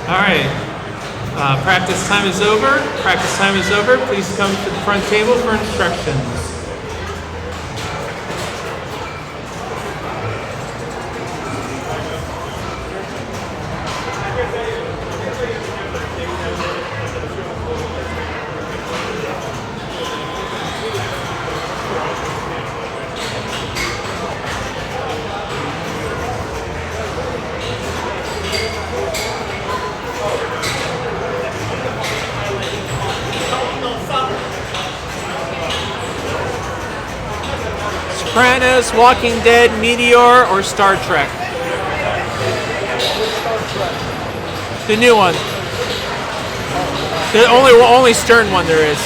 All right. Practice time is over. Practice time is over. Please come to the front table for instructions. Sopranos, Walking Dead, Meteor, or Star Trek? The new one. The only Stern one there is.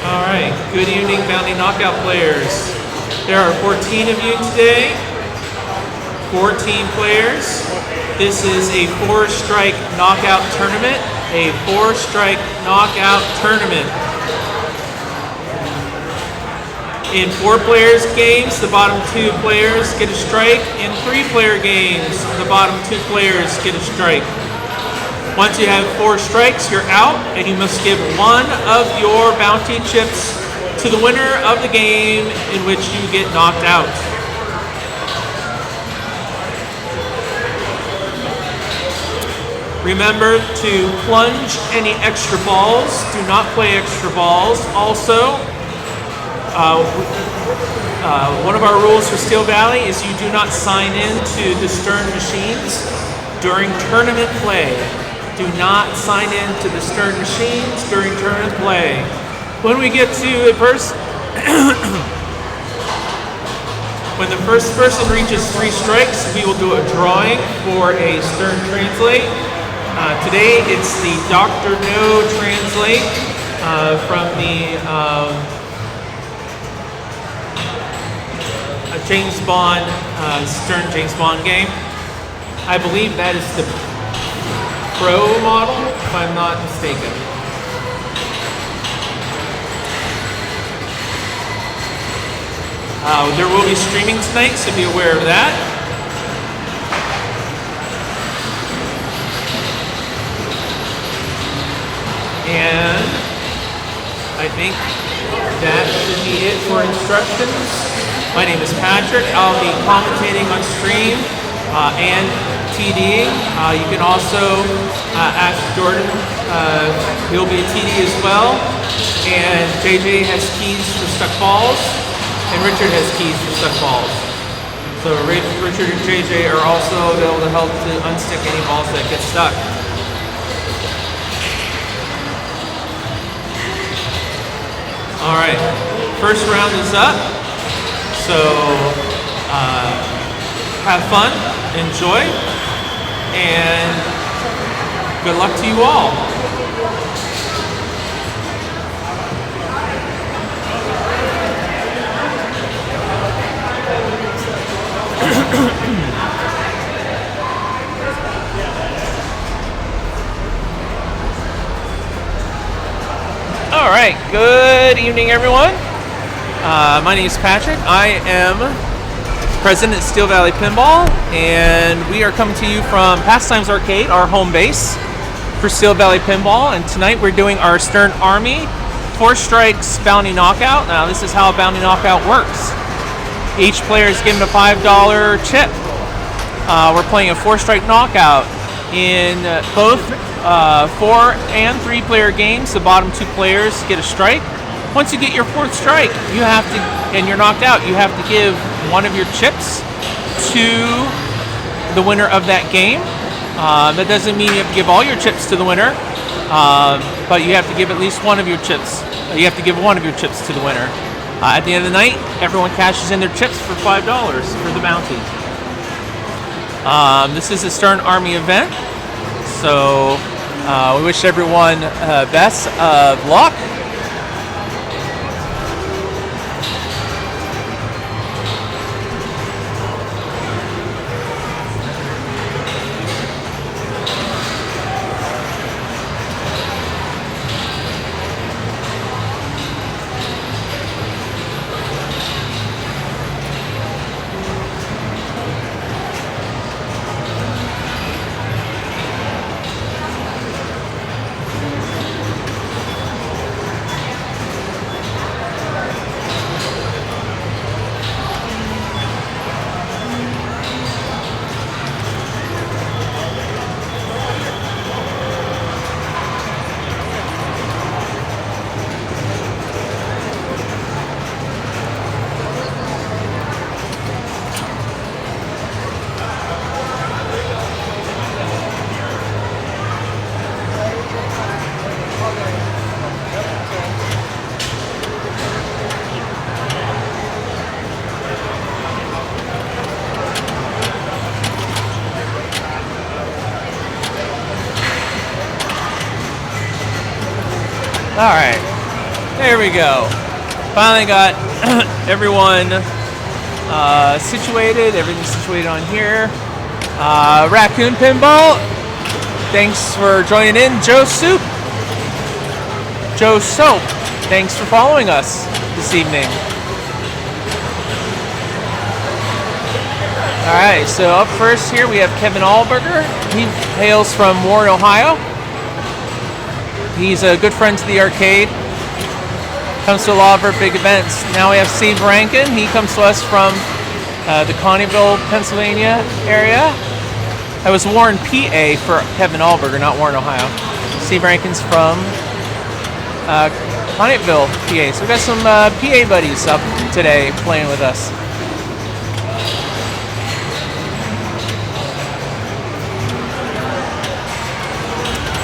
All right. Good evening, Bounty Knockout players. There are 14 of you today. 14 players. This is a 4-strike knockout tournament. A 4-strike knockout tournament. In 4-players games, the bottom 2 players get a strike. In 3-player games, the bottom 2 players get a strike. Once you have 4 strikes, you're out, and you must give one of your bounty chips to the winner of the game in which you get knocked out. Remember to plunge any extra balls. Do not play extra balls. Also, one of our rules for Steel Valley is you do not sign in to the Stern machines during tournament play. Do not sign in to the Stern machines during tournament play. When we get to a person, when the first person reaches 3 strikes, we will do a drawing for a Stern Translate. Today it's the Dr. No Translate from the James Bond, Stern James Bond game. I believe that is the Pro model, if I'm not mistaken. There will be streaming tonight, so be aware of that. And I think that should be it for instructions. My name is Patrick. I'll be commentating on stream and TDing. You can also ask Jordan. He'll be a TD as well. And JJ has keys for stuck balls. And Richard has keys for stuck balls. So Richard and JJ are also able to help to unstick any balls that get stuck. All right, first round is up. So have fun, enjoy, and good luck to you all. All right, good evening, everyone. My name is Patrick. I am president at Steel Valley Pinball, and we are coming to you from Pastimes Arcade, our home base for Steel Valley Pinball. And tonight we're doing our Stern Army 4 strikes bounty knockout. Now this is how a bounty knockout works. Each player is given a $5 chip. We're playing a 4-strike knockout. In both 4 and 3-player games, the bottom 2 players get a strike. Once you get your 4th strike, you have to, and you're knocked out, you have to give one of your chips to the winner of that game. That doesn't mean you have to give all your chips to the winner, but you have to give at least one of your chips. You have to give one of your chips to the winner. At the end of the night, everyone cashes in their chips for $5 for the bounty. This is a Stern Army event, so we wish everyone best of luck. All right, there we go. Finally got everyone situated. Everything's situated on here. Raccoon Pinball, thanks for joining in. Joe Soap, thanks for following us this evening. All right, so up first here we have Kevin Allberger. He hails from Warren, Ohio. He's a good friend to the arcade. Comes to a lot of our big events. Now we have Steve Rankin. He comes to us from the Conneauttville, Pennsylvania area. I was Warren, PA for Kevin Allberger, not Warren, Ohio. Steve Rankin's from Conneauttville, PA. So we got some PA buddies up today playing with us.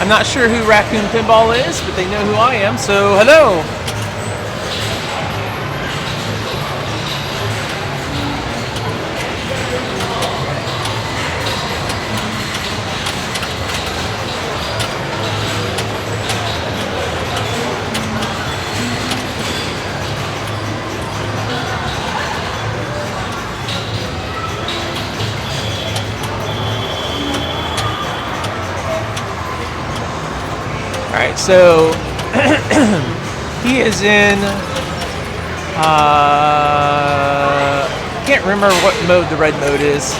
I'm not sure who Raccoon Pinball is, but they know who I am, so hello! Alright, so he is in, can't remember what mode the red mode is.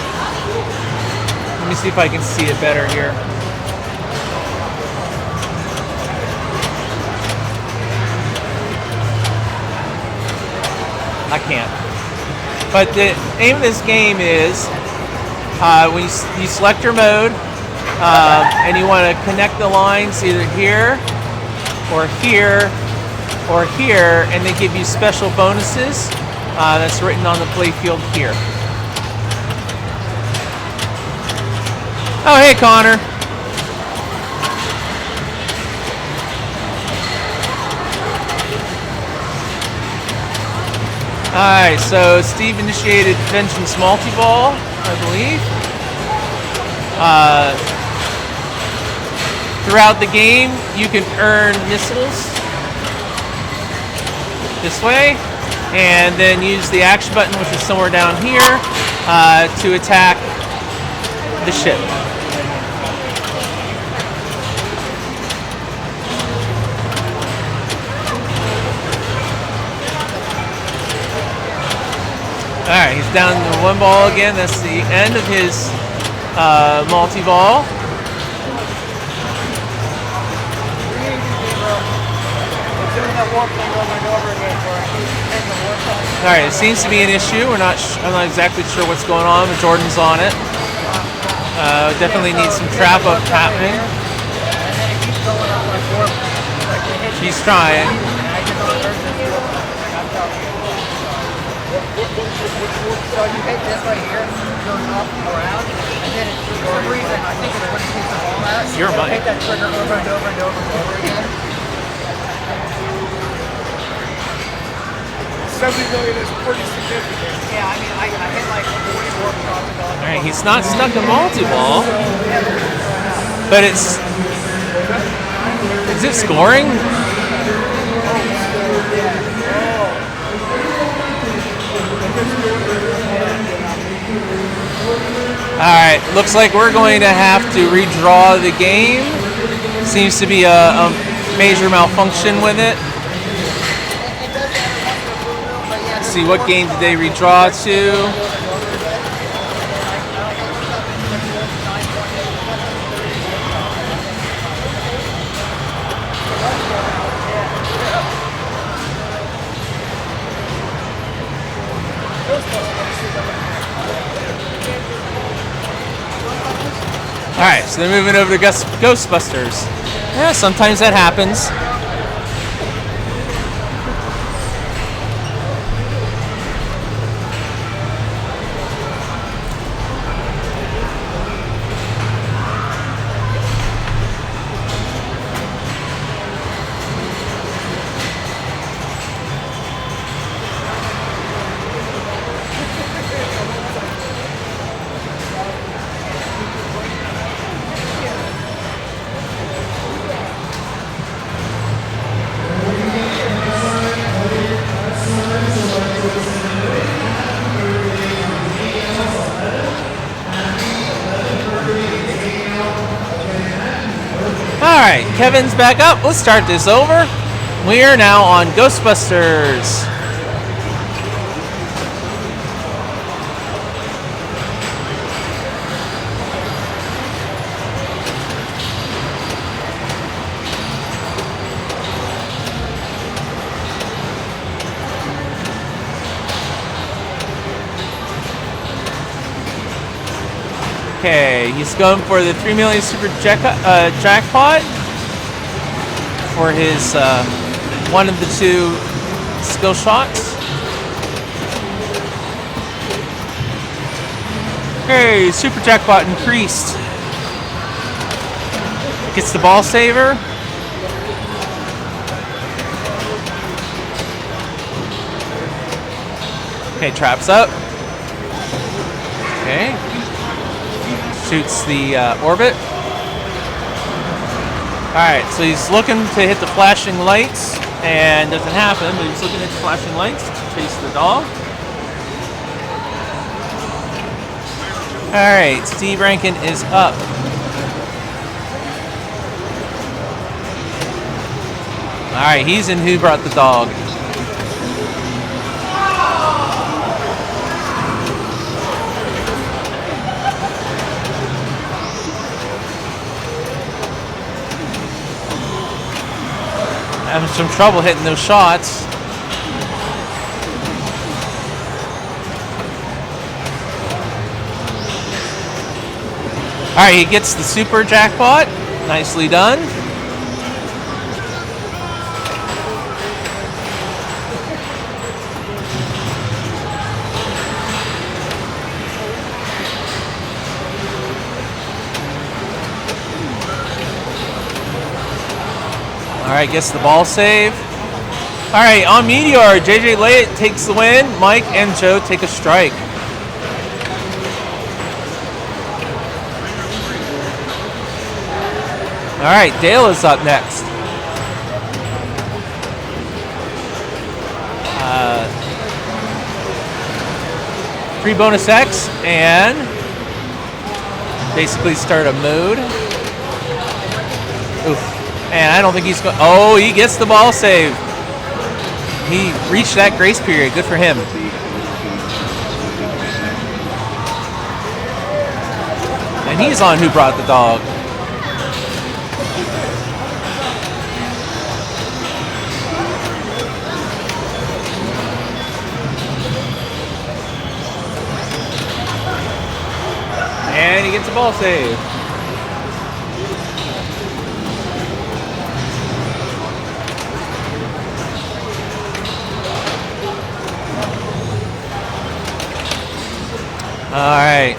Let me see if I can see it better here. I can't. But the aim of this game is when you select your mode, and you want to connect the lines either here or here or here, and they give you special bonuses that's written on the play field here. Oh, hey, Connor. Alright, so Steve initiated Vengeance Multi-Ball, I believe. Throughout the game, you can earn missiles this way, and then use the action button, which is somewhere down here, to attack the ship. Alright, he's down to one ball again. That's the end of his multi-ball. Alright, it seems to be an issue. I'm not exactly sure what's going on, but Jordan's on it. Definitely needs some trap up happening. He's trying. So you hit this right here, goes up around, and then for some reason, I think it's when it takes the ball out, your mic. Hit that trigger over and over and over and over again. 70 million is pretty significant. Yeah, I mean, I hit like 44 crossing. Alright, he's not stuck in multi-ball, but it's... Is it scoring? Alright, looks like we're going to have to redraw the game. Seems to be a major malfunction with it. Let's see, what game did they redraw to? Alright, so they're moving over to Ghostbusters. Yeah, sometimes that happens. Alright, Kevin's back up. Let's start this over. We are now on Ghostbusters. Okay, he's going for the 3 million super jackpot for his one of the two skill shots. Okay, super jackpot increased. Gets the ball saver. Okay, traps up. Okay. Shoots the orbit. Alright, so he's looking to hit the flashing lights, and doesn't happen, but he's looking at the flashing lights to chase the dog. Alright, Steve Rankin is up. Alright, he's in Who Brought the Dog. Having some trouble hitting those shots. Alright, he gets the super jackpot. Nicely done. Alright, gets the ball save. Alright, on Meteor, JJ Layett takes the win. Mike and Joe take a strike. Alright, Dale is up next. Free bonus X and basically start a mode. Oof. And I don't think he's going. Oh, he gets the ball save. He reached that grace period. Good for him. And he's on Who Brought the Dog. And he gets a ball save. Alright.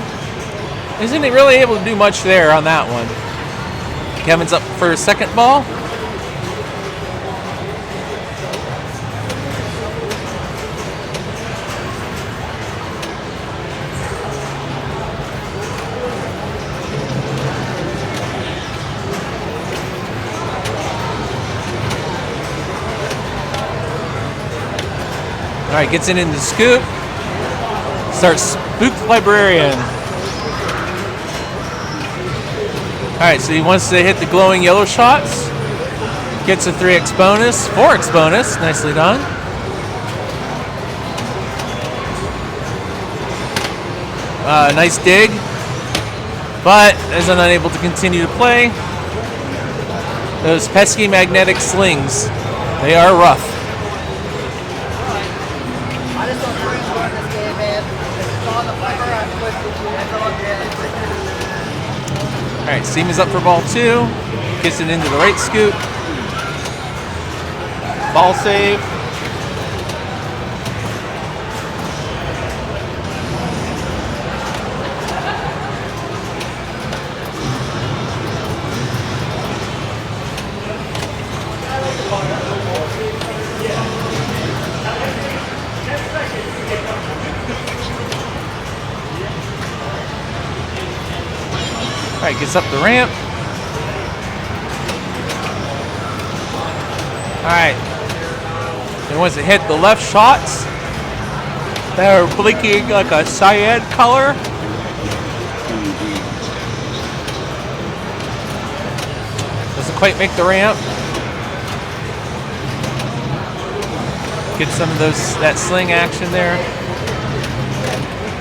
Isn't he really able to do much there on that one? Kevin's up for his second ball. Alright, gets it in the scoop. Starts Spooked Librarian. Alright, so he wants to hit the glowing yellow shots. Gets a 3x bonus, 4x bonus. Nicely done. Nice dig. But is unable to continue to play. Those pesky magnetic slings. They are rough. I just don't really enjoy this game, man. It's on the flipper, I twisted you. That's all good. Alright, Steam is up for ball 2. Gets it into the right scoop. Ball save. Alright, gets up the ramp. Alright. He wants to hit the left shots. They're blinking like a cyan color. Doesn't quite make the ramp. Get some of that sling action there.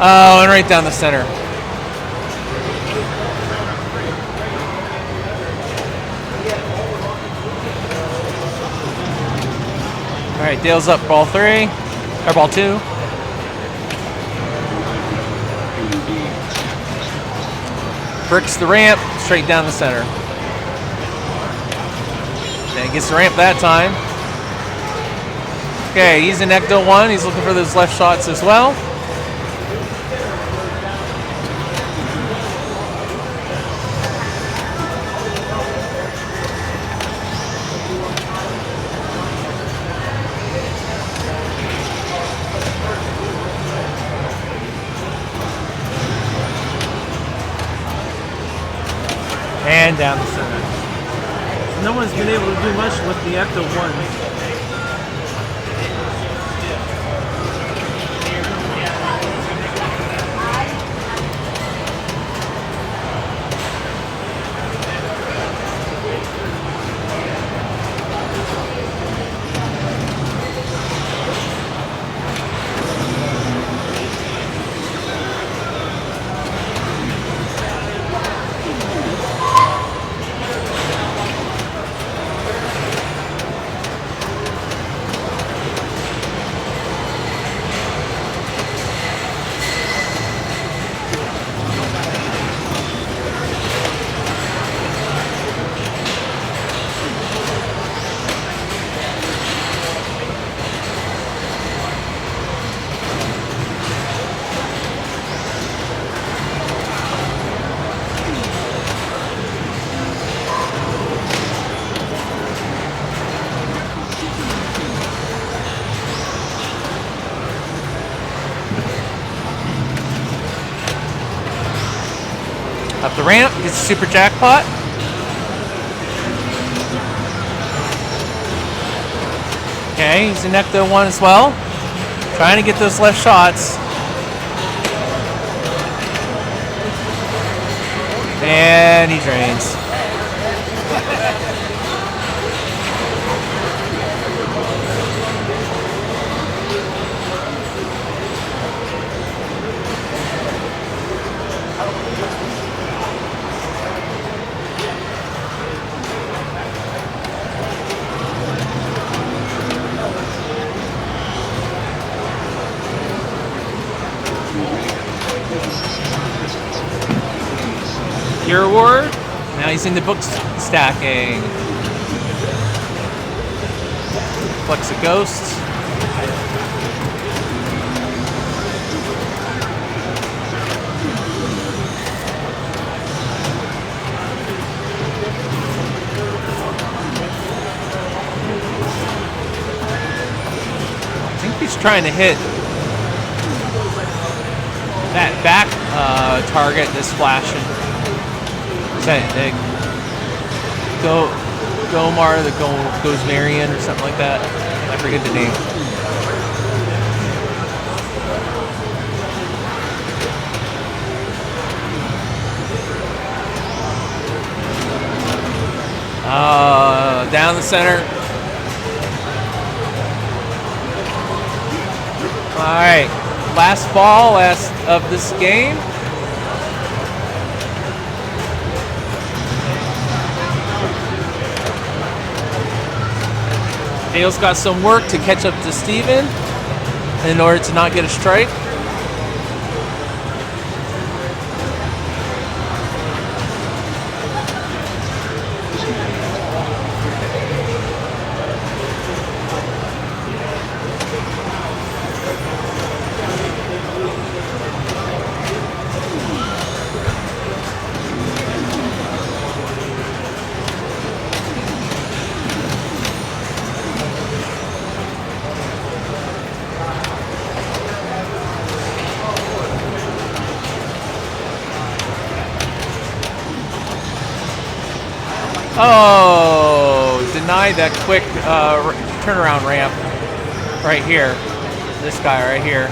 Oh, and right down the center. All right, Dale's up ball 3, or ball 2. Bricks the ramp, straight down the center. And gets the ramp that time. Okay, he's in Ecto 1. He's looking for those left shots as well. And down the center. So no one's been able to do much with the Ecto 1. Up the ramp, gets a super jackpot. Okay, he's in Ecto 1 as well. Trying to get those left shots. And he drains. Gear Award. Now he's in the book stacking. Flex a Ghost. I think he's trying to hit that back target that's flashing. Gomar, the goes Marion or something like that. I forget the name. Down the center. All right, last ball of this game. Dale's got some work to catch up to Steven in order to not get a strike. Oh, denied that quick turnaround ramp right here. This guy right here.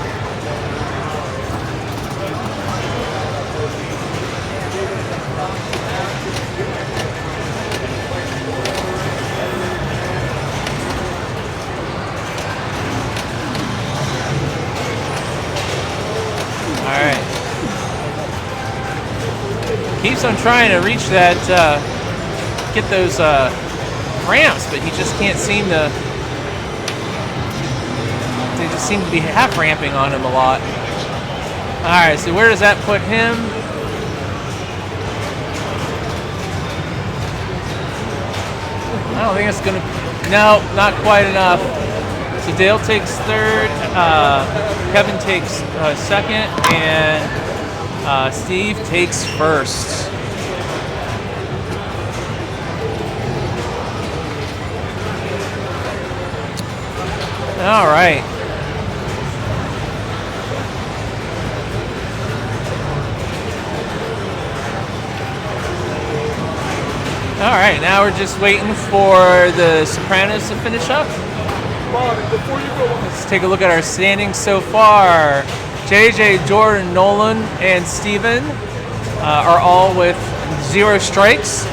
keeps on trying to reach that, get those ramps, but he just can't seem to. They just seem to be half ramping on him a lot. All right, so where does that put him? I don't think it's gonna. No, not quite enough. So Dale takes third, Kevin takes second, and Steve takes first. All right. All right, now we're just waiting for the Sopranos to finish up. Let's take a look at our standings so far. JJ, Jordan, Nolan, and Steven are all with 0 strikes.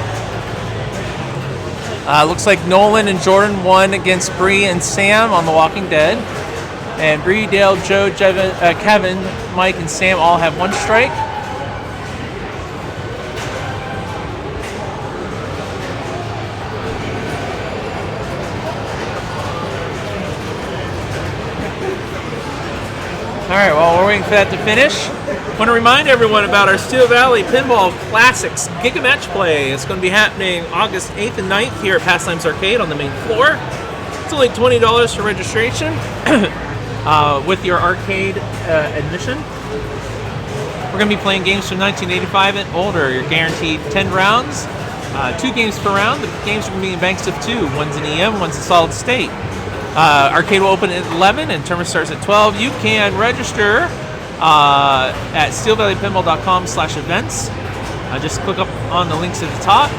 Looks like Nolan and Jordan won against Bree and Sam on The Walking Dead. And Bree, Dale, Joe, Kevin, Mike, and Sam all have 1 strike. All right, well, we're waiting for that to finish. I want to remind everyone about our Steel Valley Pinball Classics Giga Match Play. It's going to be happening August 8th and 9th here at Pastimes Arcade on the main floor. It's only $20 for registration with your arcade admission. We're going to be playing games from 1985 and older. You're guaranteed 10 rounds, 2 games per round. The games are going to be in banks of 2. One's an EM, one's a solid state. Arcade will open at 11 and tournament starts at 12. You can register at steelvalleypinball.com/events. Just click up on the links at the top.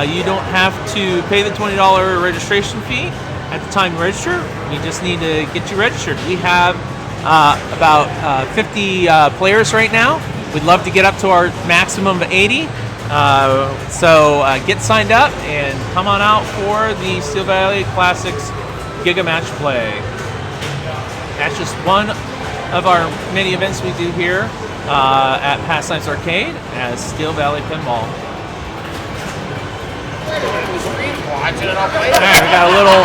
You don't have to pay the $20 registration fee at the time you register. You just need to get you registered. We have about 50 players right now. We'd love to get up to our maximum of 80. So get signed up and come on out for the Steel Valley Classics Giga Match Play. That's just one of our many events we do here at Pastimes Arcade as Steel Valley Pinball. Alright, we got a little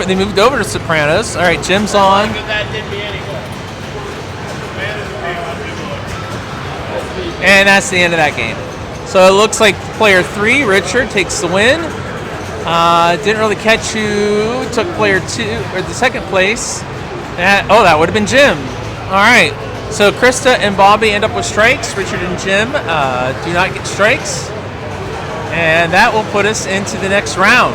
they moved over to Sopranos. Alright, Jim's on. And that's the end of that game. So it looks like player 3, Richard, takes the win. Didn't really catch who took player 2 or the second place. That would have been Jim. All right. So Krista and Bobby end up with strikes. Richard and Jim do not get strikes, and that will put us into the next round.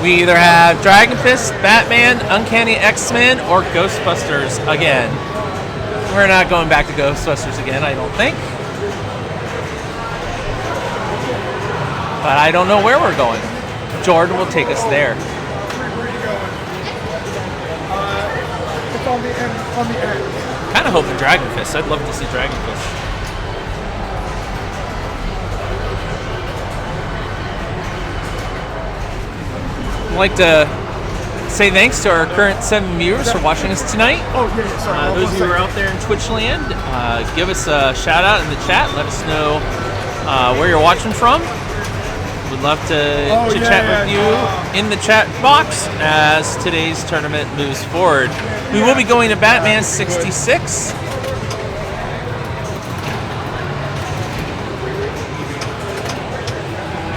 We either have Dragon Fist, Batman, Uncanny X-Men, or Ghostbusters again. We're not going back to Ghostbusters again, I don't think. But I don't know where we're going. Jordan will take us there. Where are you going? It's on the end. Kind of hoping Dragon Fist. I'd love to see Dragon Fist. I'd like to say thanks to our current 7 viewers for watching us tonight. Oh, yeah, sorry. Those of you who are out there in Twitch land, give us a shout out in the chat. Let us know where you're watching from. We'd love to chat with you in the chat box as today's tournament moves forward. We will be going to Batman 66.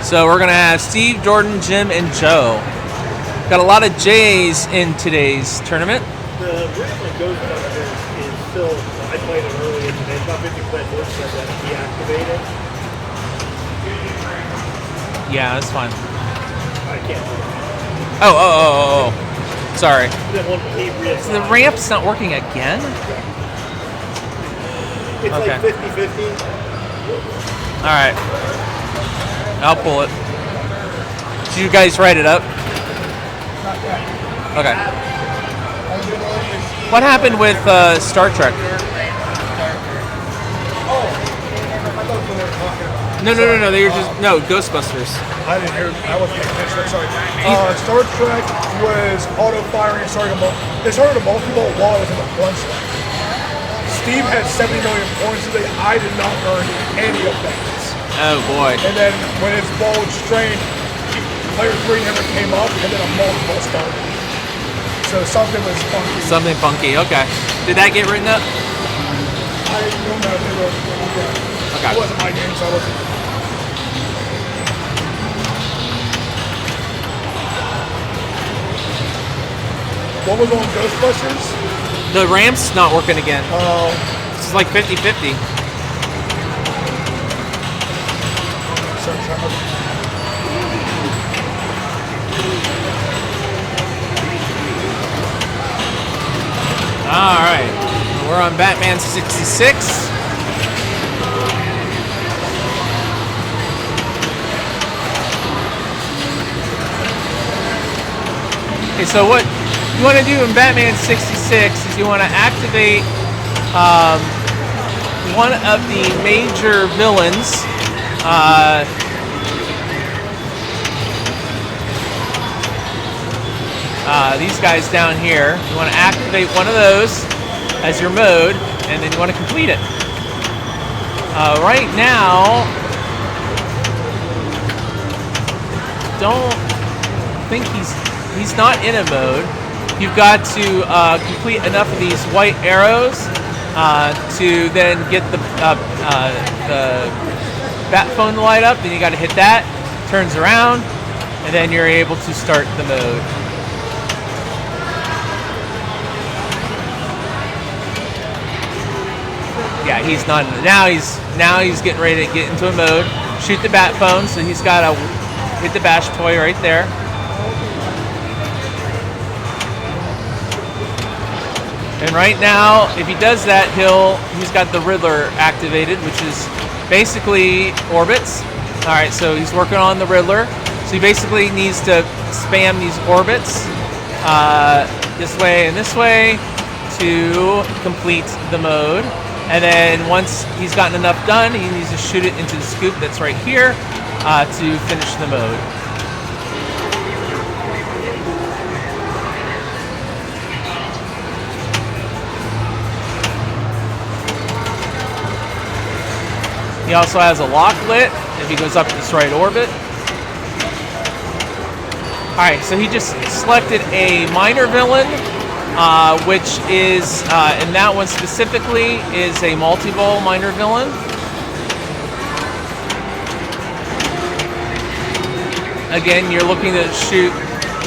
So we're going to have Steve, Jordan, Jim, and Joe. Got a lot of J's in today's tournament. The original Ghostbusters is still, I played it earlier today, about 50% works said that deactivated. Yeah, that's fine. I can't do it. Oh. Sorry. So the ramp's not working again? It's okay. like 50-50. Alright. I'll pull it. Did you guys write it up? Okay. What happened with Star Trek? No. They were just Ghostbusters. I didn't hear. I wasn't paying attention. Sorry. Star Trek was auto firing. They started a multi-bolt while I was in the punch line. Steve had 70 million points today. I did not earn any of that. Oh boy. And then when his ball was strained, player 3 never came up, and then a multiple started. So something was funky. Something funky. Okay. Did that get written up? I don't know if they wrote it. Okay. It wasn't my game, so I wasn't. What was on Ghostbusters? The ramp's not working again. Oh. It's like 50-50. All right. We're on Batman 66. Okay, so what you want to do in Batman 66 is you want to activate one of the major villains. These guys down here. You want to activate one of those as your mode, and then you want to complete it. Right now, don't think he's not in a mode. You've got to complete enough of these white arrows to then get the bat phone to light up. Then you got to hit that, turns around, and then you're able to start the mode. Yeah, he's not. Now he's getting ready to get into a mode. Shoot the bat phone, so he's got to hit the bash toy right there. And right now, if he does that, he's got the Riddler activated, which is basically orbits. All right, so he's working on the Riddler. So he basically needs to spam these orbits this way and this way to complete the mode. And then once he's gotten enough done, he needs to shoot it into the scoop that's right here to finish the mode. He also has a lock lit if he goes up to this right orbit. Alright, so he just selected a minor villain, which is, and that one specifically is a multi-ball minor villain. Again, you're looking to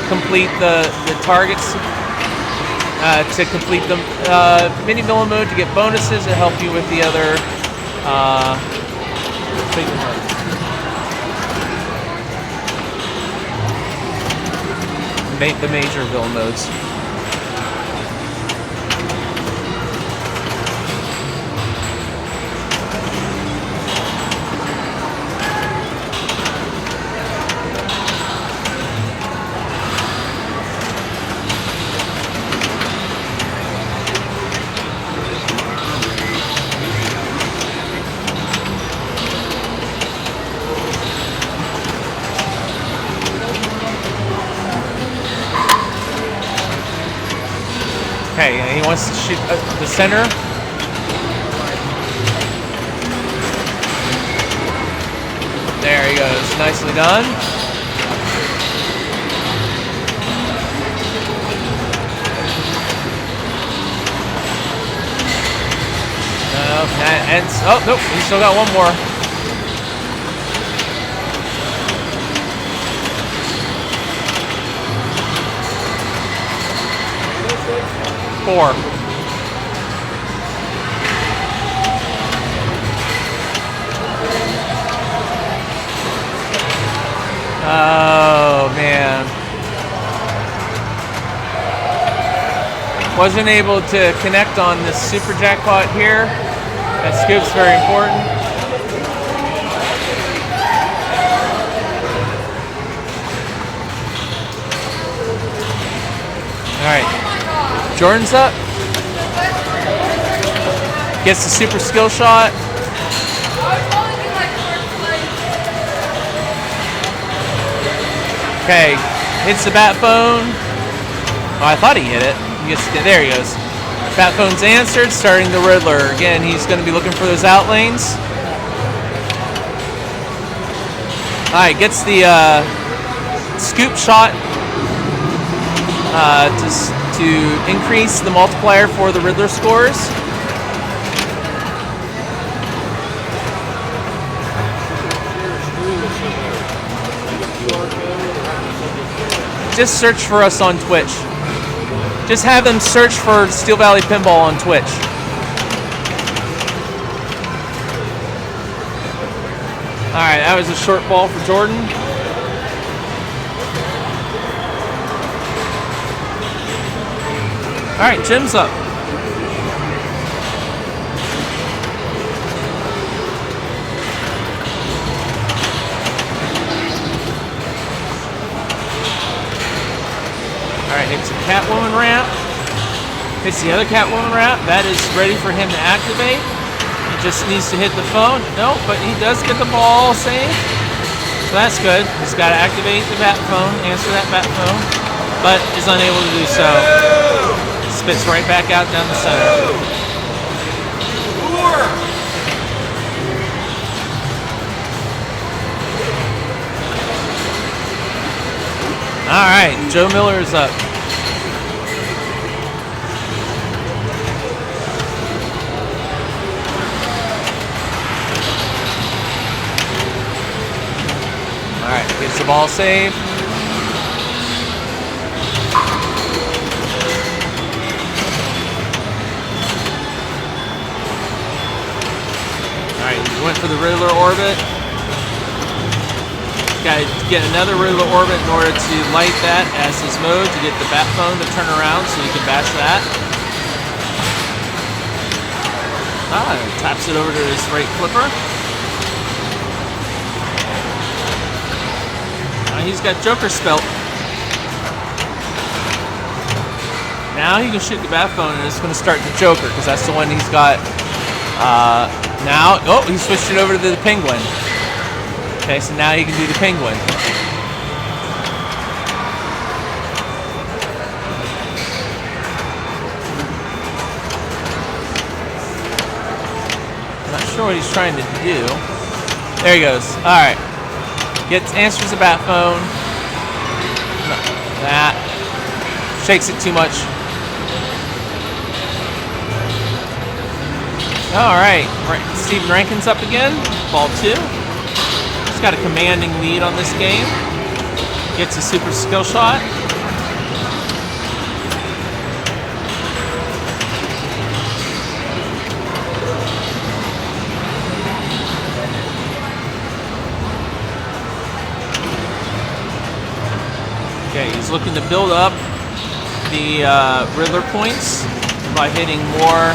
complete the targets to complete the mini villain mode to get bonuses that help you with the other big modes. The major villain modes. Okay, and he wants to shoot the center. There he goes. Nicely done. And oh nope, we still got one more. Four. Oh man. Wasn't able to connect on this super jackpot here. That scoop's very important. Alright. Jordan's up. Gets the super skill shot. Okay. Hits the bat phone. Oh, I thought he hit it. There he goes. Bat phone's answered, starting the Riddler. Again, he's going to be looking for those out lanes. Alright, gets the scoop shot to increase the multiplier for the Riddler scores. Just search for us on Twitch. Just have them search for Steel Valley Pinball on Twitch. Alright, that was a short ball for Jordan. Alright, Jim's up. Alright, hits a Catwoman ramp. Hits the other Catwoman ramp. That is ready for him to activate. He just needs to hit the phone. Nope, but he does get the ball saved. So that's good. He's got to activate the bat phone, answer that bat phone, but is unable to do so. Spits right back out down the center. All right, Joe Miller is up. All right, gets the ball saved. All right, he went for the Riddler orbit. Got to get another Riddler orbit in order to light that as his mode to get the bat phone to turn around so he can bash that. Taps it over to his right flipper. He's got Joker spelt. Now he can shoot the bat phone and it's going to start the Joker because that's the one he's got. Now, oh, he switched it over to the Penguin. Okay, so now he can do the Penguin. I'm not sure what he's trying to do. There he goes. All right. Answers the bat phone. No, that. Shakes it too much. All right. Steven Rankin's up again. Ball 2. He's got a commanding lead on this game. Gets a super skill shot. Okay, he's looking to build up the Riddler points by hitting more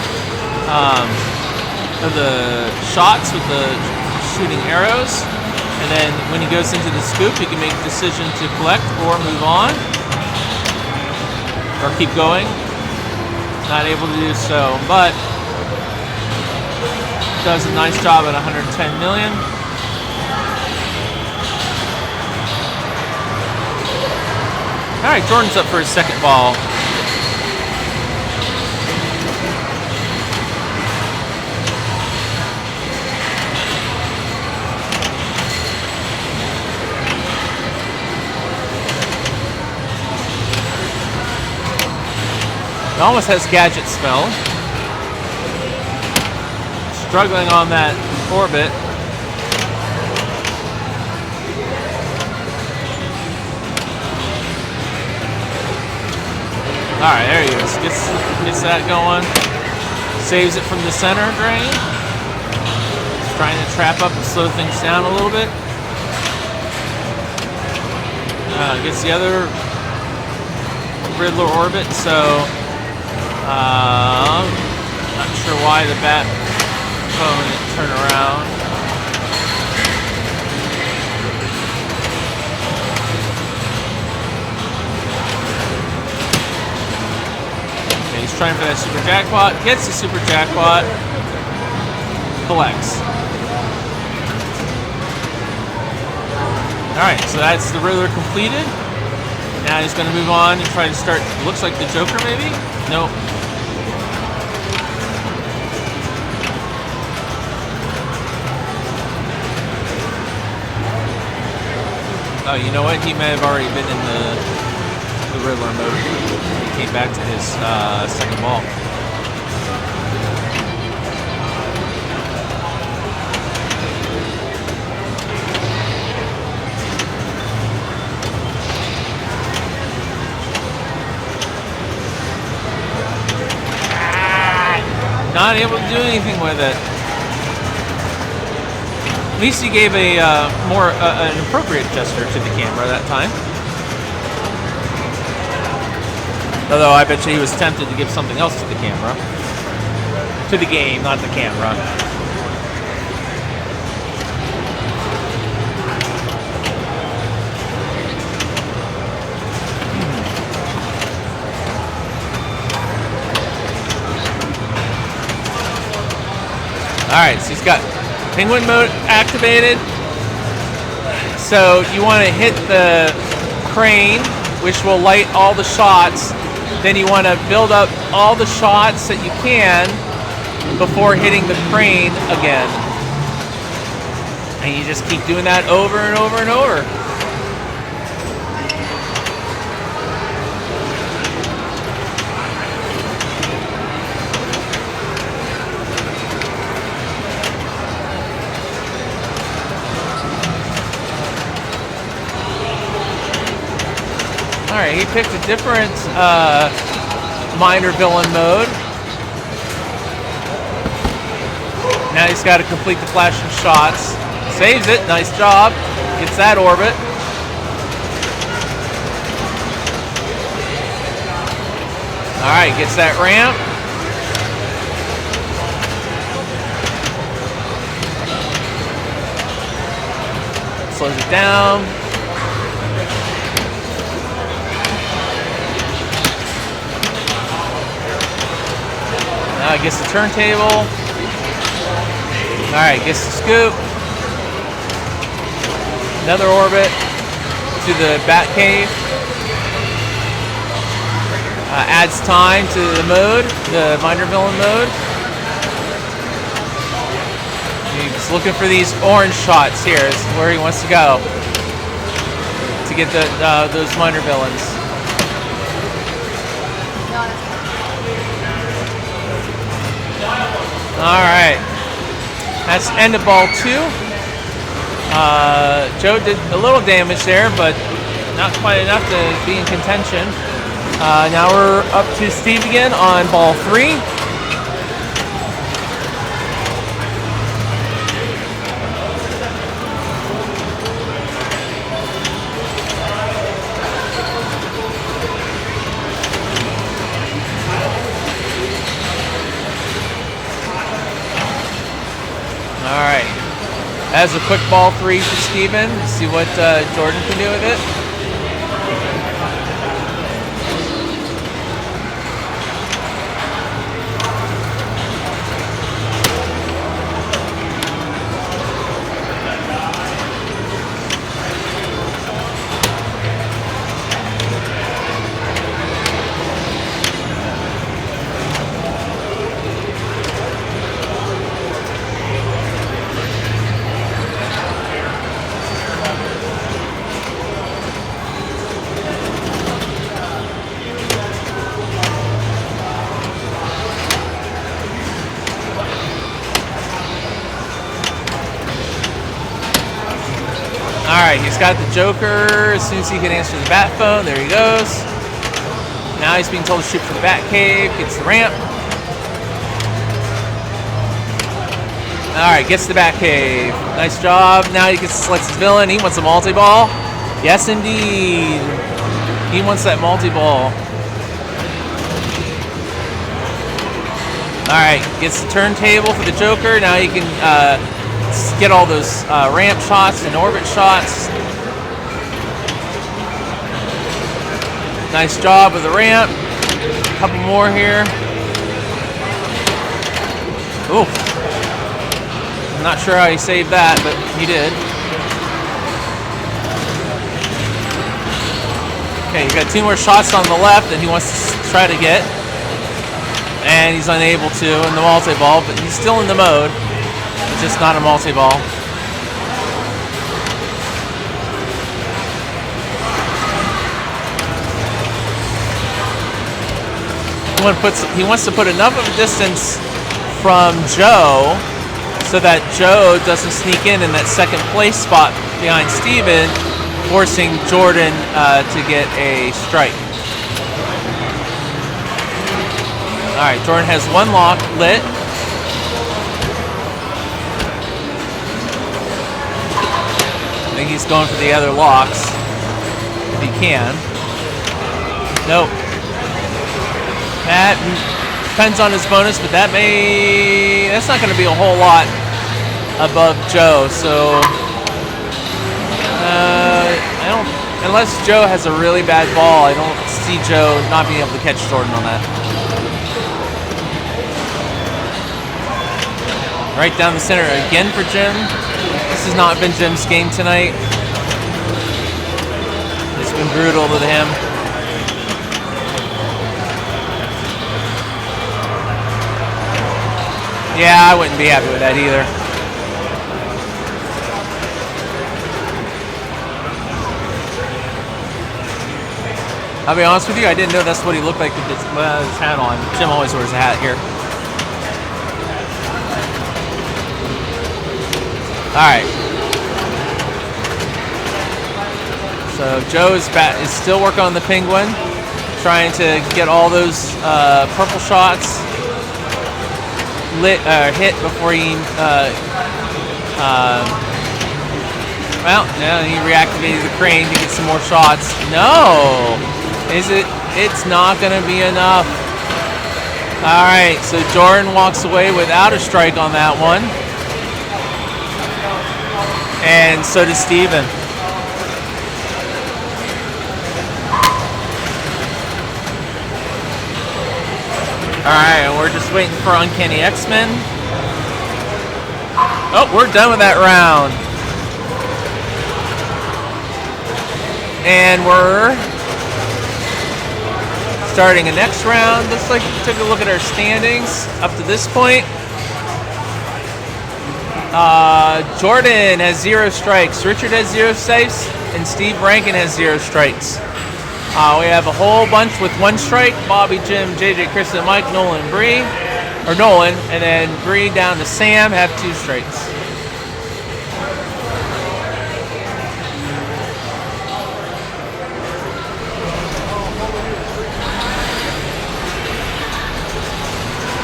of the shots with the shooting arrows. And then when he goes into the scoop, he can make the decision to collect or move on. Or keep going. Not able to do so, but does a nice job at 110 million. Alright, Jordan's up for his second ball. He almost has Gadget Spell. Struggling on that orbit. Alright, there he is. Gets that going. Saves it from the center drain. Just trying to trap up and slow things down a little bit. Gets the other Riddler orbit, so not sure why the bat phone didn't turn around. Okay, he's trying for that super jackpot. Gets the super jackpot. Collects. Alright, so that's the Riddler completed. Now he's going to move on and try to start, looks like the Joker maybe? Nope. Oh, you know what? He may have already been in the Riddler mode. He came back to his second ball. Not able to do anything with it. At least he gave a more an appropriate gesture to the camera that time. Although I bet you he was tempted to give something else to the camera. To the game, not the camera. Alright, so he's got penguin mode activated. So you want to hit the crane, which will light all the shots. Then you want to build up all the shots that you can before hitting the crane again. And you just keep doing that over and over and over. Alright, he picked a different minor villain mode. Now he's got to complete the flashing shots. Saves it, nice job. Gets that orbit. Alright, gets that ramp. Slows it down. Now he gets the turntable. Alright, gets the scoop. Another orbit to the Batcave. Adds time to the mode, the minor villain mode. He's looking for these orange shots here, is where he wants to go to get those minor villains. Alright, that's end of ball 2. Joe did a little damage there, but not quite enough to be in contention. Now we're up to Steve again on ball 3. Alright, that's a quick ball 3 for Steven. See what Jordan can do with it. Alright, he's got the Joker as soon as he can answer the bat phone. There he goes. Now he's being told to shoot for the Batcave. Gets the ramp. Alright, gets the Batcave. Nice job. Now he gets selects his villain. He wants a multi-ball. Yes, indeed. He wants that multi-ball. Alright, gets the turntable for the Joker. Now he can get all those ramp shots and orbit shots. Nice job with the ramp. A couple more here. Ooh. I'm not sure how he saved that, but he did. Okay, you got 2 more shots on the left that he wants to try to get. And he's unable to in the multi-ball, but he's still in the mode. It's just not a multi-ball. He wants to put enough of a distance from Joe so that Joe doesn't sneak in that second place spot behind Steven, forcing Jordan to get a strike. All right, Jordan has one lock lit. I think he's going for the other locks if he can. Nope. That depends on his bonus, but that's not going to be a whole lot above Joe. So I don't, unless Joe has a really bad ball, I don't see Joe not being able to catch Jordan on that. Right down the center again for Jim. This has not been Jim's game tonight. It's been brutal with him. Yeah, I wouldn't be happy with that either. I'll be honest with you, I didn't know that's what he looked like with his hat on. Jim always wears a hat here. Alright. So Joe is still working on the penguin, trying to get all those purple shots hit before he well, yeah, he reactivated the crane to get some more shots. No! It's not gonna be enough. Alright, so Jordan walks away without a strike on that one. And so does Steven. Alright, and we're just waiting for Uncanny X-Men. Oh, we're done with that round. And we're starting a next round. Looks like we took a look at our standings up to this point. Jordan has 0 strikes, Richard has 0 strikes, and Steve Rankin has 0 strikes. We have a whole bunch with 1 strike. Bobby, Jim, JJ, Kristen, Mike, Nolan, Bree, or Nolan, and then Bree down to Sam have 2 strikes.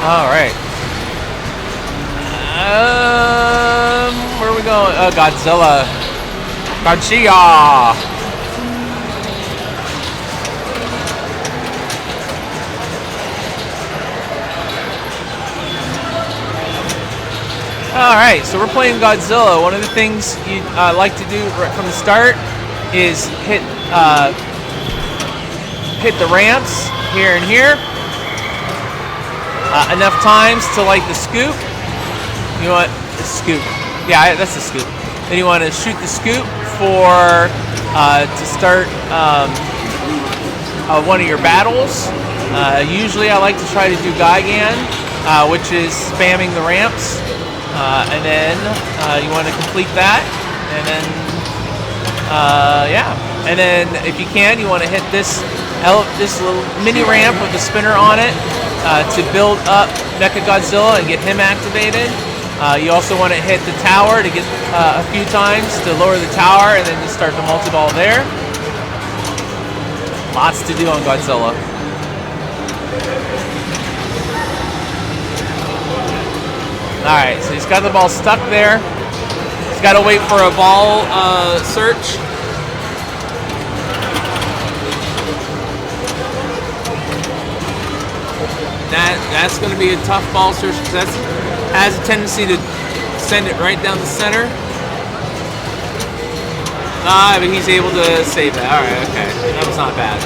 All right. Where are we going? Oh, Godzilla. Godzilla. All right, so we're playing Godzilla. One of the things you like to do right from the start is hit the ramps here and here enough times to light the scoop. You want the scoop? Yeah, that's the scoop. Then you want to shoot the scoop for to start one of your battles. Usually, I like to try to do Gigan, which is spamming the ramps. And then you want to complete that, and then yeah, and then if you can, you want to hit this little mini ramp with the spinner on it to build up Mechagodzilla and get him activated. You also want to hit the tower to get a few times to lower the tower, and then just start the multi-ball there. Lots to do on Godzilla. Alright, so he's got the ball stuck there. He's got to wait for a ball search. That's going to be a tough ball search because that has a tendency to send it right down the center. But he's able to save that. Alright, okay. That was not bad.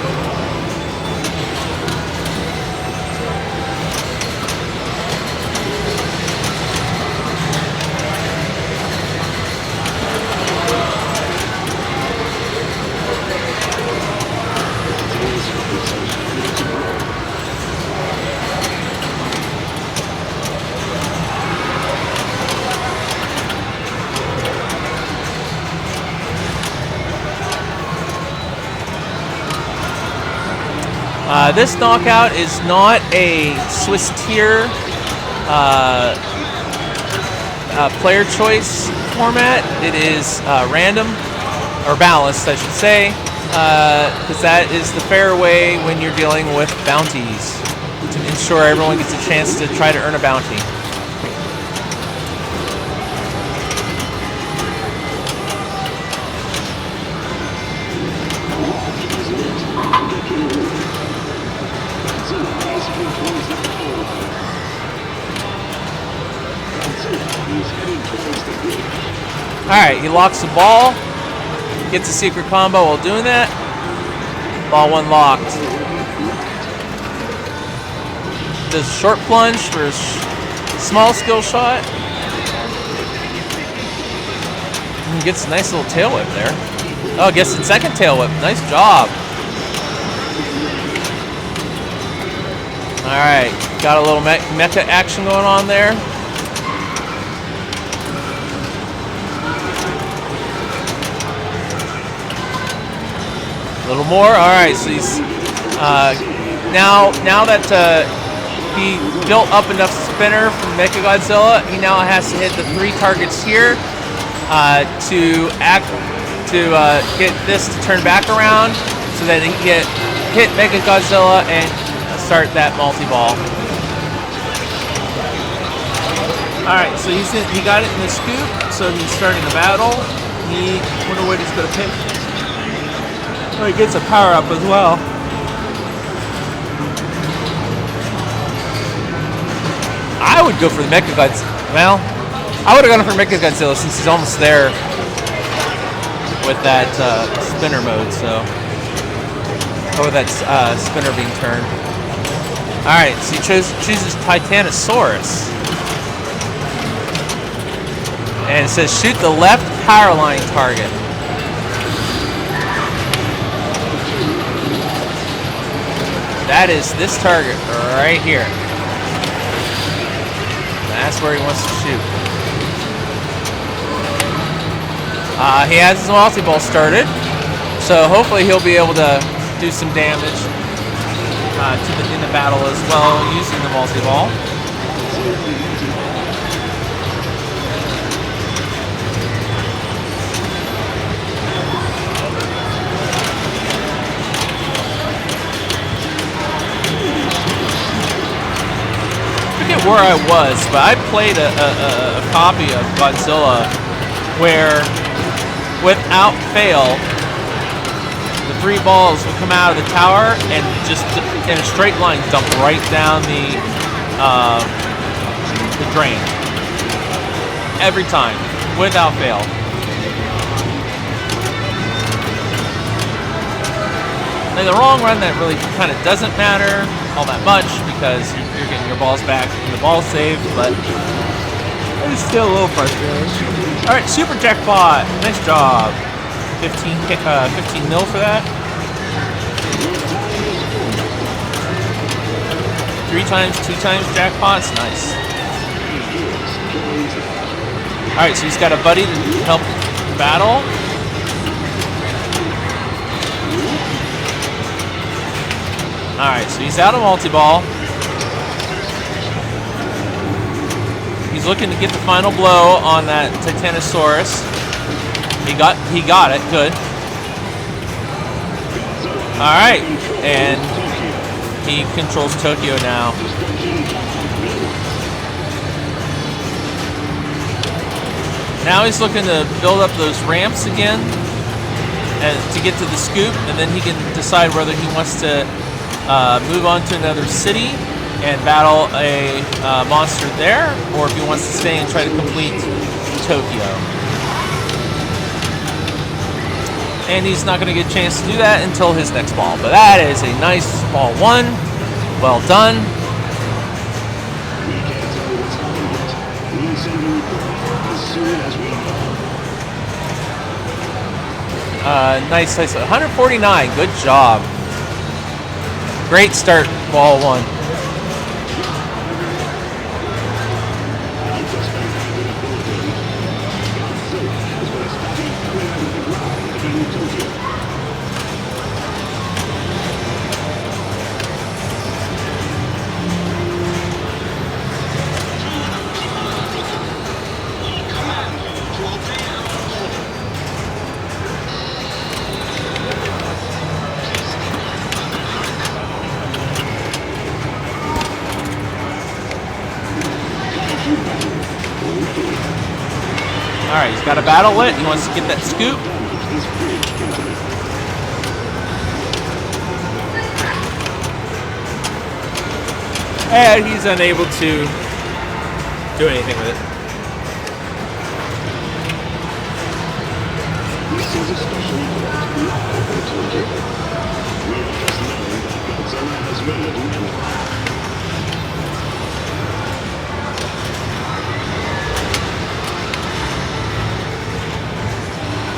This knockout is not a Swiss tier player choice format. It is random, or balanced, I should say, because that is the fair way when you're dealing with bounties, to ensure everyone gets a chance to try to earn a bounty. Alright, he locks the ball, gets a secret combo while doing that. Ball 1 locked. Does a short plunge for a small skill shot. And gets a nice little tail whip there. Oh, gets the second tail whip. Nice job. Alright, got a little mecha action going on there. A little more. All right, so he's now that he built up enough spinner from Mechagodzilla, he now has to hit the 3 targets here to get this to turn back around, so that he can hit Mechagodzilla and start that multi-ball. All right, so he got it in the scoop, so he's starting the battle. He wonder what he's gonna pick. Oh, he gets a power-up as well. I would go for the Mechagodzilla. Well, I would have gone for Mechagodzilla since he's almost there with that spinner mode, so. Or that spinner being turned. Alright, so he chooses Titanosaurus. And it says shoot the left power line target. That is this target right here. That's where he wants to shoot. He has his multi-ball started, so hopefully he'll be able to do some damage in the battle as well using the multi-ball. Where I was, but I played a copy of Godzilla where, without fail, the 3 balls would come out of the tower and just in a straight line dump right down the drain. Every time, without fail. In the long run, that really kind of doesn't matter all that much because you're getting your balls back and the ball's saved, but it's still a little frustrating. All right, super jackpot, nice job. 15 mil for that. 3 times, 2 times jackpots, nice. All right, so he's got a buddy to help battle. Alright, so he's out of multi-ball. He's looking to get the final blow on that Titanosaurus. He got it, good. Alright, and he controls Tokyo now. Now he's looking to build up those ramps again and to get to the scoop, and then he can decide whether he wants to move on to another city and battle a monster there, or if he wants to stay and try to complete Tokyo. And he's not going to get a chance to do that until his next ball. But that is a nice ball 1. Well done. Nice. 149. Good job. Great start, ball 1. He's got to battle it. He wants to get that scoop. And he's unable to do anything with it. This is a special report we offer to you. We have just learned that Godzilla has written a new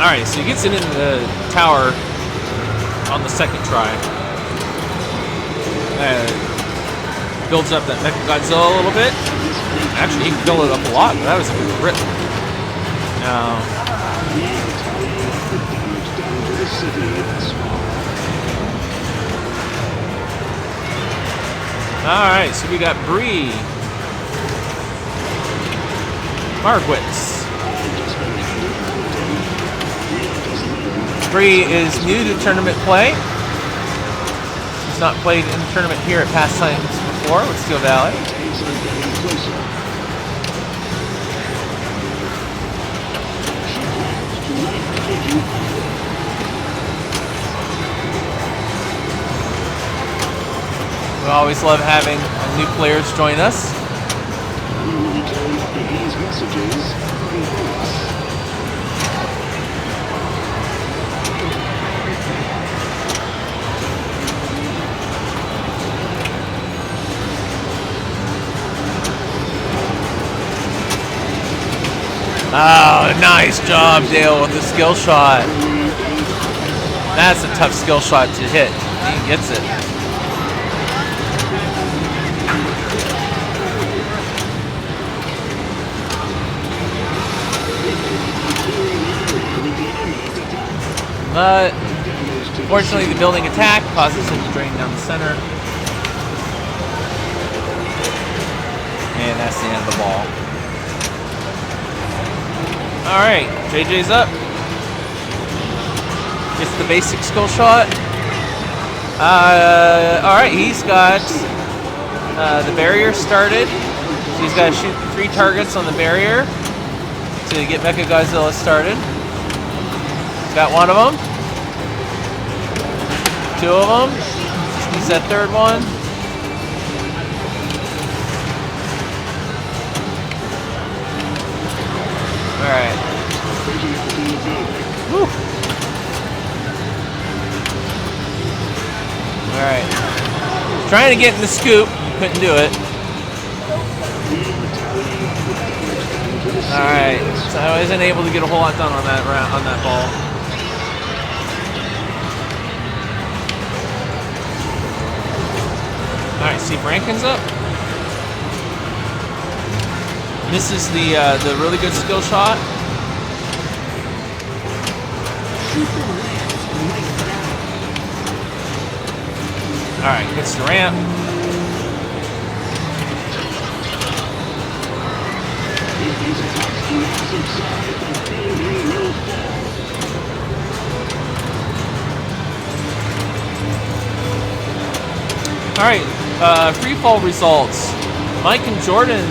Alright, so he gets it in the tower on the second try. Builds up that Mechagodzilla a little bit. Actually, he can build it up a lot, but that was a good grip. Now, alright, so we got Bree. Margwitz. Bree is new to tournament play. He's not played in the tournament here at Pastimes before with Steel Valley. We always love having new players join us. We will return after these messages from us. Oh, nice job, Dale, with the skill shot. That's a tough skill shot to hit. He gets it. But fortunately, the building attack causes him to drain down the center. And that's the end of the ball. Alright, JJ's up. Gets the basic skill shot. Alright, he's got the barrier started. So he's got to shoot 3 targets on the barrier to get Mechagodzilla started. He's got 1 of them. 2 of them. He's that 3rd one. Alright. Woo. Alright. Trying to get in the scoop. Couldn't do it. Alright. So I wasn't able to get a whole lot done on that round, on that ball. Alright, Steve Rankin's up. This is the really good skill shot. Alright, hits the ramp. Alright, free fall results. Mike and Jordan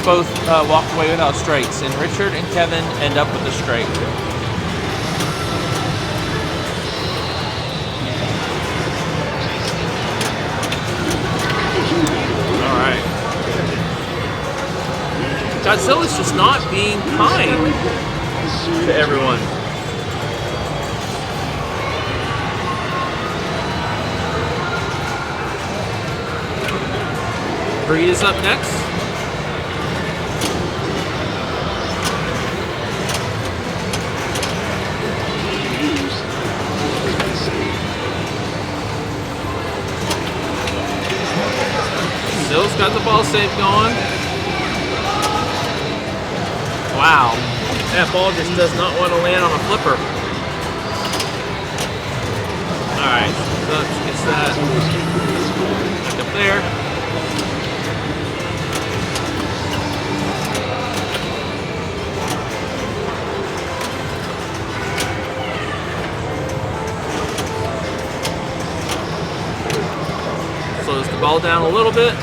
both walked away without strikes, and Richard and Kevin end up with a strike. Alright. Godzilla's just not being kind to everyone. Bree is up next. Still's got the ball save going. Wow. That ball just does not want to land on a flipper. Alright, so gets that back up there. Slows the ball down a little bit.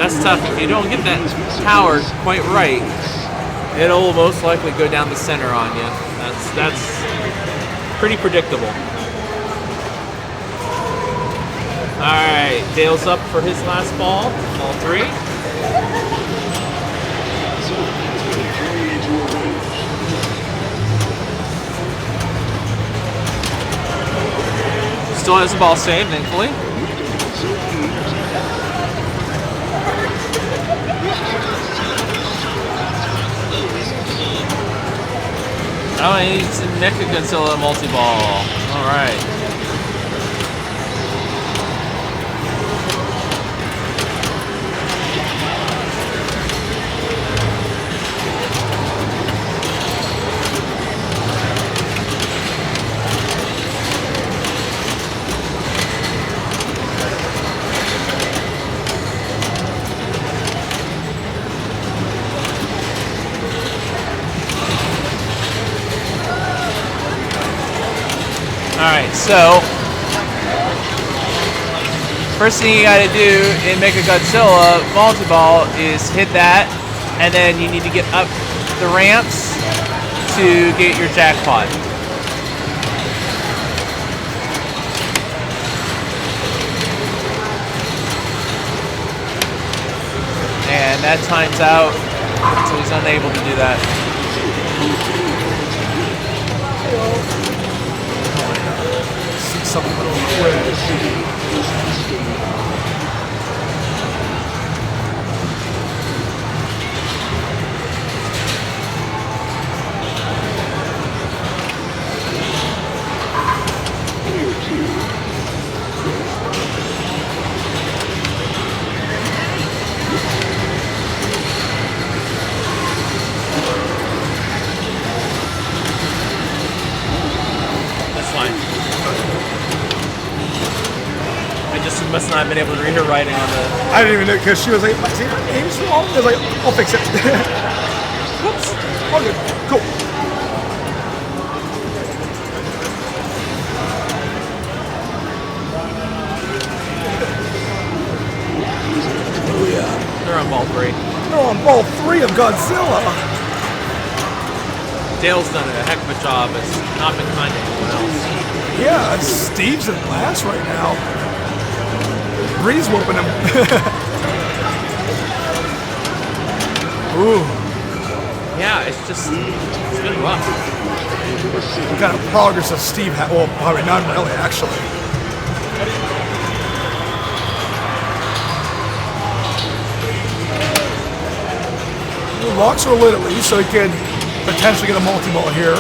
That's tough. If you don't get that power quite right, it'll most likely go down the center on you. That's pretty predictable. All right, Dale's up for his last ball. Ball 3. Still has the ball saved, thankfully. Oh, he needs a Mecha Godzilla multi-ball. All right. Alright, so first thing you gotta do in Mechagodzilla multi-ball is hit that, and then you need to get up the ramps to get your jackpot. And that times out, so he's unable to do that. Something real quick. That's fine. I just must not have been able to read her writing on the... I didn't even know because she was like, "See, my name's wrong." I was like, "I'll fix it." Whoops. All good. Cool. Oh yeah. They're on ball 3. They're on ball 3 of Godzilla. Dale's done a heck of a job. It's not been kind to anyone else. Yeah, Steve's in last right now. Bree's whooping him. Ooh. Yeah, it's been rough. What kind of progress does Steve have? Well, probably none really, actually. He locks her lid at least, so he can potentially get a multi-ball here.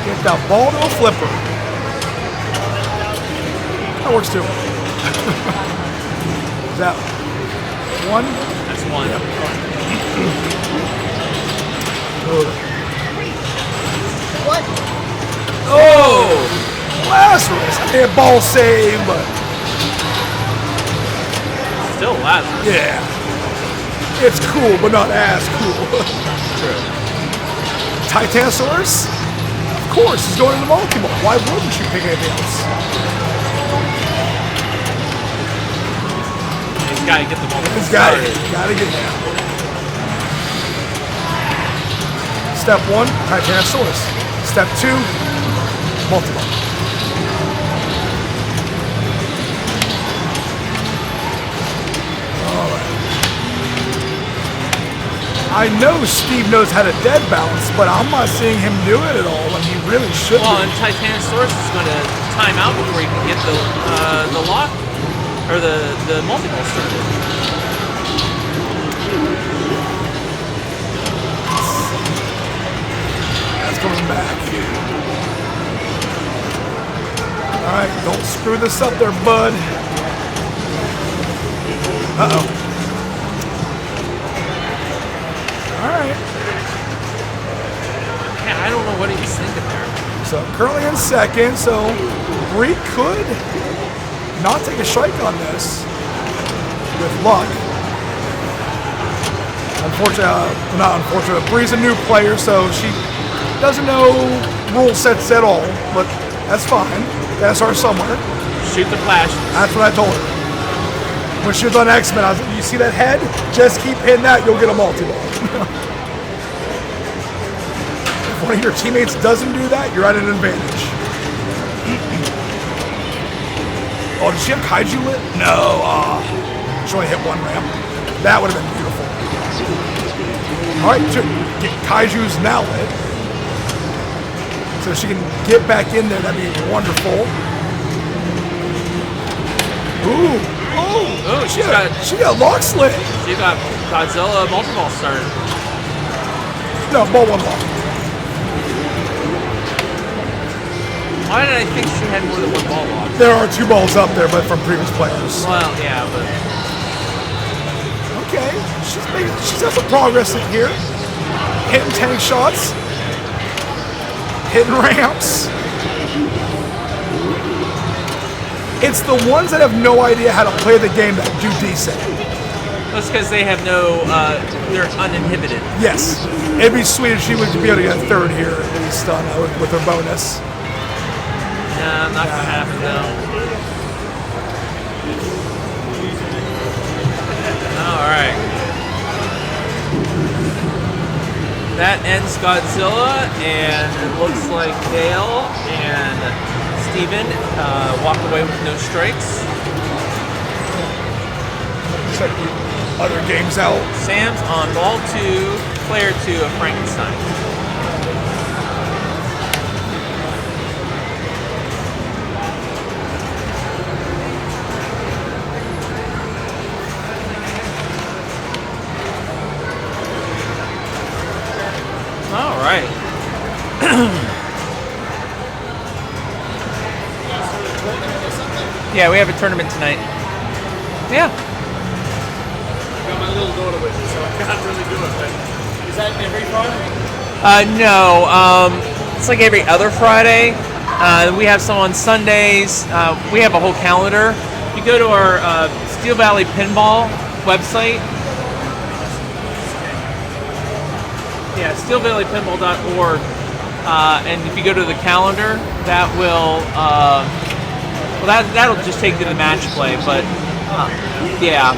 Get that ball to a flipper. That works too. Is that one? That's one. Yep. What? Oh! Lazarus! A ball save, but Still Lazarus. yeah. It's cool, but not as cool. True. Titanosaurus? Of course, he's going into multi-ball. Why wouldn't you pick anything else? He's got to get the multiple He's got started. it. Gotta get down. Step 1, Titanosaurus. Step 2, multi-ball. I know Steve knows how to dead balance, but I'm not seeing him do it at all, and he really should. Well, and Titanosaurus is going to time out before he can get the lock or the multi-ball started. That's coming back. All right, don't screw this up there, bud. Uh-oh. All right. Yeah, I don't know what he was thinking there. So currently in second, so Bree could not take a strike on this with luck. Unfortunately, not unfortunate. Bree's a new player, so she doesn't know rule sets at all, but that's fine. That's our somewhere. Shoot the flash. That's what I told her. When she was on X-Men, I was like, you see that head? Just keep hitting that, you'll get a multi-ball. If one of your teammates doesn't do that, you're at an advantage. Oh, did she have Kaiju lit? No. She only hit one ramp. That would have been beautiful. All right, Kaiju's now lit. So she can get back in there. That'd be wonderful. Ooh. Oh, She got lock slit. She got Godzilla multi-ball started. No, ball one lock. Why did I think she had more than one ball lock? There are 2 balls up there, but from previous players. Well, yeah, but Okay, she's got some progress in here. Hitting tank shots. Hitting ramps. It's the ones that have no idea how to play the game that do decent. that's because they have no, they're uninhibited. Yes. It'd be sweet if she would be able to get a third here and be stun with her bonus. Nah, not gonna happen though. Alright. That ends Godzilla, and it looks like Dale and Steven walk away with no strikes. Check the other games out. Sam's on ball 2, player 2 of Frankenstein. All right. Yeah, we have a tournament tonight. Yeah. I got my little daughter with me, so I can't really do it. But is that every Friday? No. It's like every other Friday. We have some on Sundays. We have a whole calendar. If you go to our Steel Valley Pinball website, yeah, steelvalleypinball.org, and if you go to the calendar, that will, that'll just take you to the match play, but yeah,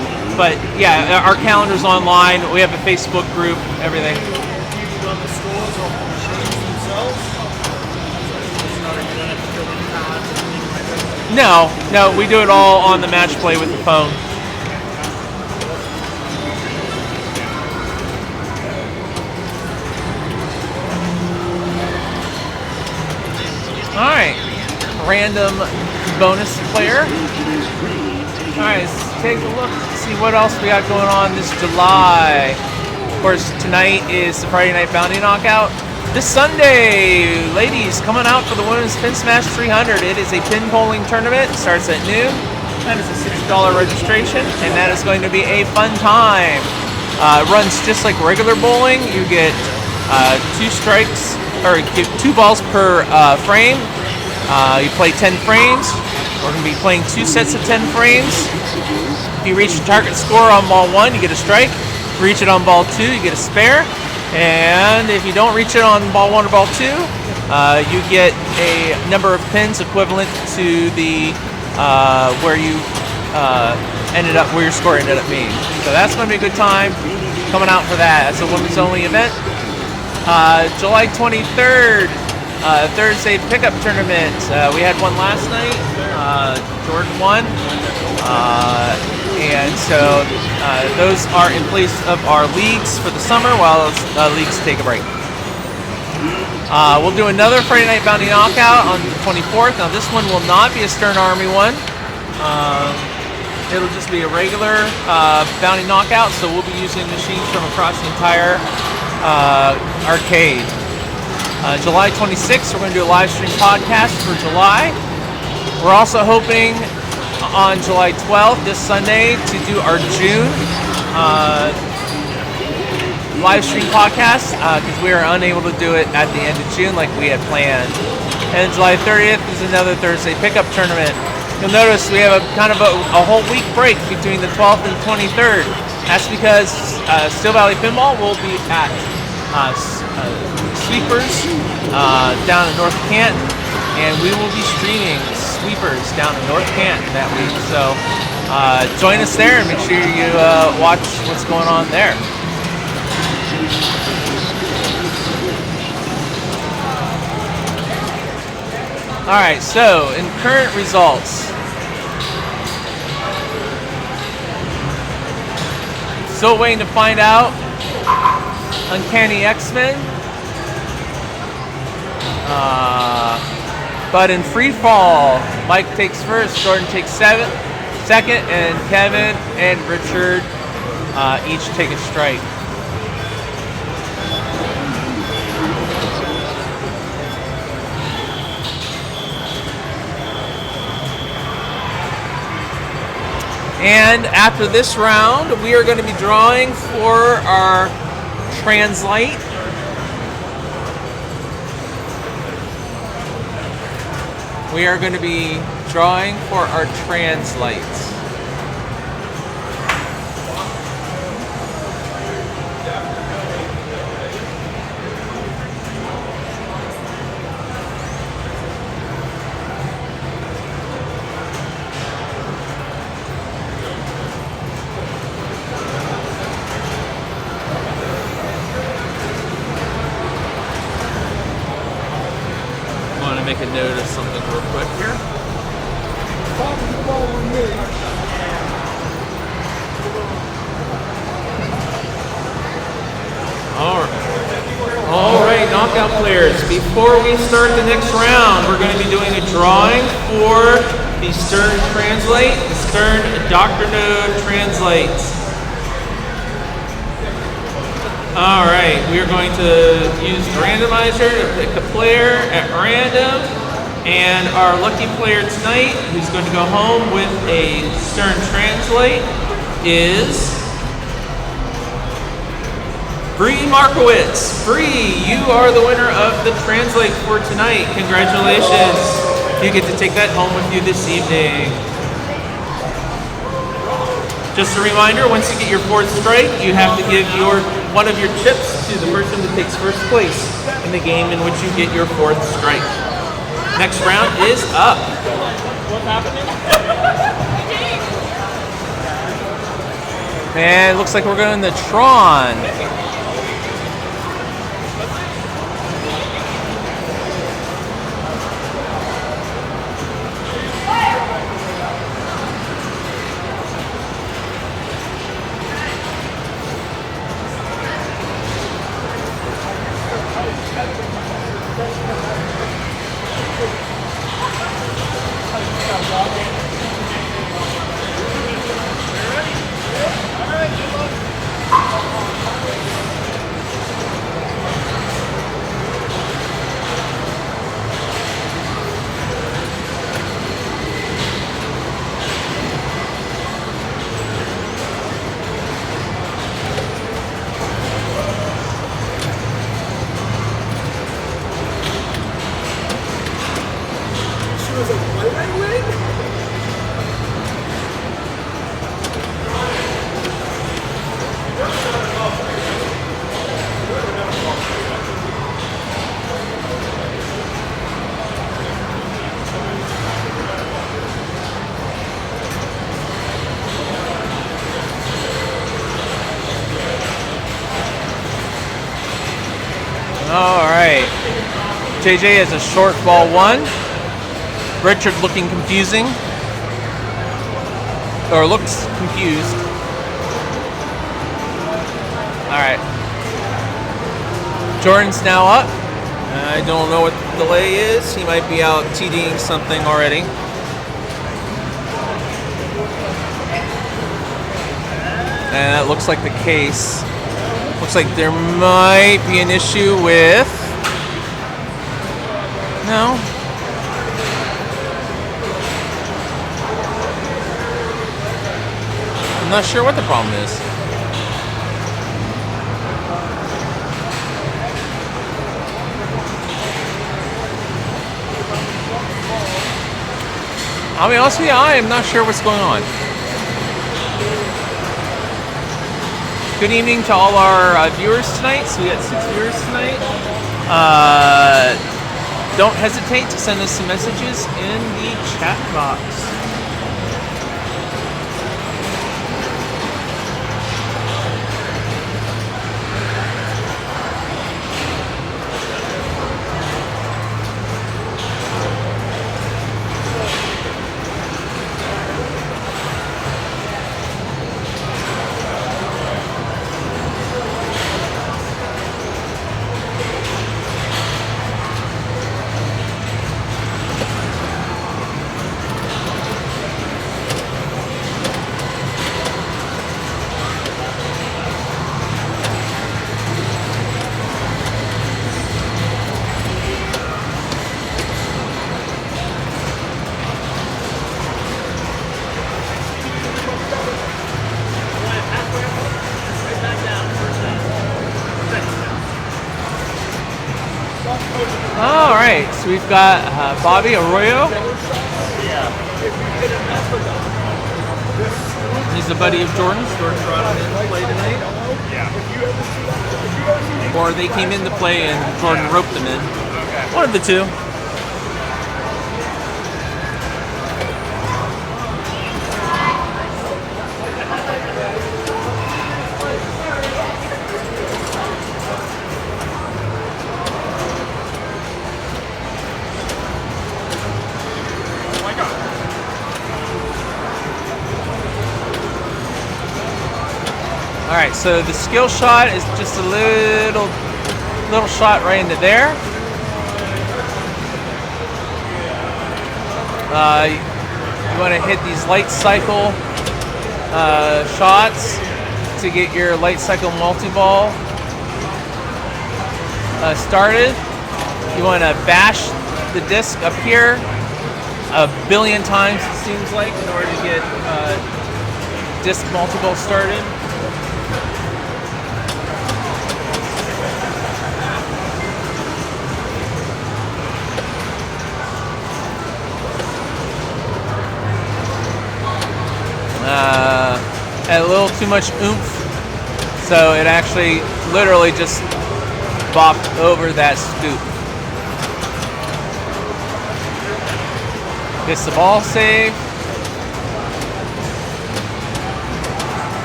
our calendar's online. We have a Facebook group, everything. Do you run the scores off the machines themselves? No, we do it all on the match play with the phone. Alright, random bonus player. Alright, let's take a look, see what else we got going on this July. Of course, tonight is the Friday Night Bounty Knockout. This Sunday, ladies, coming out for the Women's Pin Smash 300. It is a pinballing tournament. It starts at noon. That is a $6 registration, and that is going to be a fun time. It runs just like regular bowling. You get 2 strikes, or get 2 balls per frame. You play 10 frames. We're going to be playing 2 sets of 10 frames. If you reach the target score on ball 1, you get a strike. If you reach it on ball 2, you get a spare. And if you don't reach it on ball 1 or ball 2, you get a number of pins equivalent to the where you ended up, where your score ended up being. So that's going to be a good time coming out for that. That's a women's only event. July 23rd, Thursday pickup tournament. We had one last night. Jordan won. And so those are in place of our leagues for the summer while leagues take a break. We'll do another Friday Night Bounty Knockout on the 24th. Now this one will not be a Stern Army one. It'll just be a regular Bounty Knockout, so we'll be using machines from across the entire arcade. July 26th, we're going to do a live stream podcast for July. We're also hoping on July 12th, this Sunday, to do our June live stream podcast because we are unable to do it at the end of June like we had planned. And July 30th is another Thursday pickup tournament. You'll notice we have a kind of a whole week break between the 12th and the 23rd. That's because Steel Valley Pinball will be at Sweepers down in North Canton, and we will be streaming Sweepers down in North Canton that week. So join us there and make sure you watch what's going on there. Alright, so in current results, still waiting to find out Uncanny X-Men. But in free fall, Mike takes first, Jordan takes second, and Kevin and Richard each take a strike. And after this round, we are going to be drawing for our Translate. We are going to be drawing for our Translates. Make a note of something real quick here. All right, knockout players. Before we start the next round, we're going to be doing a drawing for the Stern Translate, the Stern Dr. No Translates. All right, we are going to use the randomizer to pick a player at random, and our lucky player tonight, who's going to go home with a Stern Translate, is Bree Markowitz. Bree, you are the winner of the Translate for tonight. Congratulations. You get to take that home with you this evening. Just a reminder, once you get your fourth strike, you have to give one of your chips to the person that takes first place in the game in which you get your fourth strike. Next round is up. What's happening? And it looks like we're going to Tron. All right. JJ has a short ball 1. Richard looking confusing. Or looks confused. All right. Jordan's now up. I don't know what the delay is. He might be out TDing something already. And that looks like the case. Looks like there might be an issue with... No. I'm not sure what the problem is. I'll be honest with you, I am not sure what's going on. Good evening to all our viewers tonight. So we got 6 viewers tonight. Don't hesitate to send us some messages in the chat box. right, so we've got Bobby Arroyo. He's a buddy of Jordan's. Jordan brought him in to play tonight. Or they came in to play and Jordan roped them in. One of the two. Alright, so the skill shot is just a little shot right into there. You want to hit these light cycle shots to get your light cycle multi-ball started. You want to bash the disc up here a billion times, it seems like, in order to get disc multi-ball started. Had a little too much oomph, so it actually literally just bopped over that scoop. Gets the ball save.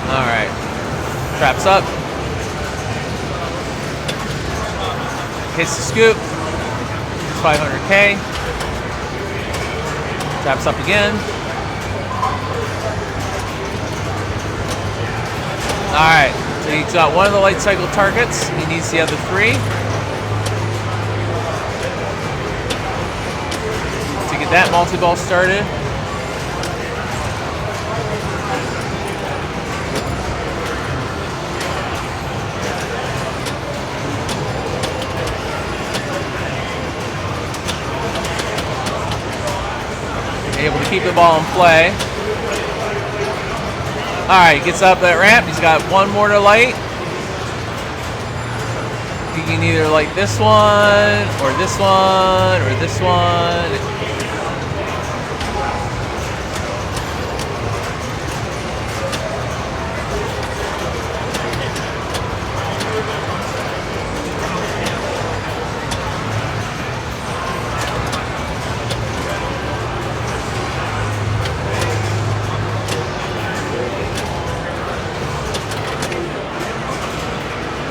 Alright. Traps up. Hits the scoop. It's 500K. Traps up again. Alright, so he's got one of the light cycle targets. He needs the other three. To get that multi-ball started. Able to keep the ball in play. Alright, gets up that ramp. He's got one more to light. You can either light this one, or this one, or this one.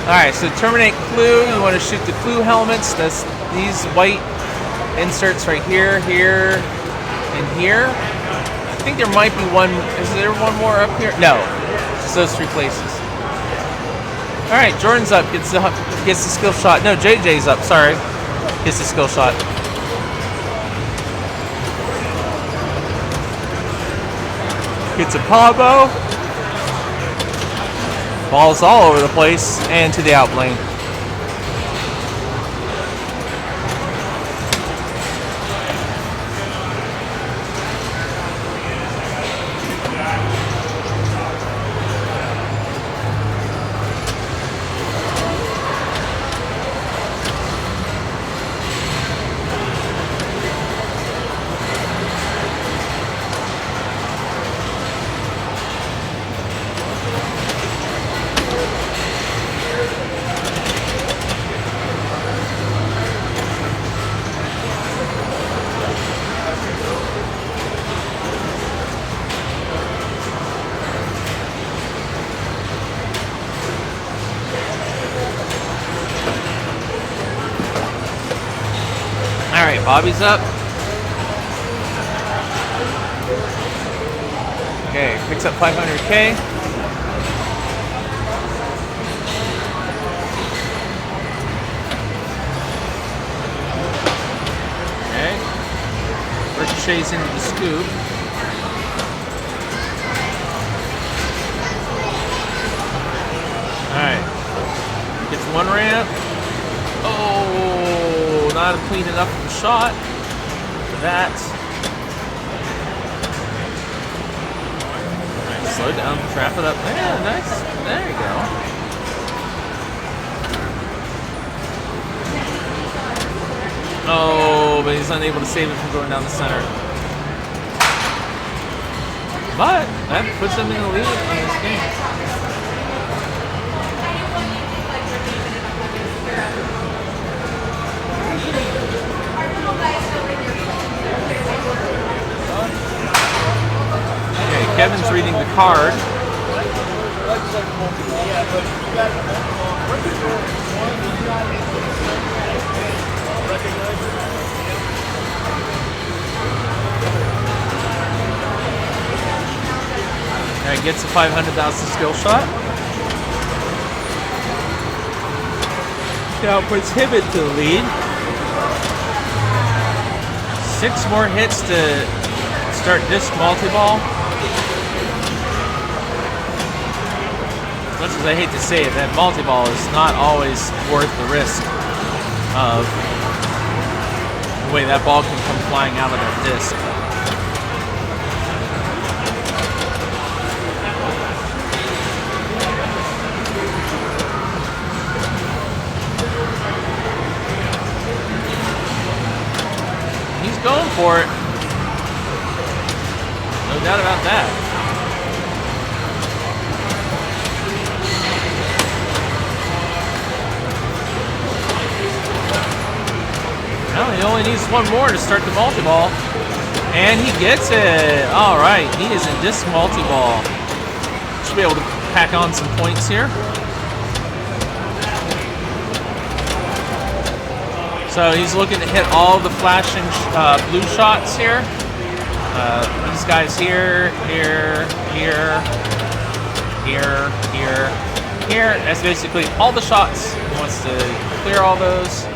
Alright, so terminate clue, you want to shoot the clue helmets. That's these white inserts right here, here, and here. I think there might be one. Is there one more up here? No, just those three places. Alright, Jordan's up, gets the skill shot. No, JJ's up, sorry. Gets the skill shot. Gets a combo. Balls all over the place and to the out lane. Alright, Bobby's up. Okay, picks up 500K. Okay. Ricochets into the scoop. Alright. Gets one ramp. Oh, not clean enough of a shot for that. Alright, slow down, trap it up. Yeah, nice. There you go. Oh, but he's unable to save it from going down the center. But that puts him in the lead in this game. Okay, Kevin's reading the card. Alright, gets a 500,000 skill shot. Now puts him into the lead. 6 more hits to start disc multi-ball. As much as I hate to say it, that multi-ball is not always worth the risk of the way that ball can come flying out of that disc. He's going for it. No doubt about that. Well, he only needs 1 more to start the multi-ball. And he gets it. All right, he is in disc multi-ball. Should be able to pack on some points here. So he's looking to hit all the flashing blue shots here. These guys here, here, here, here, here, here. That's basically all the shots. He wants to clear all those.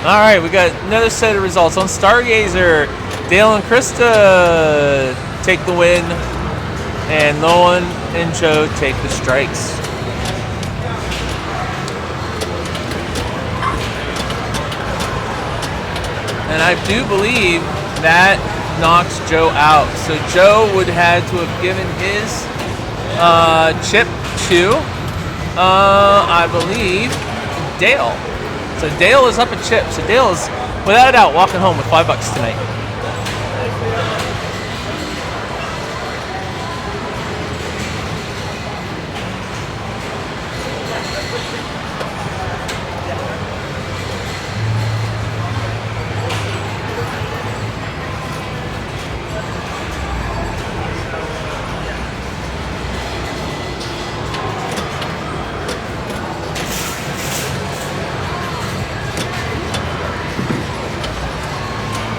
All right, we got another set of results on Stargazer. Dale and Krista take the win, and Nolan and Joe take the strikes. And I do believe that knocks Joe out. So Joe would have to have given his chip to, I believe, Dale. So Dale is up a chip. So Dale is, without a doubt, walking home with $5 tonight.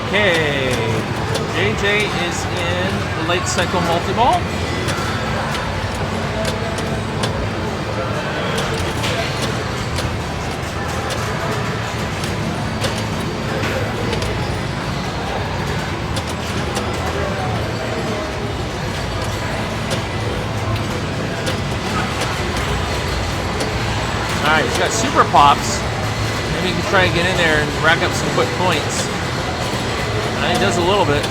Okay, JJ is in the late cycle multi-ball. Alright, he's got super pops. Maybe he can try and get in there and rack up some quick points. He does a little bit.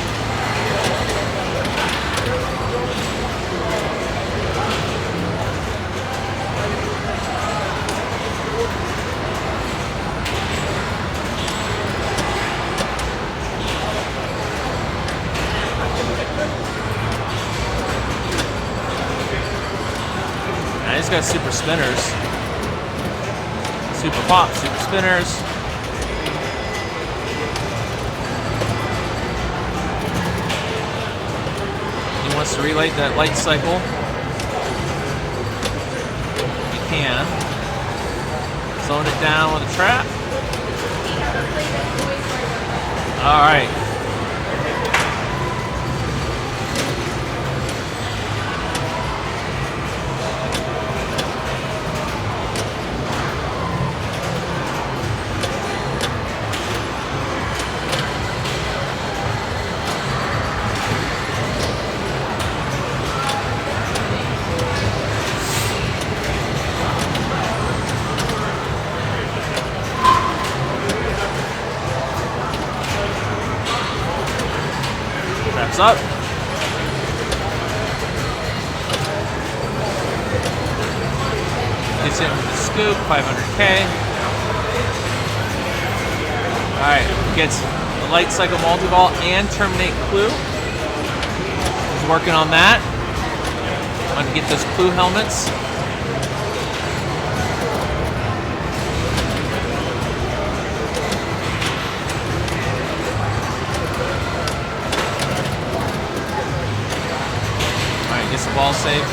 Now he's got super spinners. Super pop, super spinners. Wants to relate that light cycle. You can. Slowing it down with a trap. All right. thumbs up. Gets in with the scoop, 500K. Alright, gets the light cycle multi-ball and terminate clue. He's working on that. I'm going to get those clue helmets. Alright, gets the ball saved.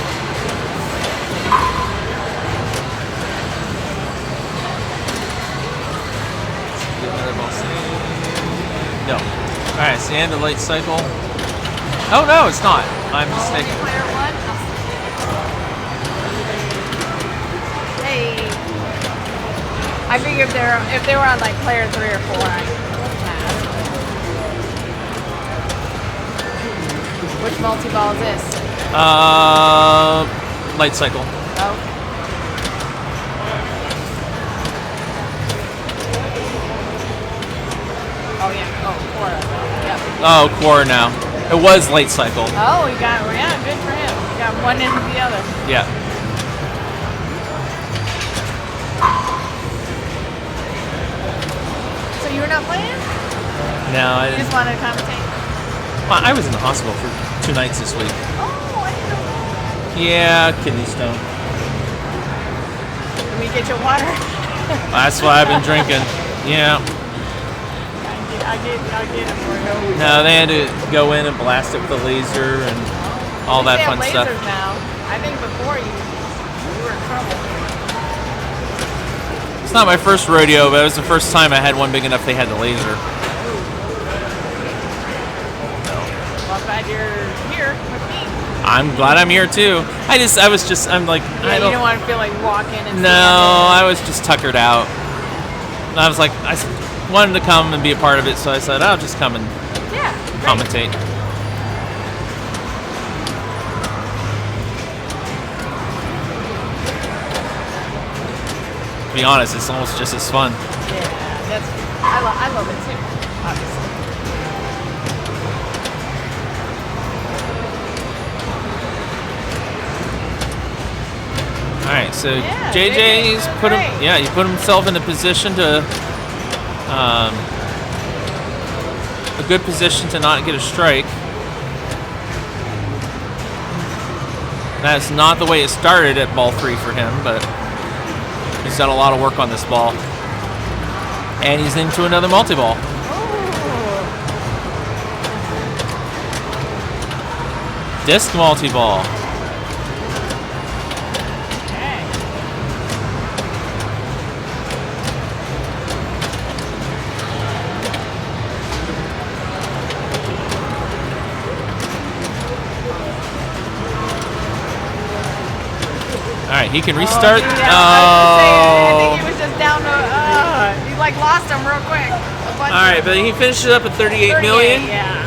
No. Alright, it's the end of late cycle. Oh no, it's not. I'm mistaken. Player 1. Hey. I figured if they were on like player 3 or 4, I'd pass. Which multi-ball is this? Light cycle. Okay. Oh yeah. Oh, Quora. Yep. Oh, core now. It was late cycle. Oh, you got good for him. You got one into the other. Yeah. So you were not playing? No, I You didn't. just wanted to commentate? Well, I was in the hospital for 2 nights this week. Oh, I didn't know. Yeah, kidney stone. Let me get your water. That's why I've been drinking. Yeah. I get it for you. No, they had to go in and blast it with a laser and all that They fun have stuff. lasers now. I think before you were in trouble. It's not my first rodeo, but it was the first time I had one big enough they had the laser. Well, I'm glad you're here with me. I'm glad I'm here too. I'm like, Yeah, I you don't. don't want to feel like walking and No, I was just tuckered out. And I was like, wanted to come and be a part of it, so I said, I'll just come and yeah, commentate. To be honest, it's almost just as fun. Yeah, I love it too, obviously. All right, so Yeah, JJ's JJ's put him. great. Yeah, he put himself in a position to, a good position to not get a strike. That's not the way it started at ball 3 for him, but he's done a lot of work on this ball, and he's into another multi-ball. Disc multi-ball. All right, he can restart. I think he was just down to. He like lost him real quick. All right, but he finishes up at 38 million. Yeah.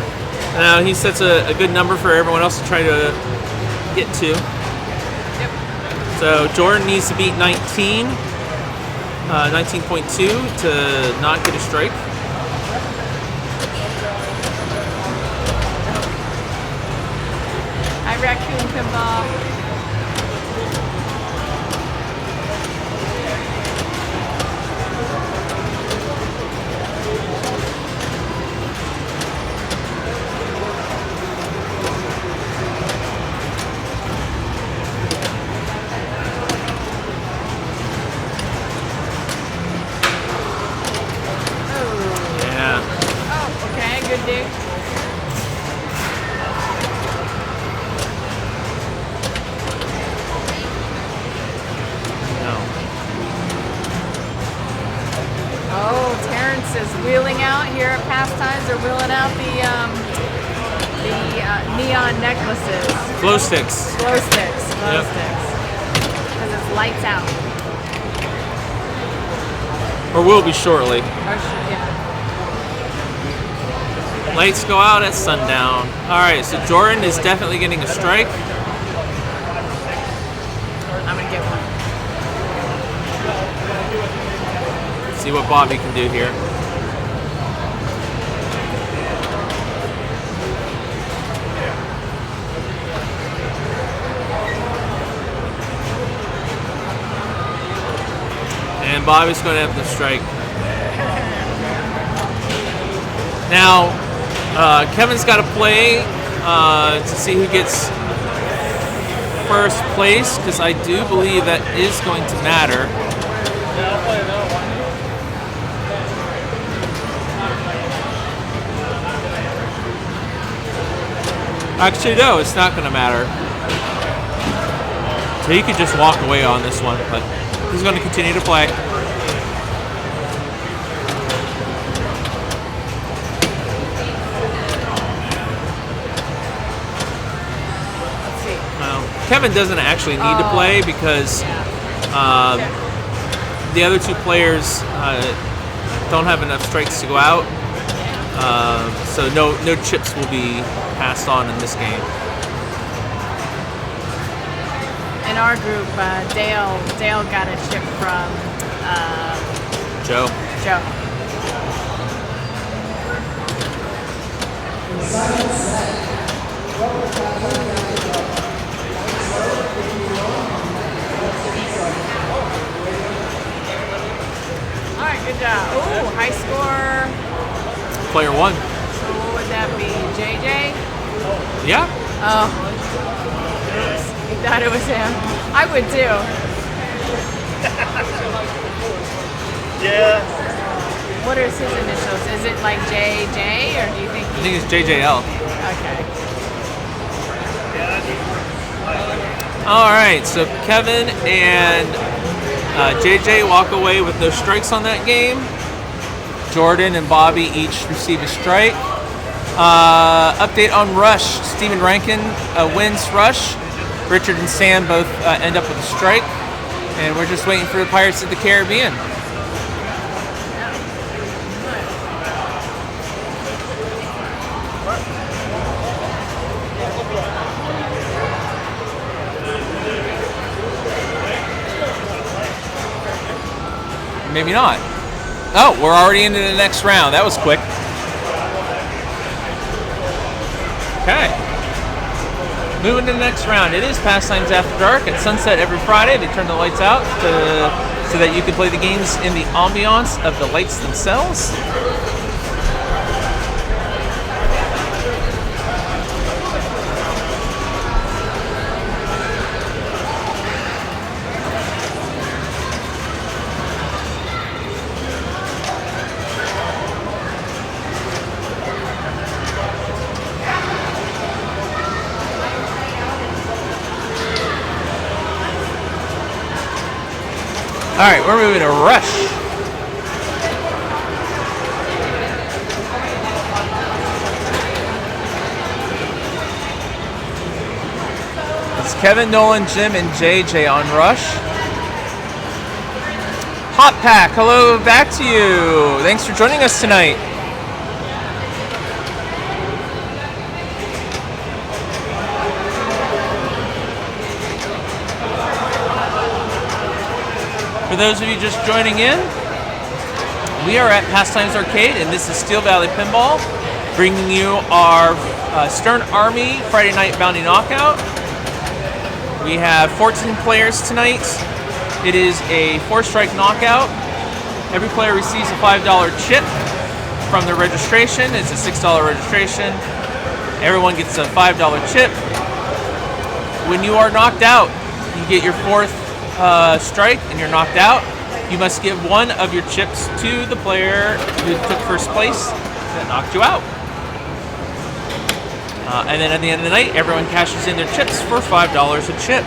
Now he sets a good number for everyone else to try to get to. Yep. So Jordan needs to beat 19, 19.2 to not get a strike. Hi, Raccoon Pinball. Yeah. Oh, okay, good dude. No. Oh, Terrence is wheeling out here at Pastimes. They're wheeling out the neon necklaces. Glow sticks. Glow sticks. Glow Yep. sticks. Because it's lights out. Or will be shortly. Yeah. Lights go out at sundown. All right, so Jordan is definitely getting a strike. I'm going to get one. See what Bobby can do here. Bobby's going to have the strike. Now, Kevin's got to play to see who gets first place, because I do believe that is going to matter. Actually, no, it's not going to matter. So he could just walk away on this one, but he's going to continue to play. Well, Kevin doesn't actually need to play because the other two players don't have enough strikes to go out. So no chips will be passed on in this game. In our group, Dale got a chip from Joe. All right, good job. Ooh, high score. Player one. So what would that be? JJ? Yeah. Oh. You thought it was him. I would too. Yeah. What are his initials? Is it like JJ, or do you think I think it's JJL. Okay. All right, so Kevin and JJ walk away with no strikes on that game. Jordan and Bobby each receive a strike. Update on Rush. Steven Rankin wins Rush. Richard and Sam both end up with a strike. And we're just waiting for the Pirates of the Caribbean. Maybe not. Oh, we're already into the next round. That was quick. Okay. Moving to the next round. It is Pastimes After Dark. At sunset every Friday, they turn the lights out so that you can play the games in the ambiance of the lights themselves. All right, we're moving to Rush. It's Kevin, Nolan, Jim, and JJ on Rush. Hot Pack, hello back to you. Thanks for joining us tonight. For those of you just joining in, we are at Pastimes Arcade, and this is Steel Valley Pinball, bringing you our Stern Army Friday Night Bounty Knockout. We have 14 players tonight. It is a 4-strike knockout. Every player receives a $5 chip from their registration. It's a $6 registration. Everyone gets a $5 chip. When you are knocked out, you get your 4th strike and you're knocked out. You must give one of your chips to the player who took first place that knocked you out. And then at the end of the night, everyone cashes in their chips for $5 a chip.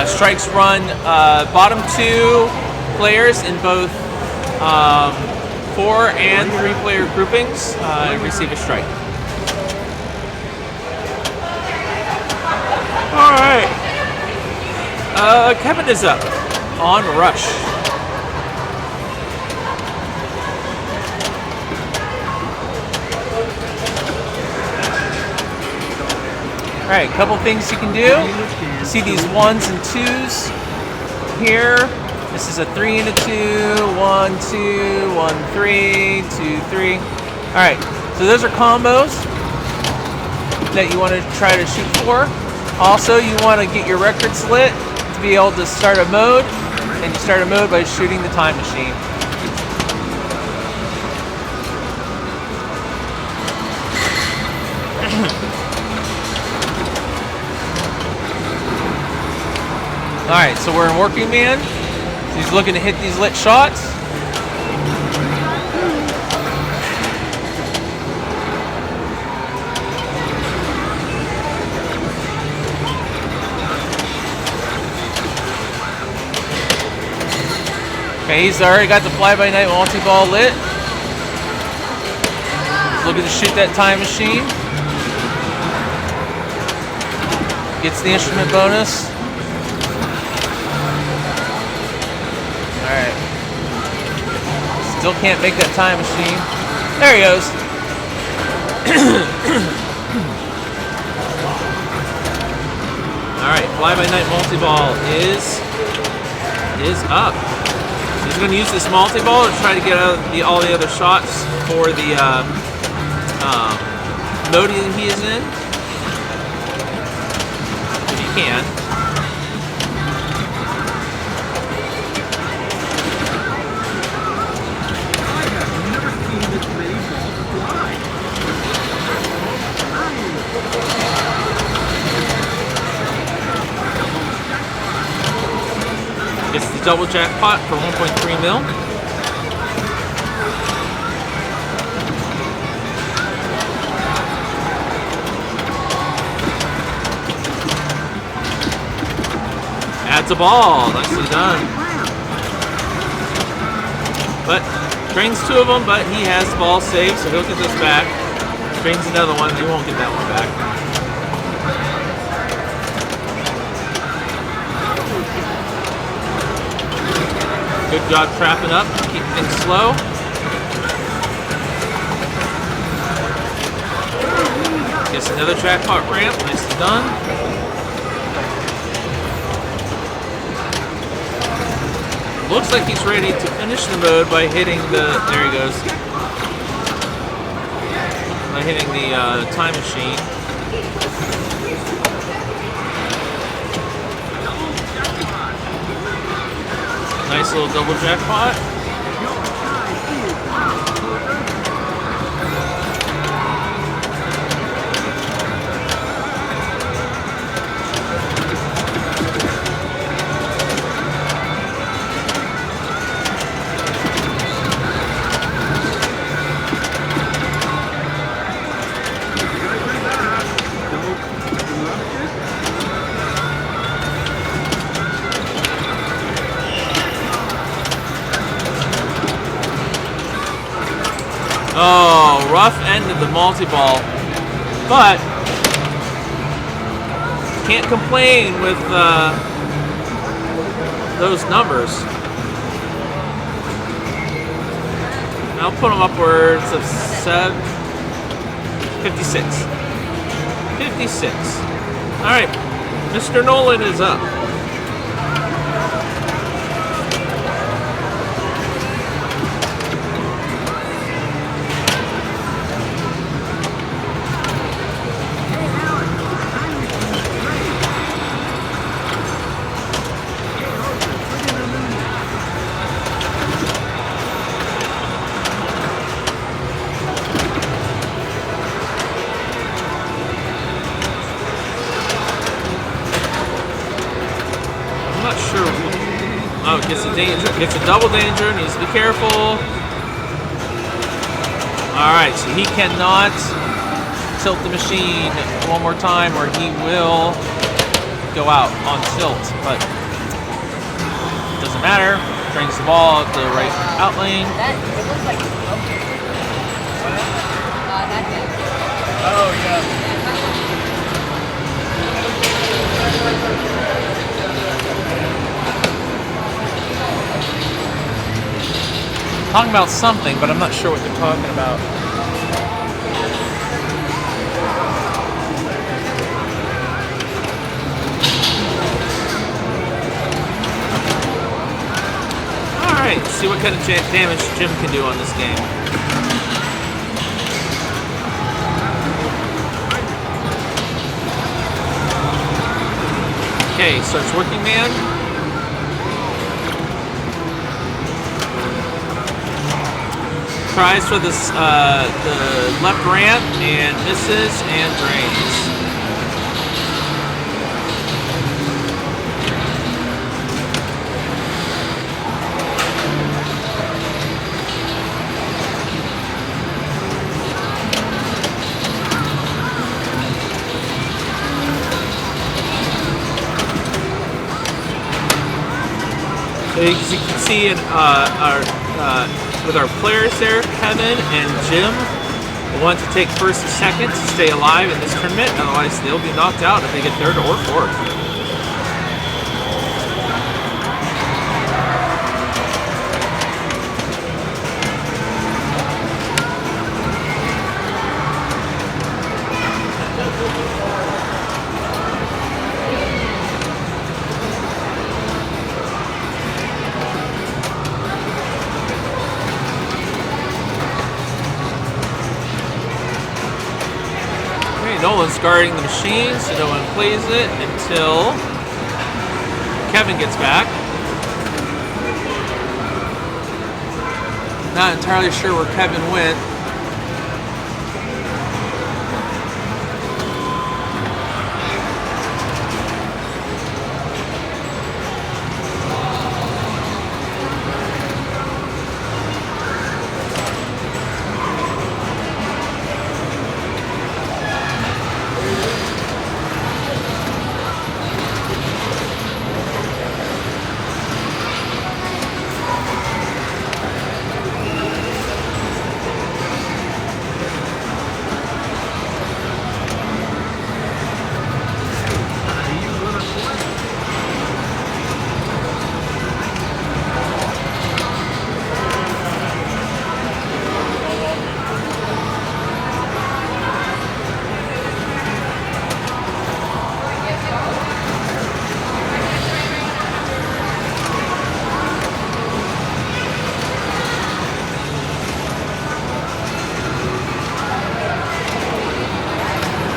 Strikes run bottom 2 players in both 4 and 3 player groupings receive a strike. All right. Kevin is up on Rush. All right, a couple things you can do. See these 1s and 2s here. This is a 3 and a 2, 1, 2, 1, 3, 2, 3. All right, so those are combos. that you want to try to shoot for. Also, you want to get your records lit to be able to start a mode, and you start a mode by shooting the time machine. Alright, so we're in working man. So he's looking to hit these lit shots. Okay, he's already got the fly-by-night multi-ball lit. He's looking to shoot that time machine. Gets the instrument bonus. Alright. Still can't make that time machine. There he goes. Alright, fly-by-night multi-ball is up. He's going to use this multi-ball to try to get out all the other shots for the mode that he is in. If he can. Gets the double jackpot for 1.3 mil. Adds a ball. Nicely done. But drains 2 of them, but he has the ball saved, so he'll get this back. Drains another one, he won't get that one back. Good job trapping up, keep things slow. Gets another jackpot ramp, nicely done. Looks like he's ready to finish the mode by hitting the, there he goes. By hitting the time machine. Nice little double jackpot. Oh, rough end of the multi-ball, but can't complain with those numbers. I'll put them upwards of 56. 56. All right, Mr. Nolan is up. Oh, gets a danger, gets a double danger, needs to be careful. Alright, so he cannot tilt the machine one more time or he will go out on tilt, but it doesn't matter. Drains the ball at the right out lane. That, it looks like it's broken. That thing. Oh, yeah. Talking about something, but I'm not sure what they're talking about. Alright, let's see what kind of damage Jim can do on this game. Okay, starts working man. Tries for this the left ramp and misses and drains. So as you can see in with our players there, Kevin and Jim want to take first and second to stay alive in this tournament. Otherwise, they'll be knocked out if they get third or fourth. Nolan's guarding the machine, so no one plays it until Kevin gets back. Not entirely sure where Kevin went.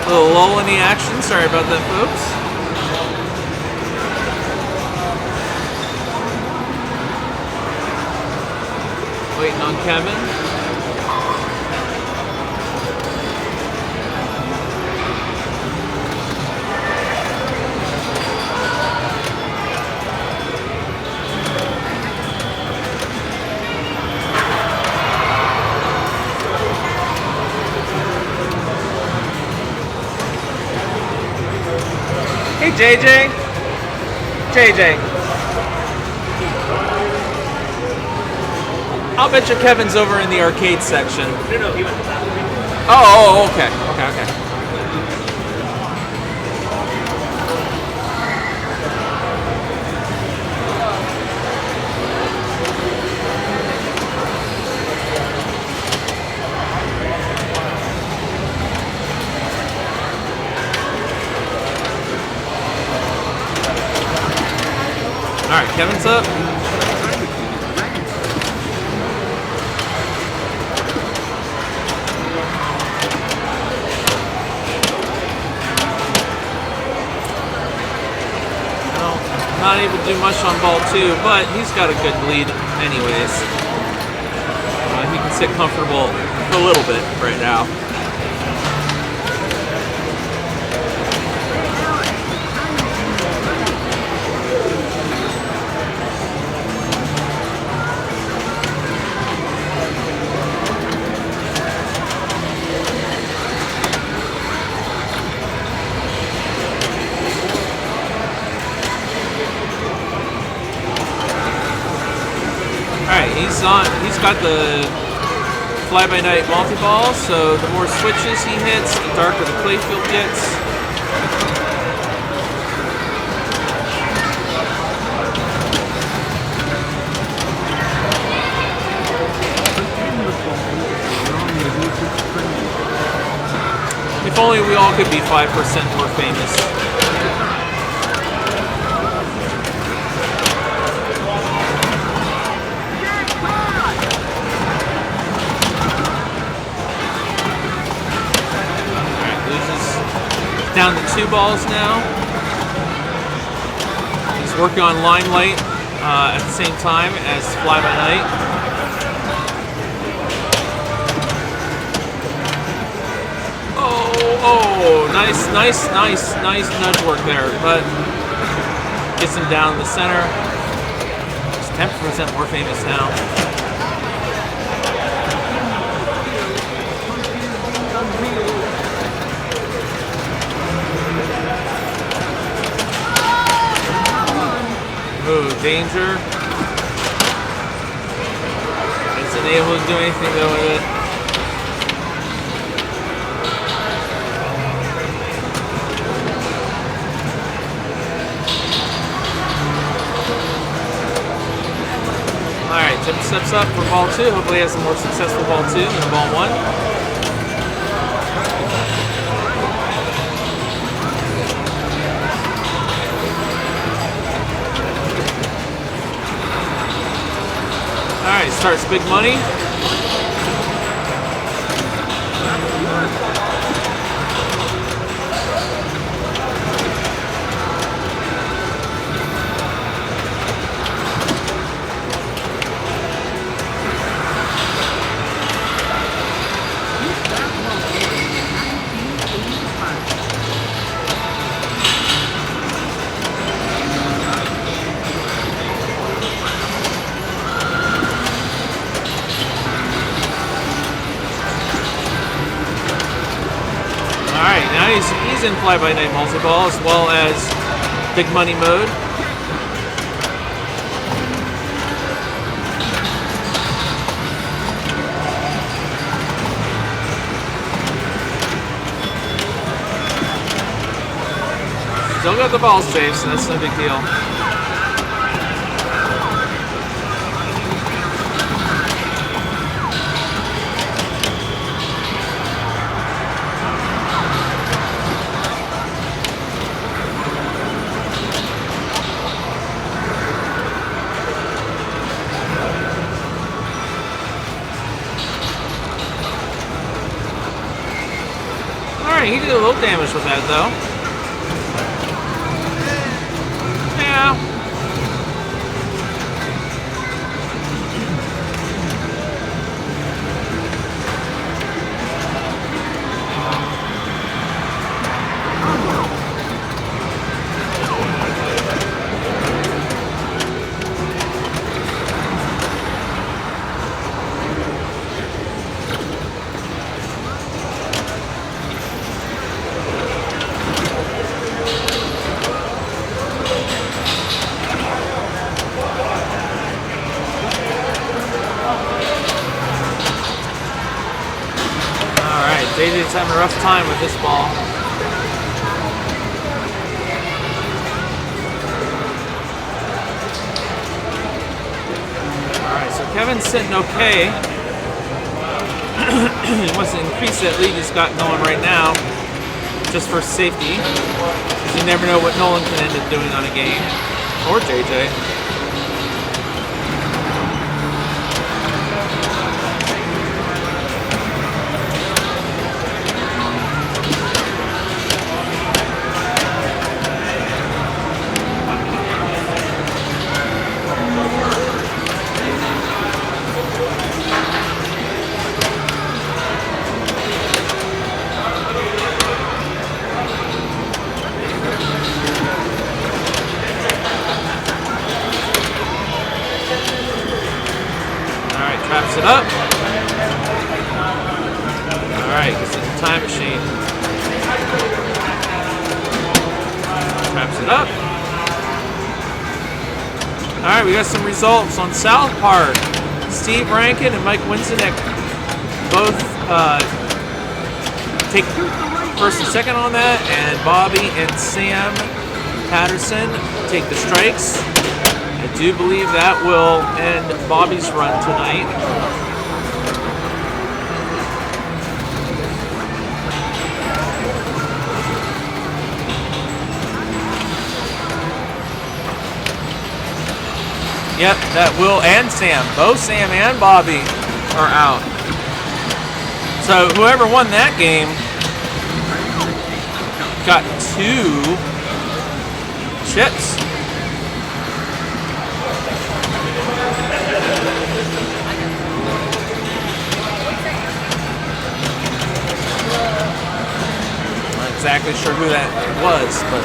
A little lull in the action. Sorry about that, folks. Waiting on Kevin. Hey, JJ. JJ. I'll bet you Kevin's over in the arcade section. No, he went to that. Oh, okay. Okay. All right, Kevin's up. Not able to do much on ball 2, but he's got a good lead anyways. He can sit comfortable for a little bit right now. He's got the fly-by-night multi-ball, so the more switches he hits, the darker the playfield gets. If only we all could be 5% more famous. Down to 2 balls now. He's working on Limelight at the same time as Fly By Night. Oh, nice nudge work there, but gets him down in the center. He's 10% more famous now. Ooh, danger. Isn't able to do anything though with it. Alright, Tim steps up for ball 2. Hopefully he has a more successful ball 2 than ball 1. Alright, starts big money. Alright, now he's in Fly-By-Night multi-ball as well as big money mode. Still got the ball safe, so that's no big deal. Alright, he did a little damage with that though. Yeah. JJ's having a rough time with this ball. Alright, so Kevin's sitting okay. He wants to increase that lead he's got going right now, just for safety. Because you never know what Nolan can end up doing on a game. Or JJ. Traps it up. Alright, this is the time machine. Traps it up. Alright, we got some results on South Park. Steve Rankin and Mike Winsenek both take first and second on that, and Bobby and Sam Patterson take the strikes. I do believe that will end Bobby's run tonight. Yep, that will, and Sam. Both Sam and Bobby are out. So whoever won that game got 2 chips. exactly sure who that was, but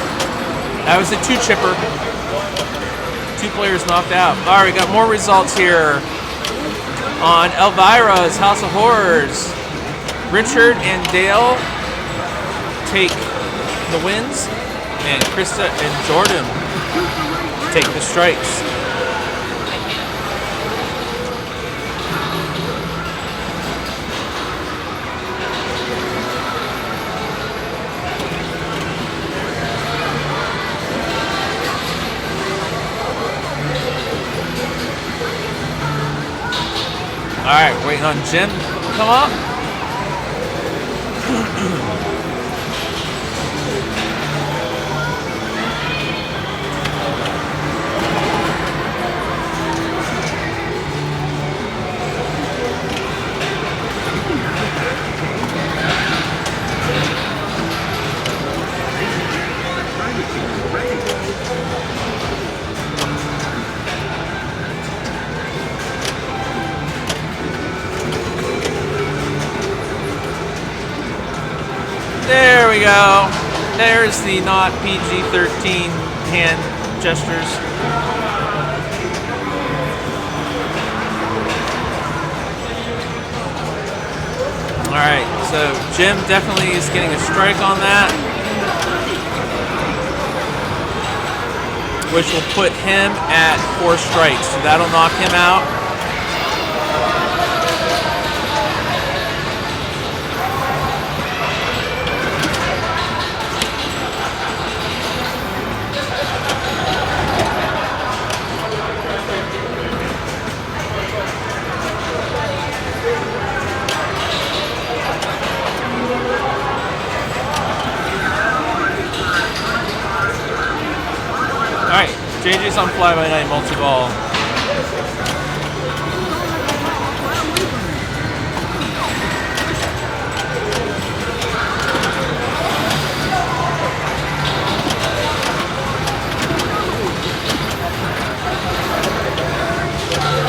that was a 2-chipper. 2 players knocked out. All right, we got more results here on Elvira's House of Horrors. Richard and Dale take the wins, and Krista and Jordan take the strikes. All right, waiting on Jim to come up. There we go. There's the not PG-13 hand gestures. All right, so Jim definitely is getting a strike on that, which will put him at 4 strikes. So that'll knock him out. Alright, JJ's on fly-by-night multi-ball.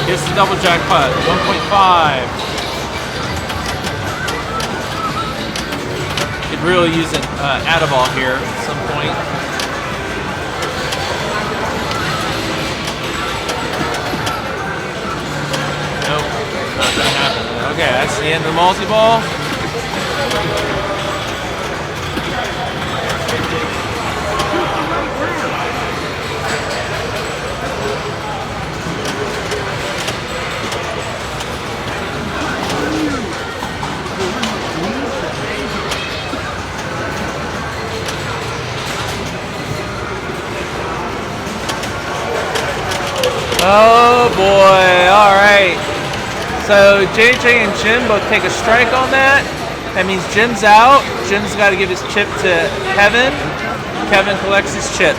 Here's the double jackpot, 1.5. Could really use an add-a-ball here at some point. Not gonna happen. Okay, that's the end of the multi-ball. Oh boy, all right. So JJ and Jim both take a strike on that. That means Jim's out. Jim's got to give his chip to Kevin. Kevin collects his chip.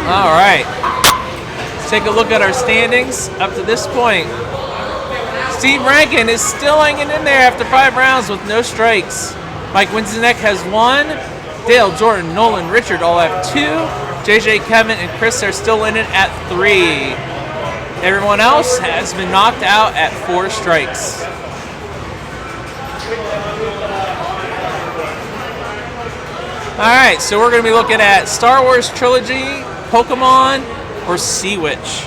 All right, let's take a look at our standings up to this point. Steve Rankin is still hanging in there after 5 rounds with no strikes. Mike Winseneck has 1. Dale, Jordan, Nolan, Richard all have 2. JJ, Kevin, and Chris are still in it at 3. Everyone else has been knocked out at 4 strikes. All right, so we're going to be looking at Star Wars Trilogy, Pokemon, or Sea Witch.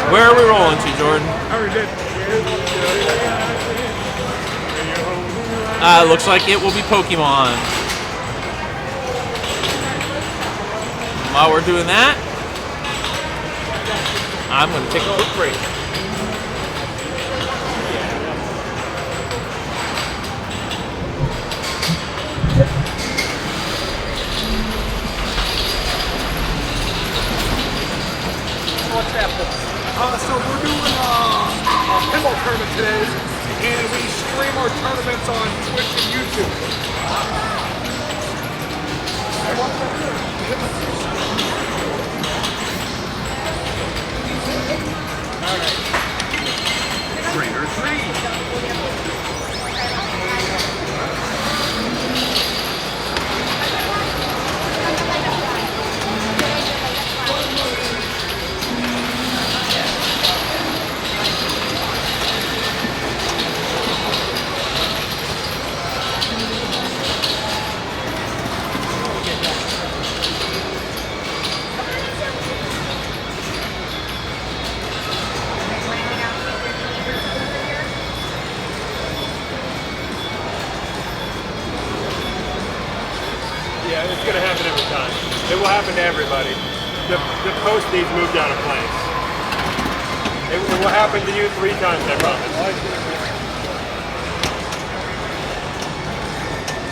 Where are we rolling to, Jordan? Looks like it will be Pokemon. While we're doing that, I'm going to take a quick break. What's happening? So we're doing a pinball tournament today, and we stream our tournaments on Twitch and YouTube. happen to everybody. The post needs moved out of place. It will happen to you 3 times, I promise.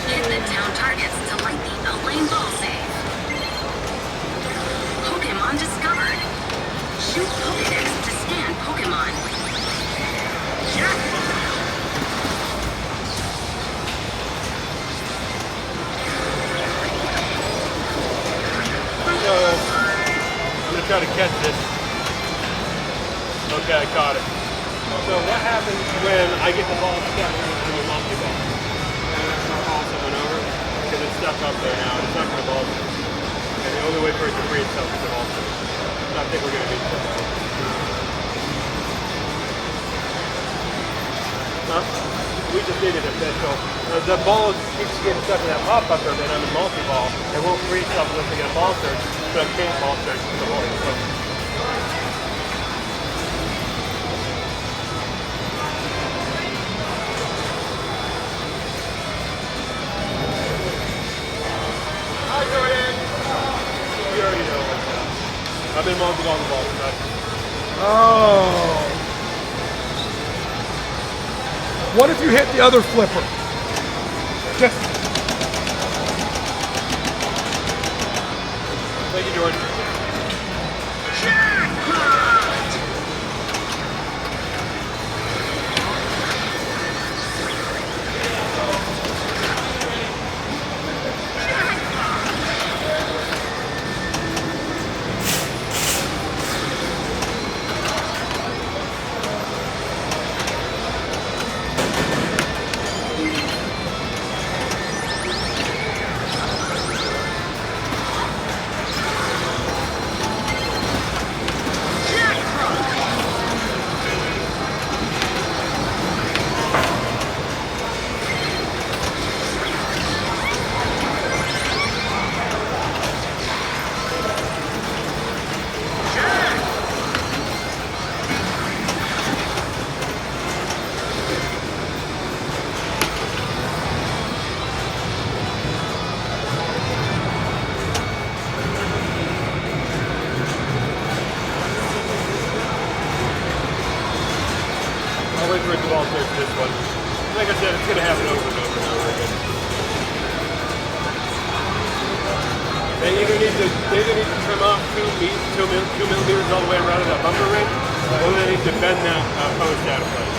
Hit the town targets to light the lane ball save. Pokemon discovered. Shoot Pokedex to scan Pokemon. Jackpot! So, I'm going to try to catch this. Okay, I caught it. So what happens when I get the ball stuck in the monkey ball? I'll call someone over because it's stuck up there now. It's stuck in the ball. And the only way for it to free itself is to ball. So I think we're going to need something. We just needed a official. The ball keeps getting stuck in that pop up there, then I'm in multi-ball. It won't free itself unless I get a ball search, but I can't ball search for the ball. So, hi, Jordan! You already know what's up. I've been multi-ball the ball tonight. Oh. What if you hit the other flipper? Just Thank you, Jordan. I'll wait for it to ball search this one. Like I said, it's going to happen over and over and over again. They either need to trim off 2 millimeters all the way around that bumper ring, or they need to bend that post out of place.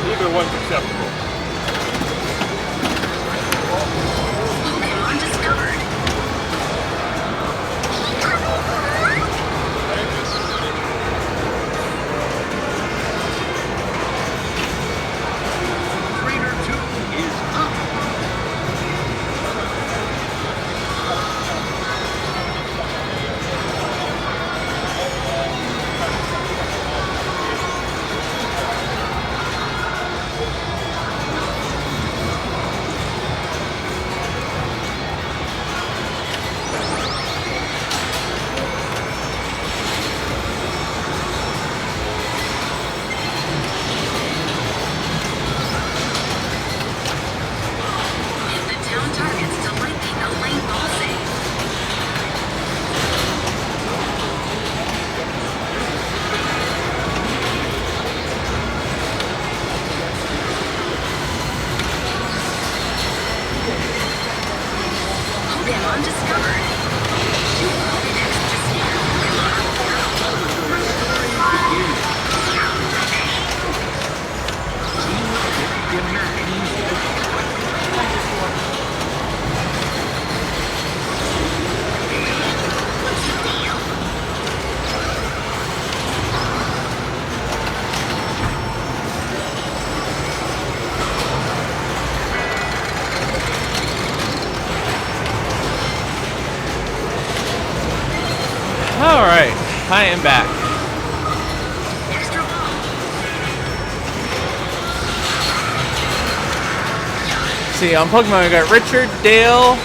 Either one's acceptable. Pokemon discovered. Trainer 2 is up. Hit the town targets to light the lane ball save. Pokemon discovered. Shoot Pokedex to scan Pokemon. All right, I am back. Extra ball. See, on Pokemon, we got Richard, Dale,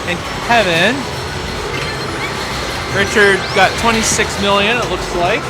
and Kevin. Richard got 26 million, it looks like.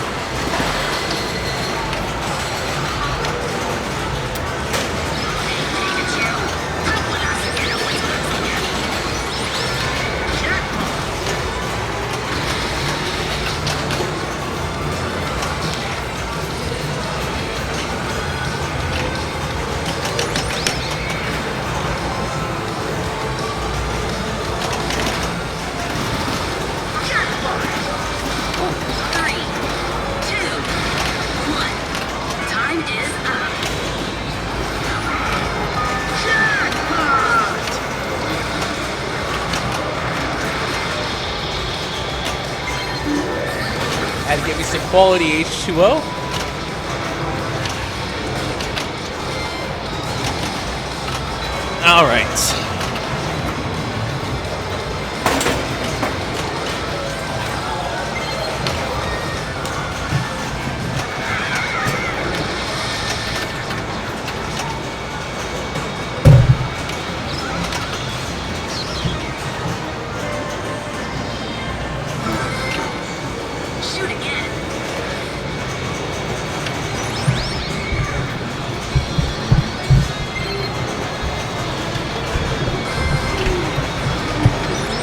Had to get me some quality H2O. All right. Shoot again.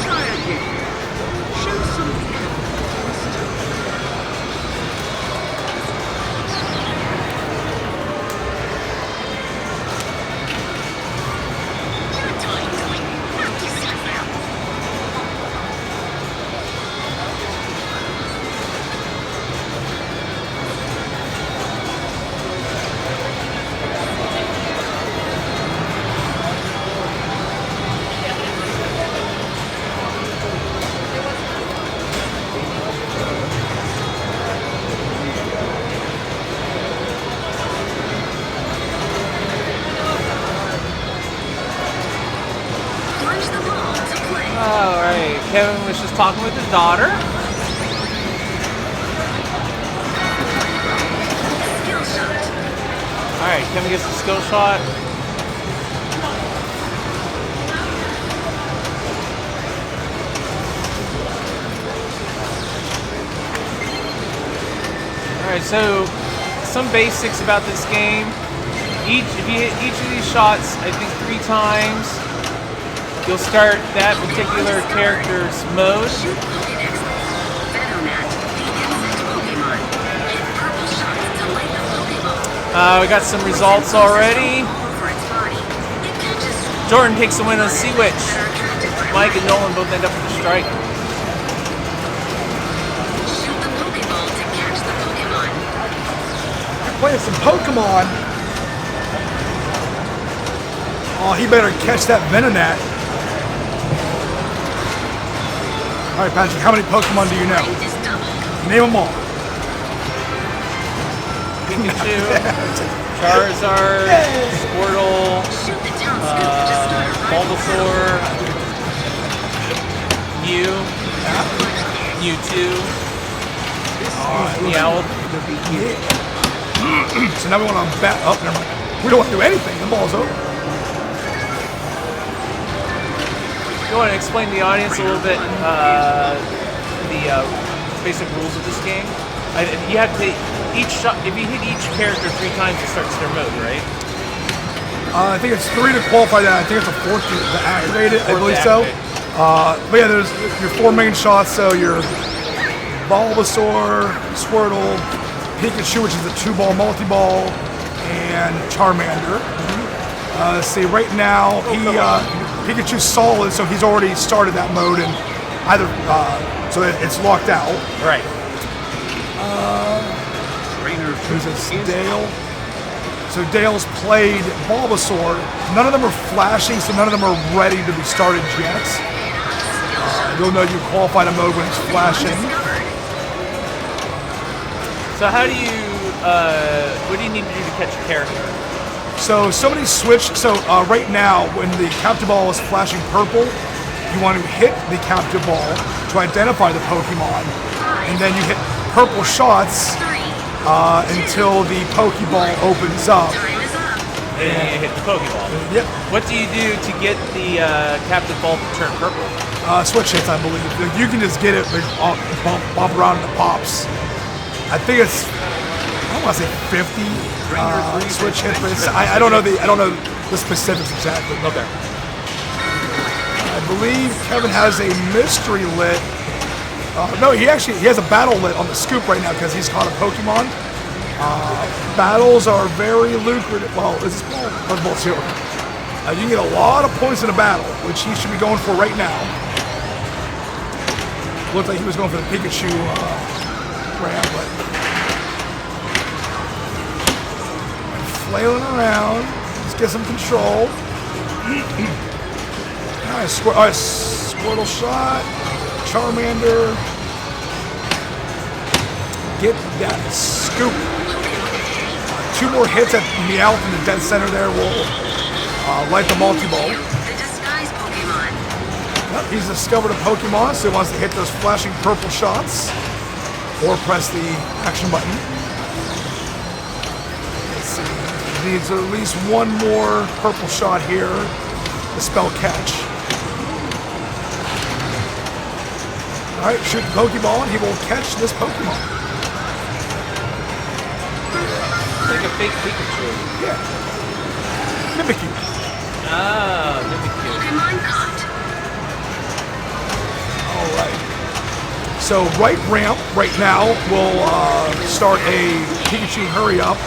Try again. Shoot something knock yourself out. Plunge the ball to play. All right. Kevin was just talking with his daughter. Skill shot. All right. Kevin gets the skill shot. All right. So some basics about this game. If you hit each of these shots, I think 3 times, you'll start that particular character's mode. Shoot Pokédex. Venonat, the insect Pokemon. Hit purple shots to light the Pokeball. We got some results already. Over its body. It catches Jordan takes the win on Sea Witch. that are attracted by Mike and Nolan both end up with a strike. Shoot the Pokeball to catch the Pokemon. Playing some Pokemon. Oh, he better catch that Venonat. All right, Patrick, how many Pokemon do you know? Rate is doubled. Name them all. Pikachu, Charizard, Squirtle, Shoot the town scoop to start a rival Bulbasaur, Mew, Mewtwo, Meowth. So now we want to bat up. Never mind. We don't want to do anything. The ball's over. You want to explain to the audience a little bit the basic rules of this game? You have to each shot. If you hit each character 3 times, it starts their mode, right? I think it's 3 to qualify that. I think it's a 4th to activate it. I Fourth to believe so. activate. But yeah, there's your 4 main shots. So your Bulbasaur, Squirtle, Pikachu, which is a 2-ball multi-ball, and Charmander. See, right now Pikachu's solid, so he's already started that mode, and either so it's locked out. Right. Who's this? Dale. So Dale's played Bulbasaur. None of them are flashing, so none of them are ready to be started yet. You'll know you qualified a mode when it's flashing. So how do you? What do you need to do to catch a character? So somebody switched. So right now, when the captive ball is flashing purple, you want to hit the captive ball to identify the Pokemon, and then you hit purple shots until the Pokeball opens up. Time is up. And you hit the Pokeball. Yep. What do you do to get the captive ball to turn purple? Switch hits, I believe. You can just get it, like, bump around and it pops. I think it's, I don't want to say 50 switch hits, but I don't know the specifics exactly. Okay. I believe Kevin has a mystery lit. No, he has a battle lit on the scoop right now because he's caught a Pokemon. Battles are very lucrative. Well, this is ball too. You can get a lot of points in a battle, which he should be going for right now. Looked like he was going for the Pikachu ramp, but flailing around. Let's get some control. Nice, Squirtle shot. Charmander. get that scoop. 2 more hits at Meowth in the dead center there will light the multi-ball. The disguise Pokemon. Yep, he's discovered a Pokemon, so he wants to hit those flashing purple shots or press the action button. Let's see. Needs at least 1 more purple shot here to spell catch. Alright, shoot the Pokeball and he will catch this Pokemon. Like a fake Pikachu. Yeah. Mimikyu. Ah, Mimikyu. Pokemon caught. Alright. So right ramp right now will start a Pikachu hurry up.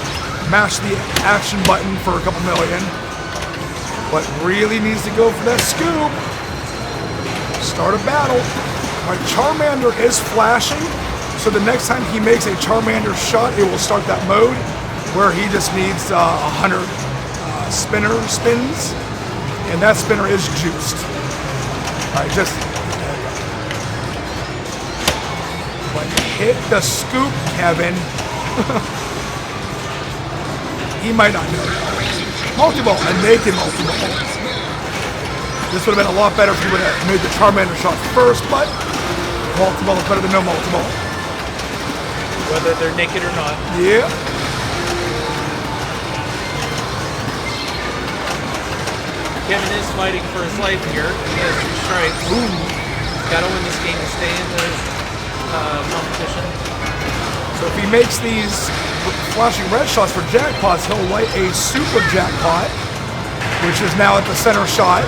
Mash the action button for a couple million. But really needs to go for that scoop. Start a battle. Alright, Charmander is flashing, so the next time he makes a Charmander shot, it will start that mode where he just needs 100 spins, and that spinner is juiced. Alright, just but hit the scoop, Kevin. He might not know. Multi-ball, a naked multi-ball. This would have been a lot better if he would have made the Charmander shot first, but multi-ball is better than no multi-ball. Whether they're naked or not. Yeah. Kevin is fighting for his life here. He has 2 strikes. Ooh. Got to win this game to stay in the competition. So if he makes these flashing red shots for jackpots, he'll light a super jackpot, which is now at the center shot,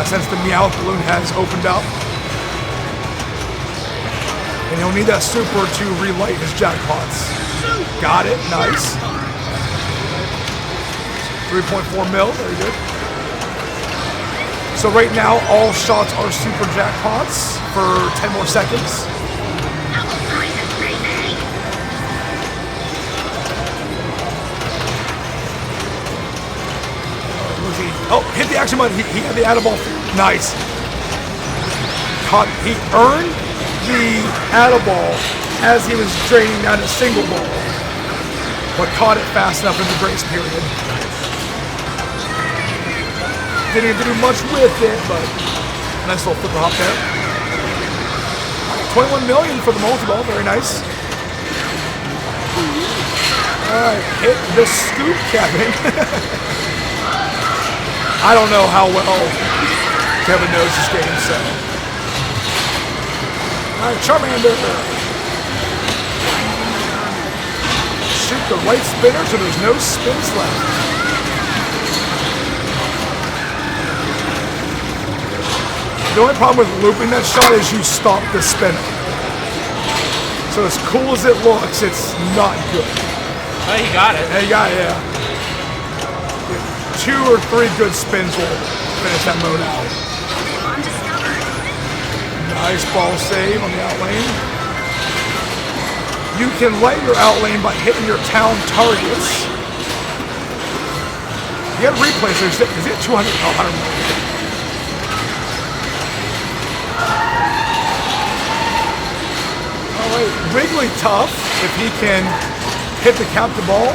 since the Meowth balloon has opened up. And he'll need that super to relight his jackpots. Got it, nice. 3.4 mil, very good. So right now, all shots are super jackpots for 10 more seconds. Oh, hit the action button. He had the Add-a-Ball. Nice. He earned the Add-a-Ball as he was draining down a single ball, but caught it fast enough in the grace period. Didn't get to do much with it, but nice little flipper hop there. 21 million for the multi-ball. Very nice. All right, hit the scoop, Kevin. I don't know how well Kevin knows this game, so. Alright, Charmander. Shoot the right spinner so there's no spins left. The only problem with looping that shot is you stop the spinner. So as cool as it looks, it's not good. Oh, he got it. Yeah, you got it, yeah. 2 or 3 good spins will finish that mode out. Nice ball save on the outlane. You can light your outlane by hitting your town targets. You got replays there. Is it 200? Oh, 100 million. Alright, Wigglytuff, if he can hit the captive ball.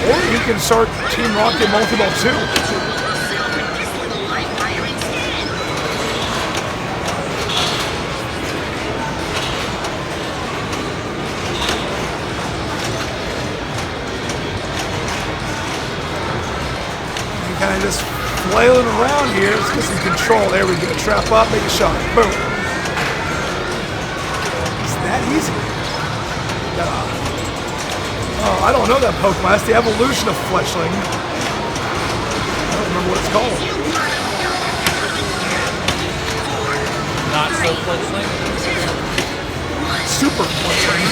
Or you can start Team Rocket multi-ball too. You kind of just flailing around here. Let's get some control. There we go. Trap up, make a shot. Boom. It's that easy. Oh, I don't know that Pokemon. That's the evolution of Fletchling. I don't remember what it's called. Not so Fletchling. Super Fletchling.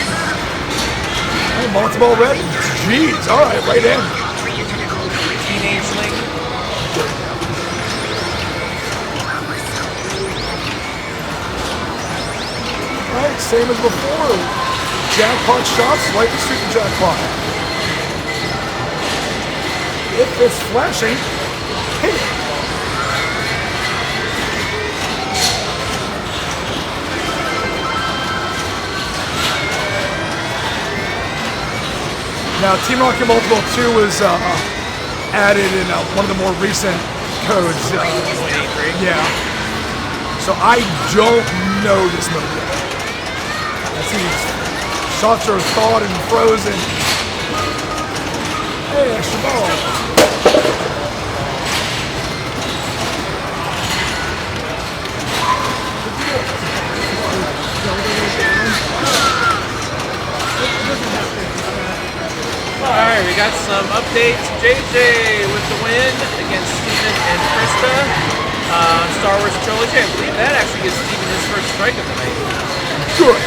Oh, multi-ball red. Jeez. All right, right in. Teenage Link. All right, same as before. Jackpot shots, like the super jackpot. If it's flashing, hit it. Now, Team Rocket Multiple 2 was added in one of the more recent codes. 1.83. Yeah. So I don't know this move yet. I see these shots are thawed and frozen. Hey, extra ball. Alright, we got some updates. JJ with the win against Steven and Krista. Star Wars Trilogy. I believe that actually gives Steven his first strike of the night. Good.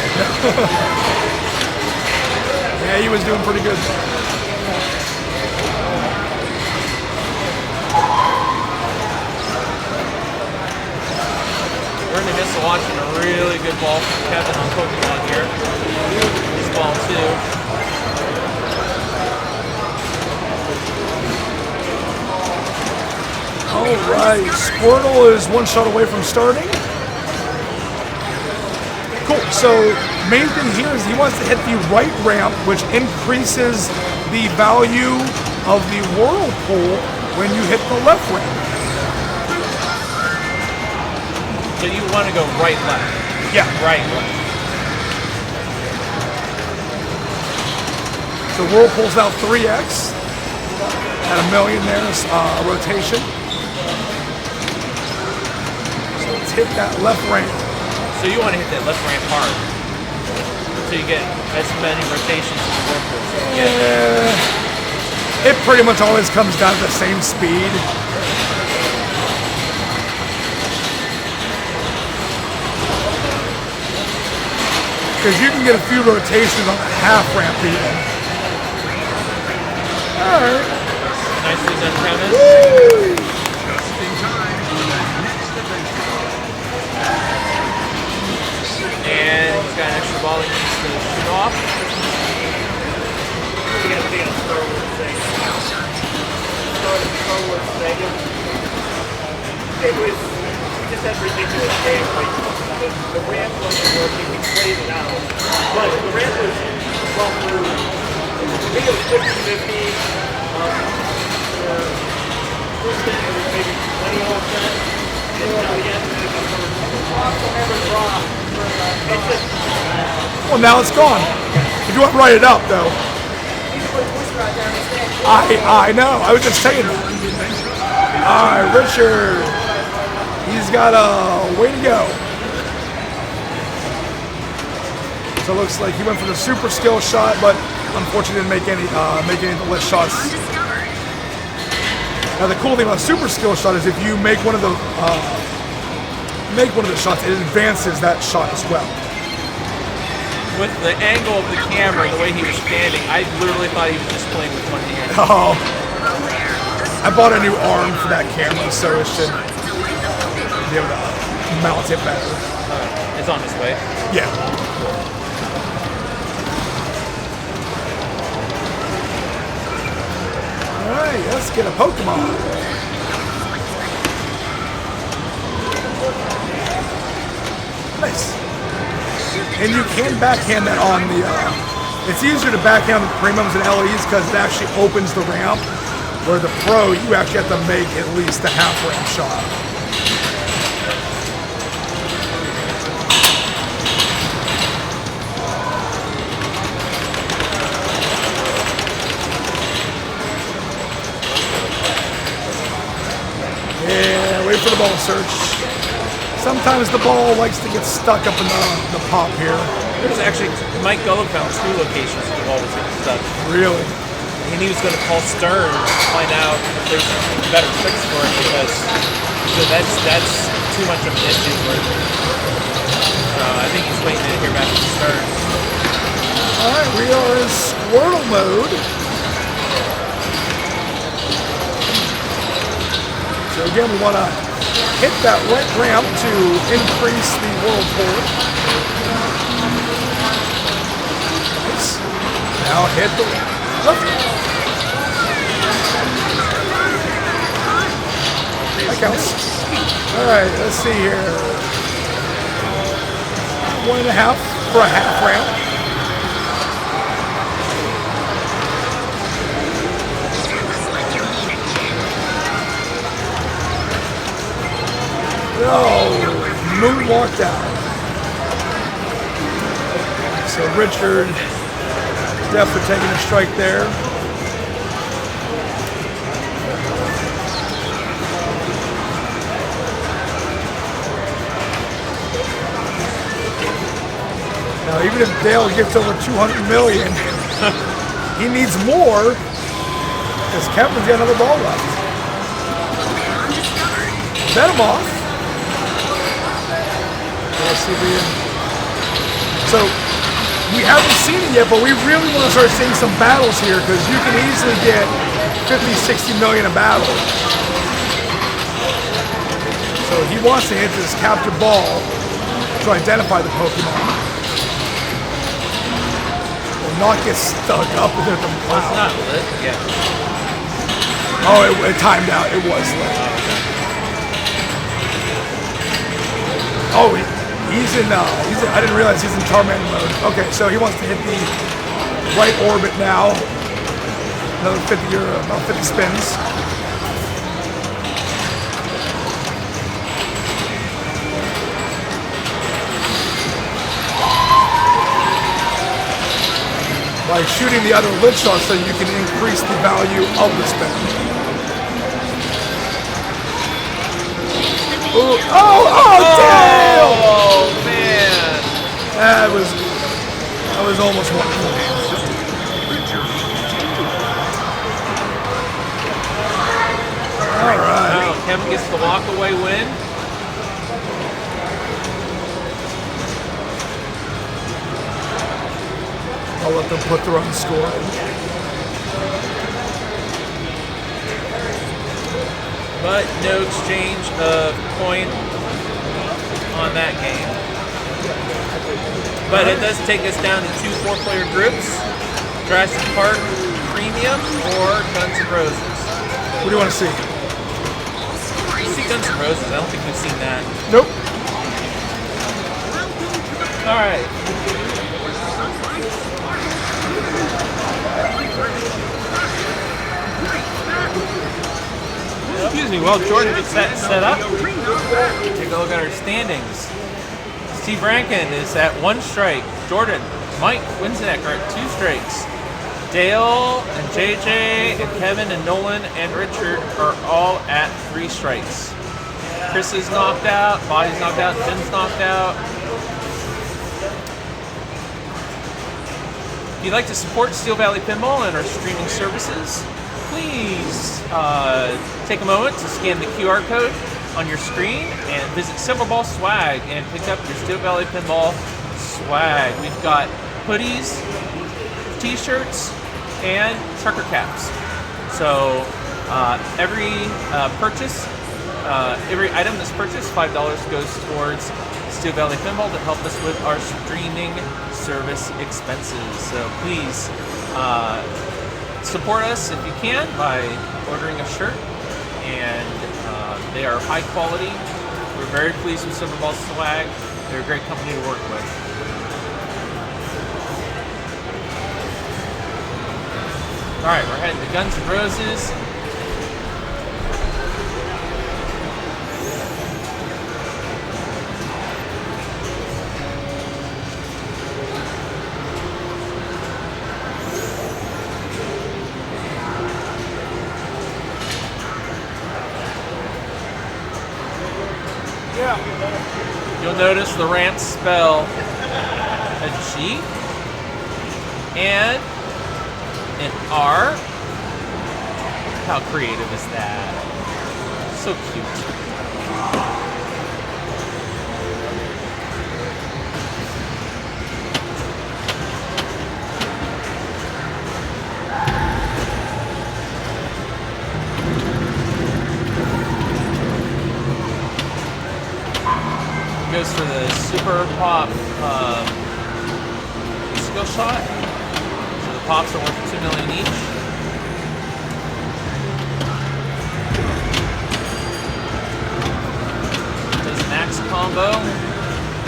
Yeah, he was doing pretty good. We're in the midst of watching a really good ball from Kevin on Pokemon here. His ball too. All right, Squirtle is one shot away from starting. Cool, so main thing here is he wants to hit the right ramp, which increases the value of the whirlpool when you hit the left ramp. So you want to go right, left. Yeah. Right, left. So whirlpool's out 3x at $1 million there's rotation. So let's hit that left ramp. So you want to hit that left ramp hard. So you get as many rotations as the whirlpool. So you get It pretty much always comes down to the same speed. Because you can get a few rotations on the half ramp even. Alright. nicely done, Kevin. And he's got an extra ball he needs to shoot off. We got a big Star Wars thing. Star Wars thing. It was just that ridiculous game. Like the ramp wasn't working. We played it out, but the ramp was well through. I think it was 50-50. First thing it was maybe 20 off that. And by the end, it was Well, now it's gone. If you want to write it up, though. I know. I was just saying that. All right, Richard. He's got a way to go. So it looks like he went for the super skill shot, but unfortunately didn't make any of the list shots. Now the cool thing about super skill shot is if you make one of the shots, it advances that shot as well. With the angle of the camera, the way he was standing, I literally thought he was just playing with one hand. Oh, I bought a new arm for that camera, so it should be able to mount it better. It's on its way. Yeah. All right, let's get a Pokemon. Nice. And you can backhand that on the, it's easier to backhand the premiums and LEs because it actually opens the ramp, where the pro, you actually have to make at least a half ramp shot. Yeah, wait for the ball search. Sometimes the ball likes to get stuck up in the pop here. There's actually, Mike Gullick found 2 locations where the ball was getting stuck. Really? And he was going to call Stern to find out if there's a better fix for it because that's too much of an issue for it. I think he's waiting to hear back from Stern. All right, we are in Squirtle mode. So again, we want to hit that right ramp to increase the whirlpool. Nice. Now hit the left. counts. All right, let's see here. 1.5 for a half ramp. Oh, moonwalk down. So Richard definitely taking a strike there. Now, even if Dale gets over 200 million, he needs more because Kevin's got another ball left. Bet him off. Let's see if we can. So, we haven't seen it yet, but we really want to start seeing some battles here because you can easily get 50, 60 million a battle. So he wants to hit this capture ball to identify the Pokemon. Will not get stuck up with the cloud. It's not lit, yeah. Oh, it timed out. It was lit. Oh, he's in. I didn't realize he's in Charmander mode. Okay, so he wants to hit the right orbit now. Another 50 or about 50 spins. By shooting the other lit shot so you can increase the value of the spin. Ooh, damn! Oh man! That was almost wonderful. All right. Oh, Kevin gets the walk-away win. I'll let them put their own score in. But no exchange of coin on that game. But it does take us down to 2 4-player groups. Jurassic Park Premium or Guns N' Roses. What do you want to see? You see Guns N' Roses, I don't think we've seen that. Nope. Alright. Excuse me, while Jordan gets that set up, take a look at our standings. Steve Rankin is at 1 strike. Jordan, Mike Winzek are at 2 strikes. Dale and JJ and Kevin and Nolan and Richard are all at 3 strikes. Chris is knocked out, Body's knocked out, Jen's knocked out. If you'd like to support Steel Valley Pinball and our streaming services, please take a moment to scan the QR code on your screen and visit Silverball Swag and pick up your Steel Valley Pinball swag. We've got hoodies, t-shirts, and trucker caps. So every purchase, every item that's purchased, $5 goes towards Steel Valley Pinball to help us with our streaming service expenses. So please support us if you can by ordering a shirt, and they are high quality. We're very pleased with Silverball Swag. They're a great company to work with. All right, we're heading to Guns N' Roses. You'll notice the ramps spell a G and an R. How creative is that? So cute. Goes for the Super Pop skill shot. So the pops are worth 2 million each. 1 max combo.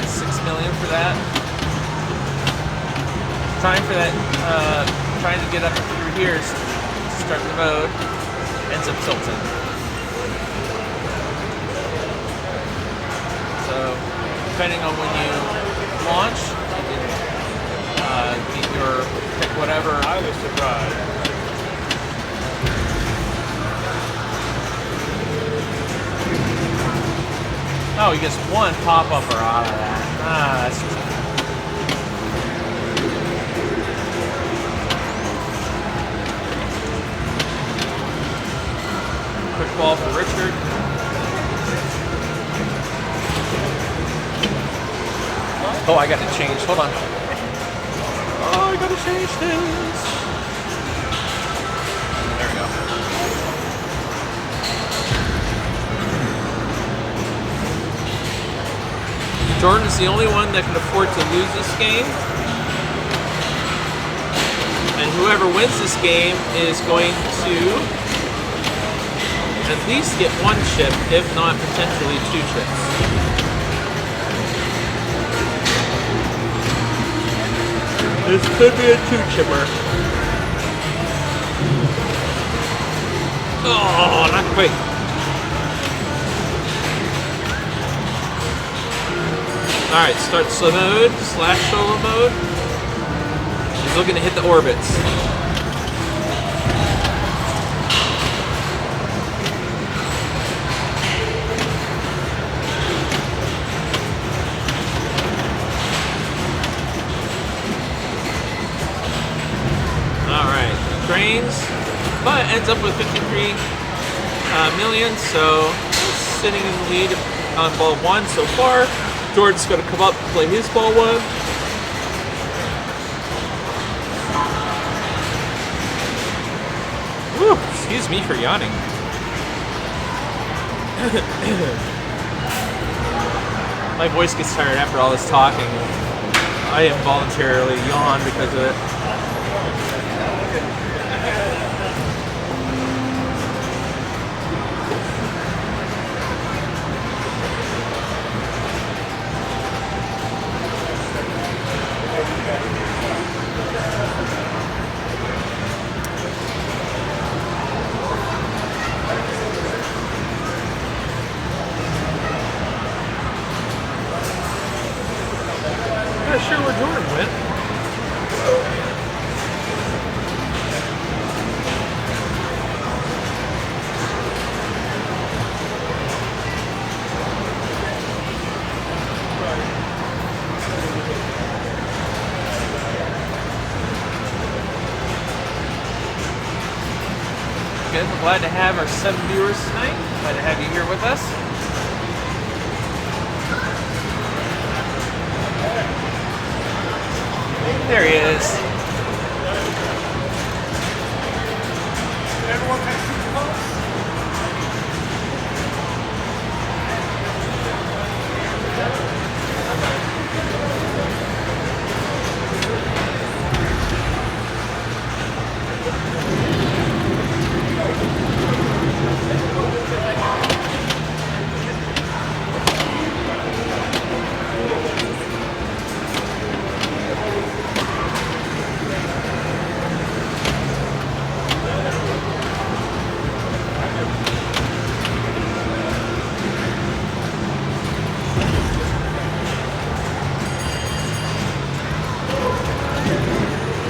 6 million for that. Trying for that, trying to get up through here, start the mode, ends up tilting. So, depending on when you launch, you can get your pick whatever. I was surprised. Oh, he gets one pop-upper out of that. Ah, that's just... Quick ball for Richard. Oh, I got to change. Hold on. Oh, I got to change things. There we go. Jordan's the only one that can afford to lose this game. And whoever wins this game is going to at least get one chip, if not potentially 2 chips. This could be a 2-chipper. Oh, not quite. Alright, start slow mode, / solo mode. He's looking to hit the orbits. Alright, trains, but ends up with 53 million, so sitting in the lead on ball 1 so far. Jordan's going to come up and play his ball 1. Whew, excuse me for yawning. My voice gets tired after all this talking. I involuntarily yawn because of it. Not sure where Jordan went. Good. We're glad to have our 7 viewers tonight. Glad to have you here with us. There he is.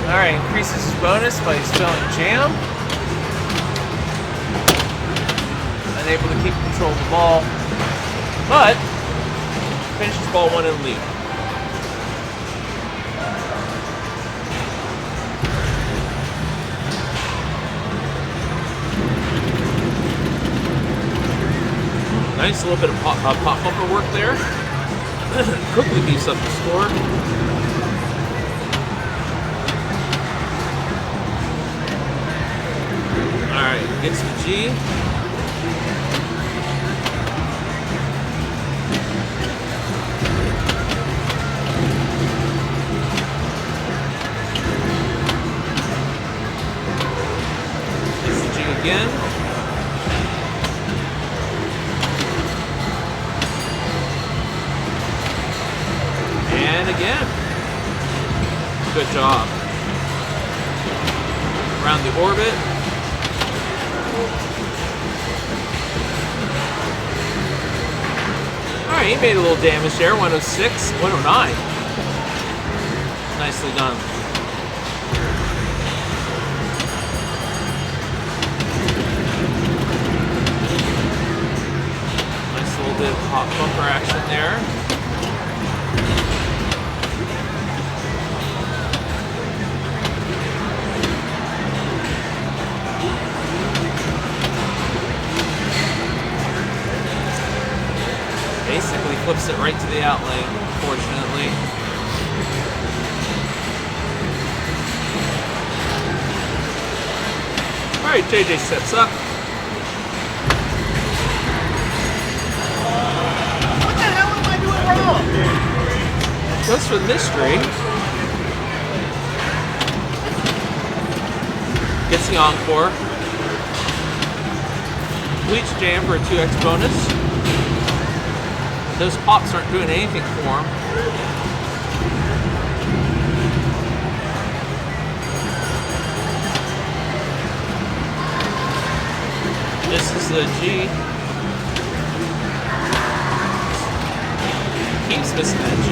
Alright, increases his bonus by spelling jam. Unable to keep control of the ball, but finishes ball 1 in the lead. Nice little bit of pop bumper work there. Quickly beefs up the score. Alright, gets the G. Gets the G again. job. Around the orbit. Alright, he made a little damage there. 106, 109. Nicely done. Nice little bit of hot bumper action there. Basically flips it right to the out lane, unfortunately. Alright, JJ steps up. What the hell am I doing wrong? Goes for the mystery. Gets the encore. Bleach jam for a 2x bonus. Those pops aren't doing anything for him. This is the G. Keeps missing that G.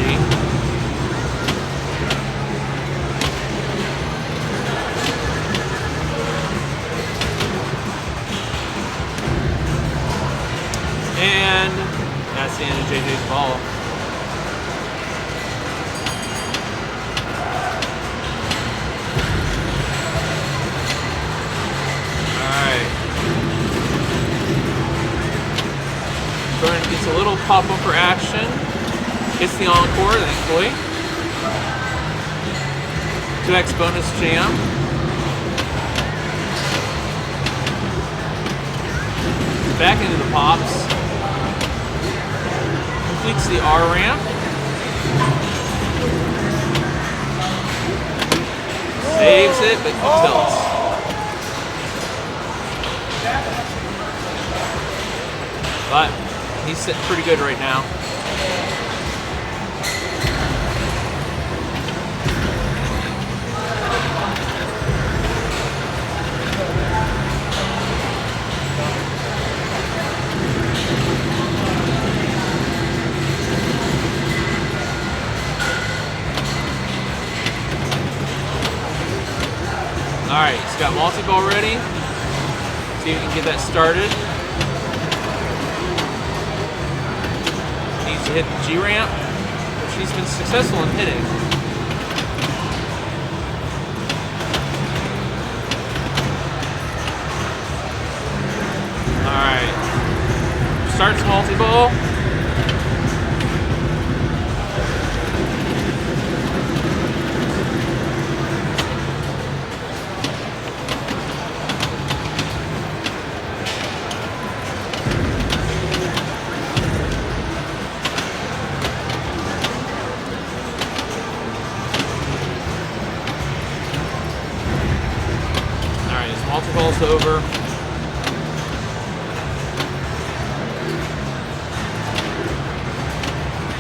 And that's the end of JJ's ball. Alright. Burn gets a little pop bumper action. Gets the encore, thankfully. 2x bonus jam. Back into the pops. Completes the R ramp. Saves it, but tilts. But he's sitting pretty good right now. Alright, he's got multi-ball ready. See if we can get that started. Needs to hit the G-ramp, which he's been successful in hitting. Alright. Starts multi-ball. Multi-ball's over.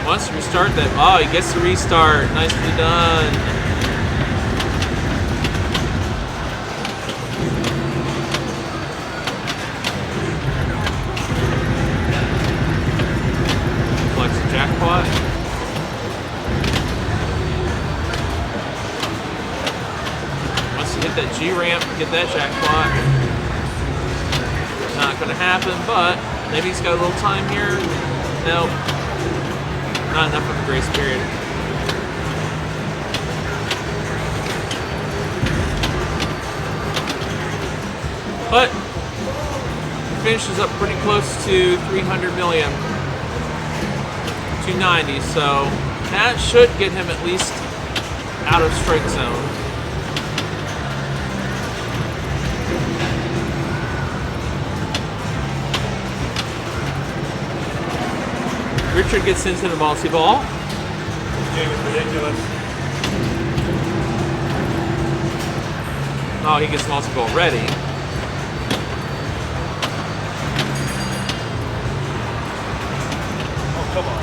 Wants to restart that. Oh, he gets to restart. Nicely done. Collects a jackpot. Hit that G-ramp, get that jackpot. Not gonna happen, but maybe he's got a little time here. Nope. Not enough of a grace period. But he finishes up pretty close to 300 million. 290, so that should get him at least out of strike zone. Richard gets into the multi-ball. This game is ridiculous. Oh, he gets multi-ball ready. Oh, come on.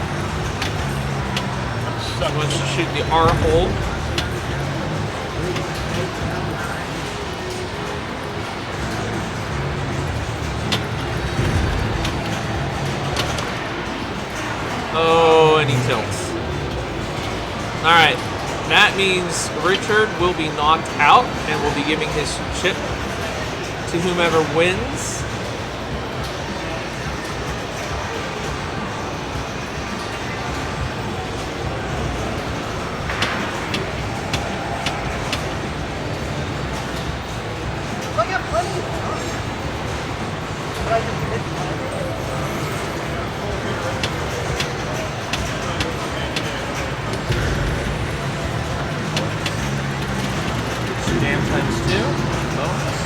Wants to shoot the R hold. Alright, that means Richard will be knocked out and will be giving his chip to whomever wins. I got plenty of time. But I just hit Jam times 2. Bonus.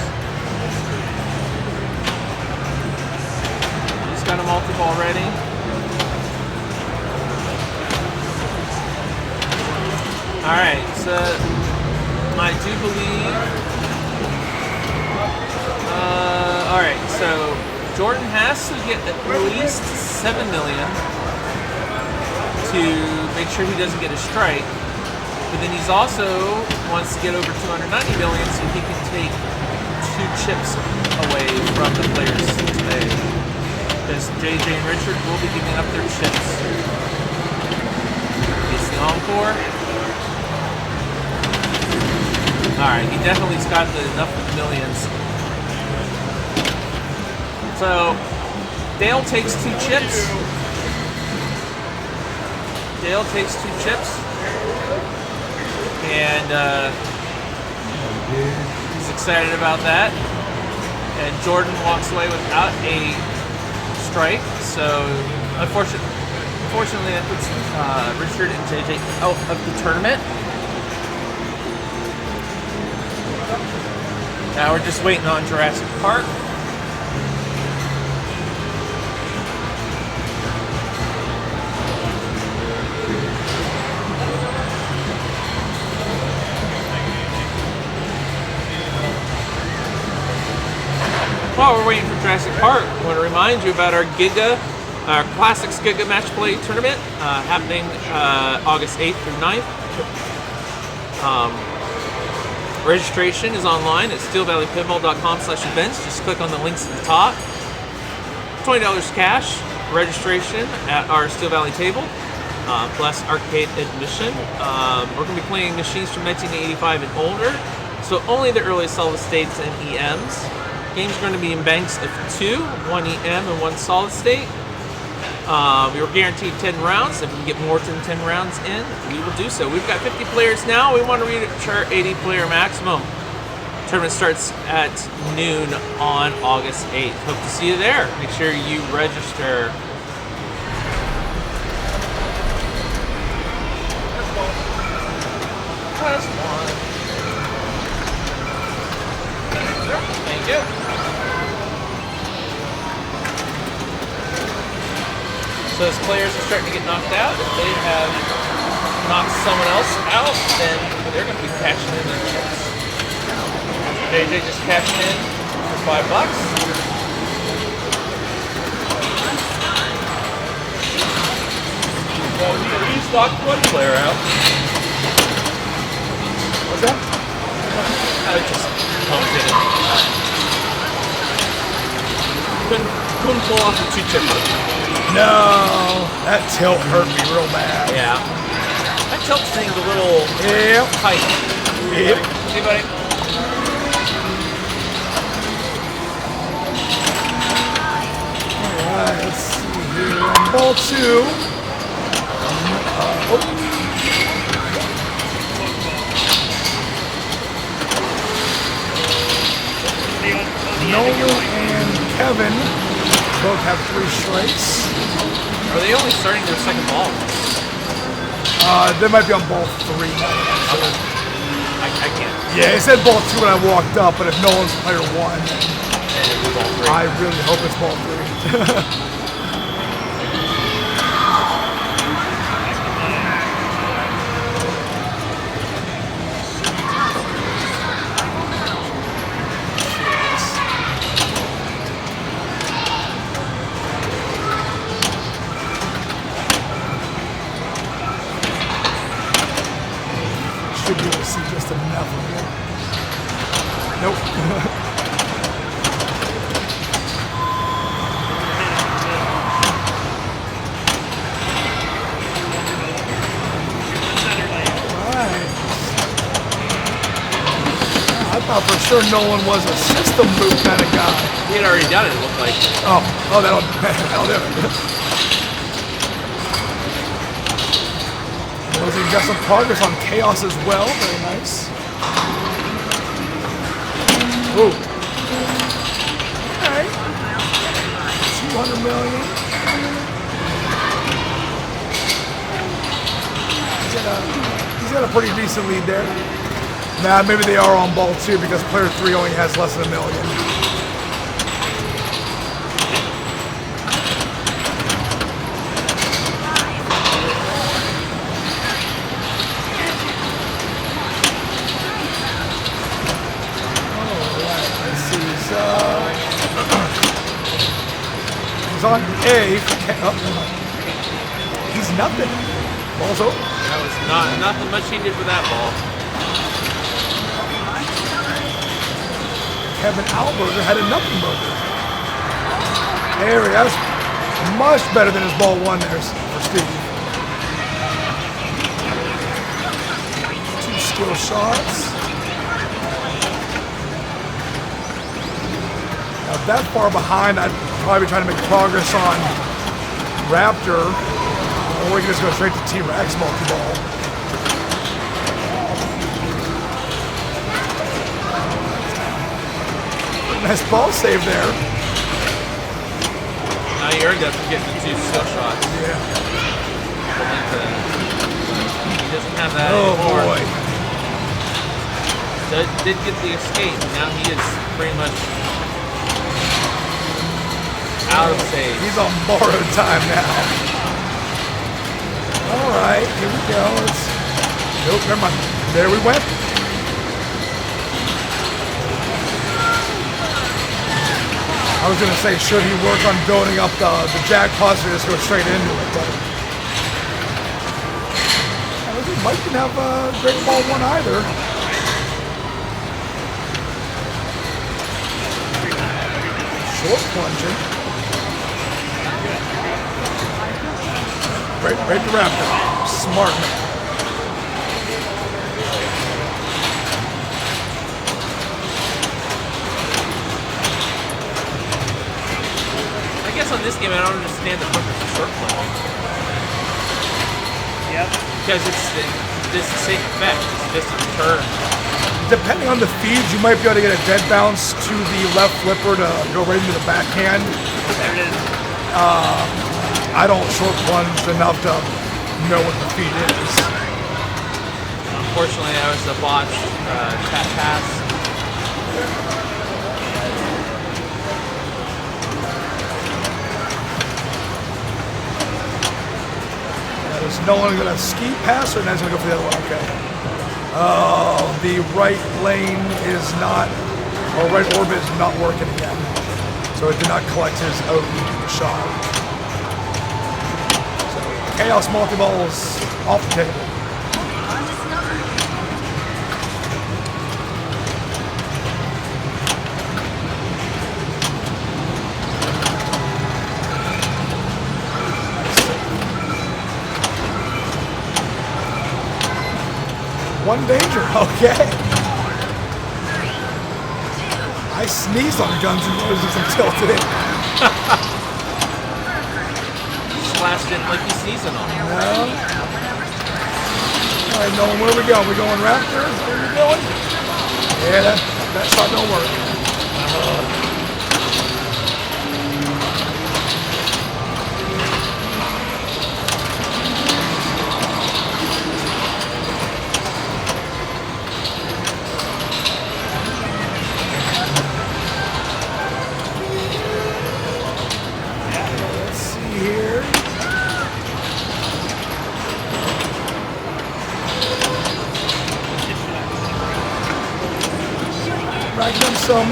He's got a multiple already. Alright, so I do believe. Alright, so Jordan has to get at least 7 million to make sure he doesn't get a strike. But then he's also wants to get over 290 million so he can take 2 chips away from the players today. Because JJ and Richard will be giving up their chips. Gets the encore. Alright, he definitely's got enough millions. So, Dale takes 2 chips. Dale takes 2 chips. And he's excited about that. And Jordan walks away without a strike. So, unfortunately, that puts Richard and JJ out of the tournament. Now we're just waiting on Jurassic Park. While we're waiting for Jurassic Park, I want to remind you about our Classics Giga Match Play Tournament happening August 8th through 9th. Registration is online at steelvalleypinball.com/events. Just click on the links at the top. $20 cash registration at our Steel Valley table, plus arcade admission. We're going to be playing machines from 1985 and older, so only the earliest solid states and EMs. Games are going to be in banks of 2, 1 EM and 1 solid state. We were guaranteed 10 rounds. If we can get more than 10 rounds in, we will do so. We've got 50 players now. We want to reach our 80 player maximum. Tournament starts at noon on August 8th. Hope to see you there. Make sure you register. Press 1. Thank you. So as players are starting to get knocked out, if they have knocked someone else out, then they're going to be cashing in their chips. JJ just cashed in for $5. Well, he at least knocked one player out. What's that? I just pumped it. Couldn't pull off the 2-chipper. No, that tilt hurt me real bad. Yeah. That tilt thing's a little tight. Yep. Hey, buddy. Alright, let's see here. Ball 2. Nolan and Kevin both have 3 strikes. Are they only starting their second ball? They might be on ball 3 now. I can't. Yeah, it said ball 2 when I walked up, but if Nolan's player 1, And it was ball 3. I really hope it's ball 3. Should be able to see just enough of it. Nope. thought for sure Nolan was a system boot kind of guy. He had already done it, it looked like. Oh, that'll do it. Losing got some progress on Chaos as well. Very nice. Ooh. Alright. 200 million. He's got a pretty decent lead there. Nah, maybe they are on ball too because player 3 only has less than $1 million. He's on A. He's nothing. Ball's over. That was nothing much he did with that ball. Kevin Alberger had a nothing burger. There he is. Much better than his ball one there for Steve. 2 skill shots. Now that far behind, I'd probably be trying to make progress on Raptor, or we can just go straight to T-Rex multi-ball. Nice ball save there. Now he earned that for getting the 2 skill shots. Yeah. He doesn't have that Oh anymore. boy. Did get the escape. Now he is pretty much out of stage. He's on borrowed time now. Alright, here we go. Nope, never mind. There we went. I was going to say, should he work on building up the jackpots or just go straight into it? But I don't think Mike can have a great ball one either. Short plunging. Right to Raptor. Smart man. I guess on this game, I don't understand the purpose of short plunging. Yep. Because it's the same effect. It's just a turn. Depending on the feeds, you might be able to get a dead bounce to the left flipper to go right into the backhand. There it is. I don't short plunge enough to know what the feed is. Unfortunately, that was a botched tap pass. There's no one going to ski pass, or now he's going to go for the other one. Okay. Oh, the right lane is not, or right orbit is not working again. So it did not collect his own shot. So Chaos multi-ball is off the table. One danger, okay. I sneezed on Guns N' Roses and tilted it. Slash didn't like you sneezing on him. No. All right, Nolan, where are we going? We going Raptor? Is that where you're going? Yeah, that shot don't work. Let's see here. Racking up some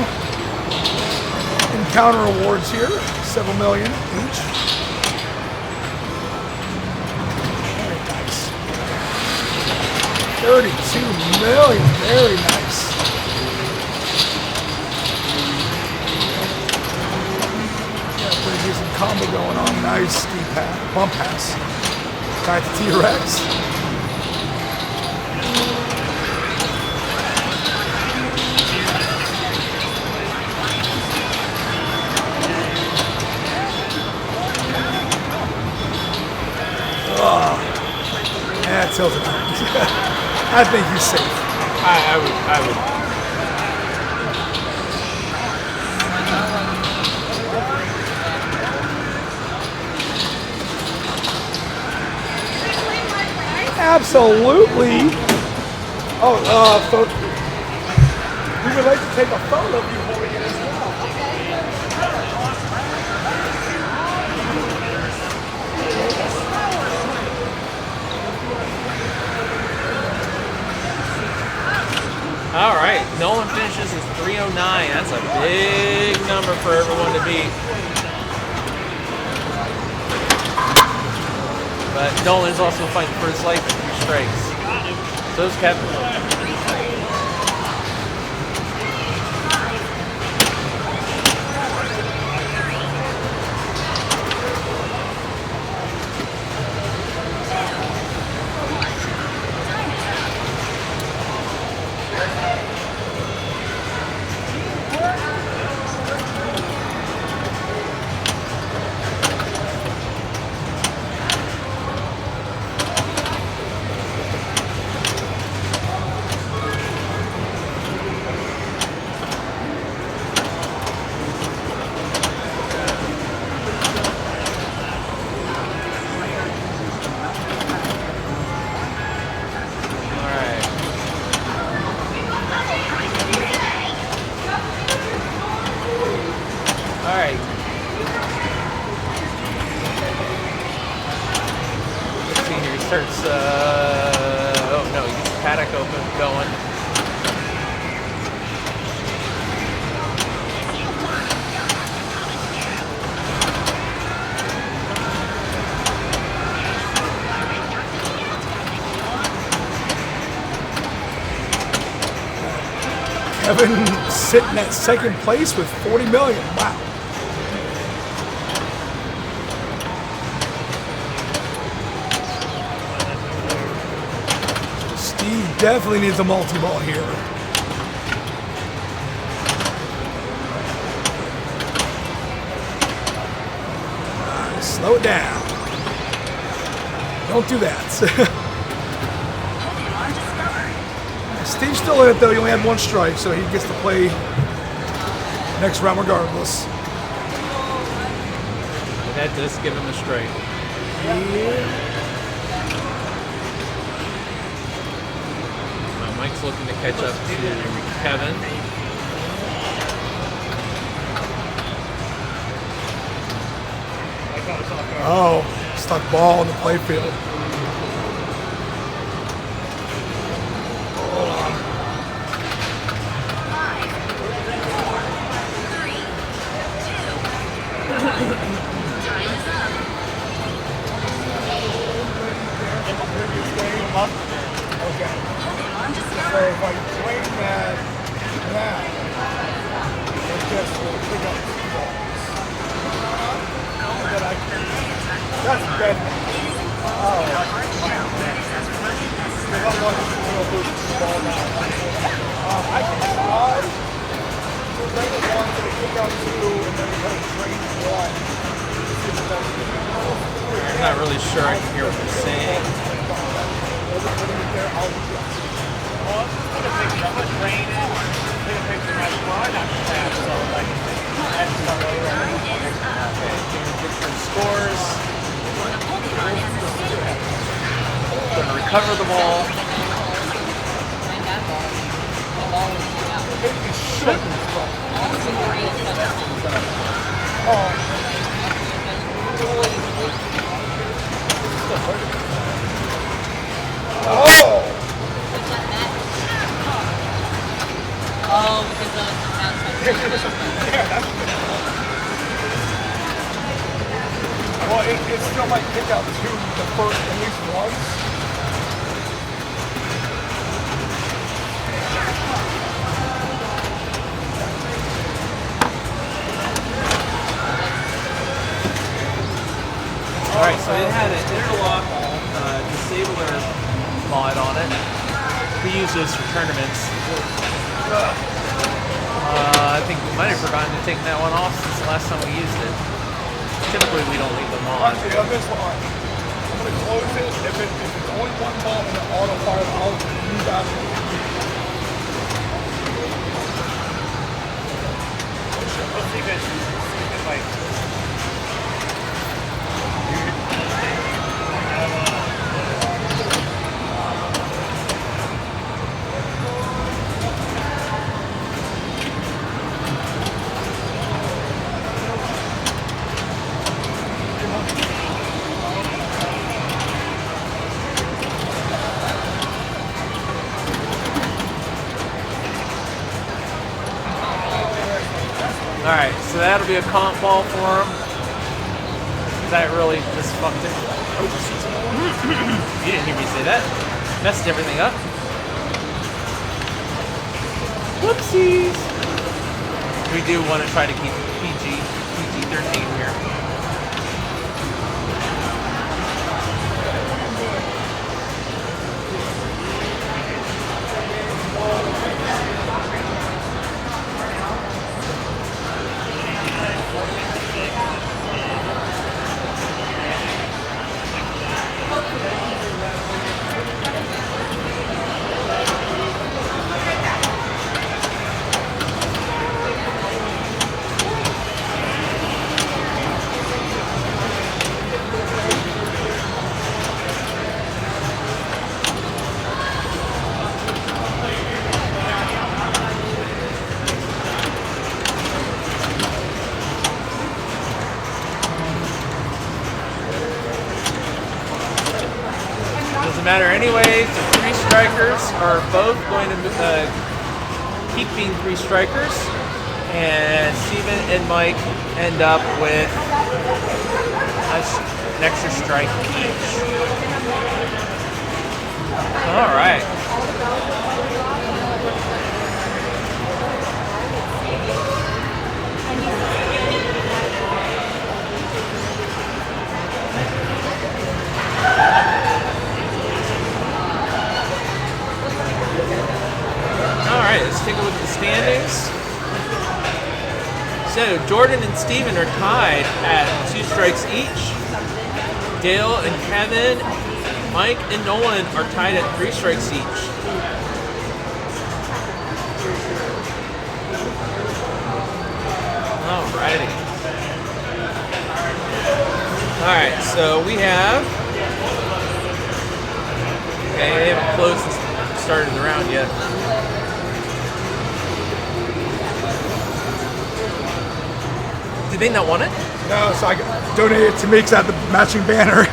encounter awards here, several million each. Very nice. 32 million, very nice. Got a pretty decent combo going on. Nice ski pass, bump pass. Back to T-Rex. tails at times. I think he's safe. I would. Absolutely. Oh, folks, we would like to take a photo of you holding it as well. All right, Nolan finishes with 309. That's a big number for everyone to beat. But Nolan's also fighting for his life in 3 strikes. So is Kevin. Starts, oh no, he gets the paddock open, going. Kevin sitting at second place with 40 million. Wow. Definitely needs a multi-ball here. Slow it down. Don't do that. Steve's still in it though. He only had 1 strike, so he gets to play next round regardless. That does give him a strike. Yeah. Mike's looking to catch up to Kevin. Oh, stuck ball in the playfield. Hold on. 5, 4, 3, 2. Time is up. Okay. On to So start. if I play that now, it just will pick up 2 balls. And then I can, that's bad. Oh. Because I'm going to lose 2 ball now. I can try to bring it 1 to pick up 2 and then kind of drain 1. I'm not really sure I can hear what you're saying. Scores. Going to recover the ball. Oh! Well, it still might pick out 2 the first at least once. Alright, so it had an interlock disabler mod on it. We use those for tournaments. I think we might have forgotten to take that one off since the last time we used it. Typically we don't leave them on. Actually, on this one. gonna close it. If it's only one ball in the auto fire, I'll move out. Let's see if it like. Alright, so that'll be a comp ball for him. That really just fucked it. You didn't hear me say that. Messed everything up. Whoopsies. We do want to try to keep PG-13 here. Doesn't matter anyways, the three strikers are both going to keep being three strikers, and Steven and Mike end up with an extra strike each. Alright. Alright, let's take a look at the standings. So, Jordan and Steven are tied at 2 strikes each. Dale and Kevin, Mike and Nolan are tied at 3 strikes each. Alrighty. Alright, so we have... Okay, they haven't closed the start of the round yet. Did they not want it? No, so I donated to Meeks at the matching banner.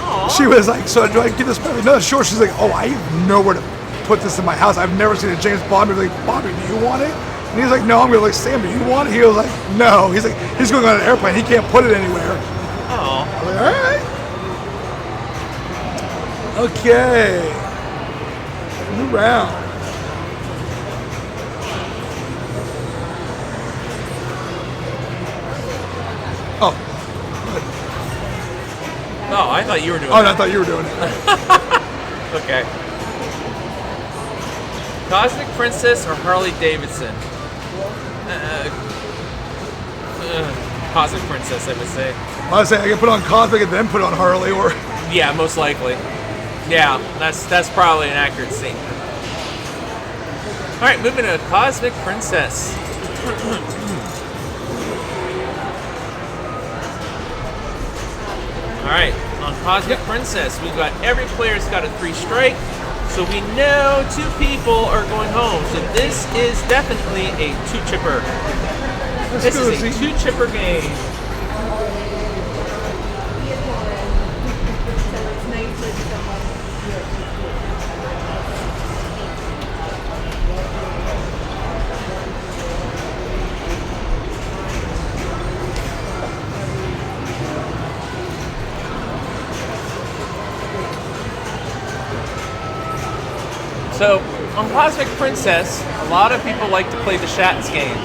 Aww. She was like, so do I give this back? No, sure. She's like, oh, I have nowhere to put this in my house. I've never seen a James Bond movie. Like, Bobby, do you want it? And he's like, no. I'm going to like, Sam, do you want it? He was like, no. He's like, he's going on an airplane. He can't put it anywhere. Oh. I'm like, all right. Okay. New round. Oh. Oh, I thought you were doing Oh, it. no, I thought you were doing it. Okay. Cosmic Princess or Harley Davidson? Cosmic Princess, I would say. I was saying I can put on Cosmic and then put on Harley, or Yeah, most likely. Yeah, that's probably an accurate statement. All right, moving to Cosmic Princess. All right, on Cosmic Princess, we've got every player's got a 3 strike, so we know 2 people are going home. So this is definitely a 2-chipper. This is a 2-chipper game. So, on Cosmic Princess, a lot of people like to play the Shats game.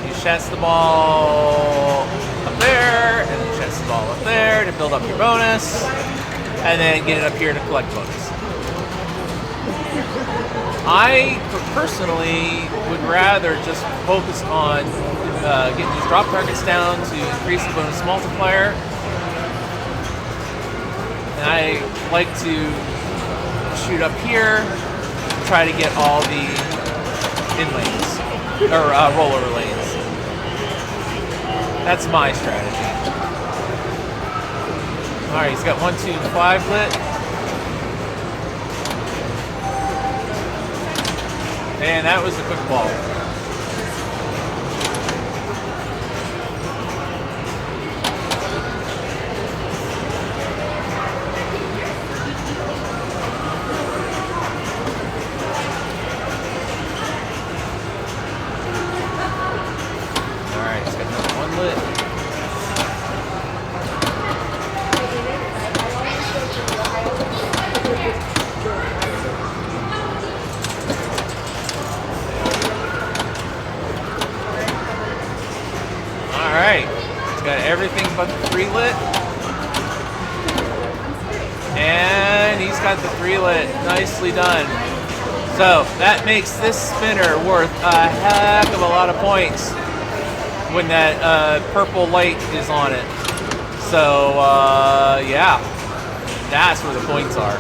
You Shats the ball up there, and then you Shats the ball up there to build up your bonus, and then get it up here to collect bonus. I personally would rather just focus on getting these drop targets down to increase the bonus multiplier, And I like to shoot up here, try to get all the in lanes, or rollover lanes. That's my strategy. Alright, he's got 1, 2, 5 lit. And that was a quick ball. Alright, he's got another 1 lit. Alright, he's got everything but the 3 lit. And he's got the 3 lit. Nicely done. So that makes this spinner worth a heck of a lot of points when that purple light is on it. So yeah, that's where the points are.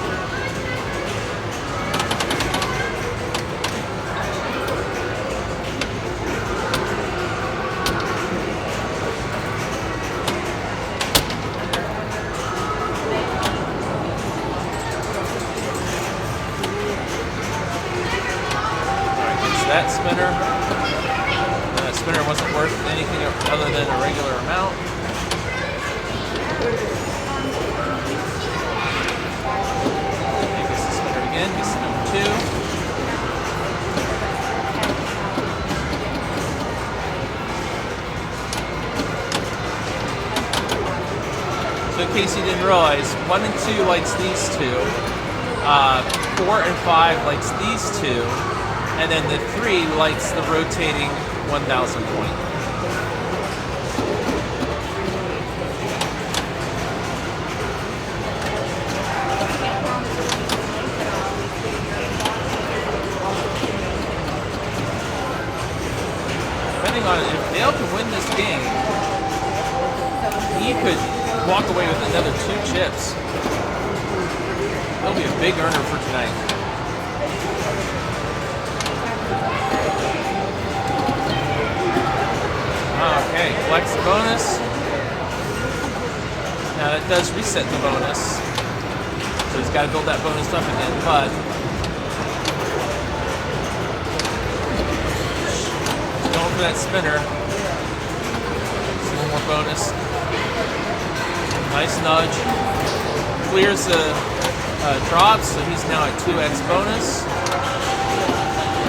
That spinner. That spinner wasn't worth anything other than a regular amount. He gets the spinner again, gets the number 2. So in case you didn't realize, 1 and 2 likes these two. 4 and 5 likes these two. And then the 3 likes the rotating 1,000 point. Depending on if Dale can win this game, he could walk away with another 2 chips. He'll be a big earner for tonight. Okay, flex the bonus. Now that does reset the bonus. So he's got to build that bonus up again, but he's going for that spinner. Just one more bonus. Nice nudge. Clears the drops, so he's now at 2x bonus.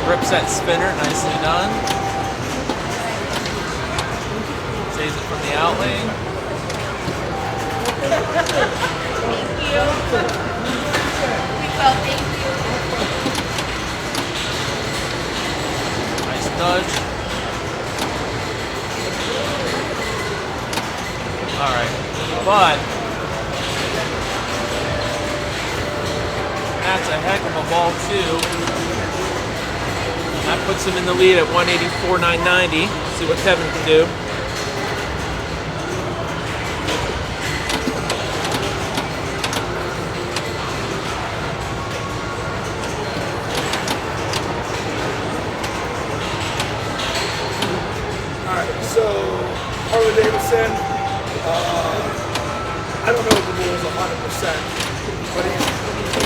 Rips that spinner, nicely done. Saves it from the out lane. Thank you. Thank you. Nice nudge. Alright. But that's a heck of a ball too. That puts him in the lead at 184,990. See what Kevin can do. So, Harley Davidson, I don't know the rules 100%, but he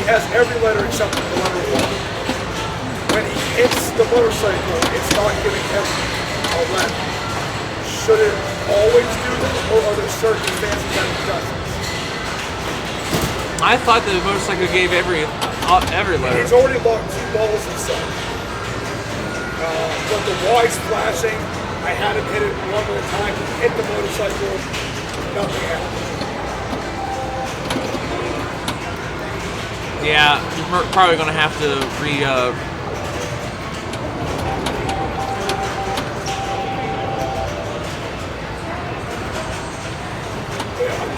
has every letter except for the letter 1. When he hits the motorcycle, it's not giving him a left. Should it always do that, or are there circumstances that it doesn't? I thought the motorcycle gave every letter. He's already locked 2 balls himself. But the Y's flashing, I had him hit it one more time, he hit the motorcycle, nothing happened. Yeah, we're probably going to have to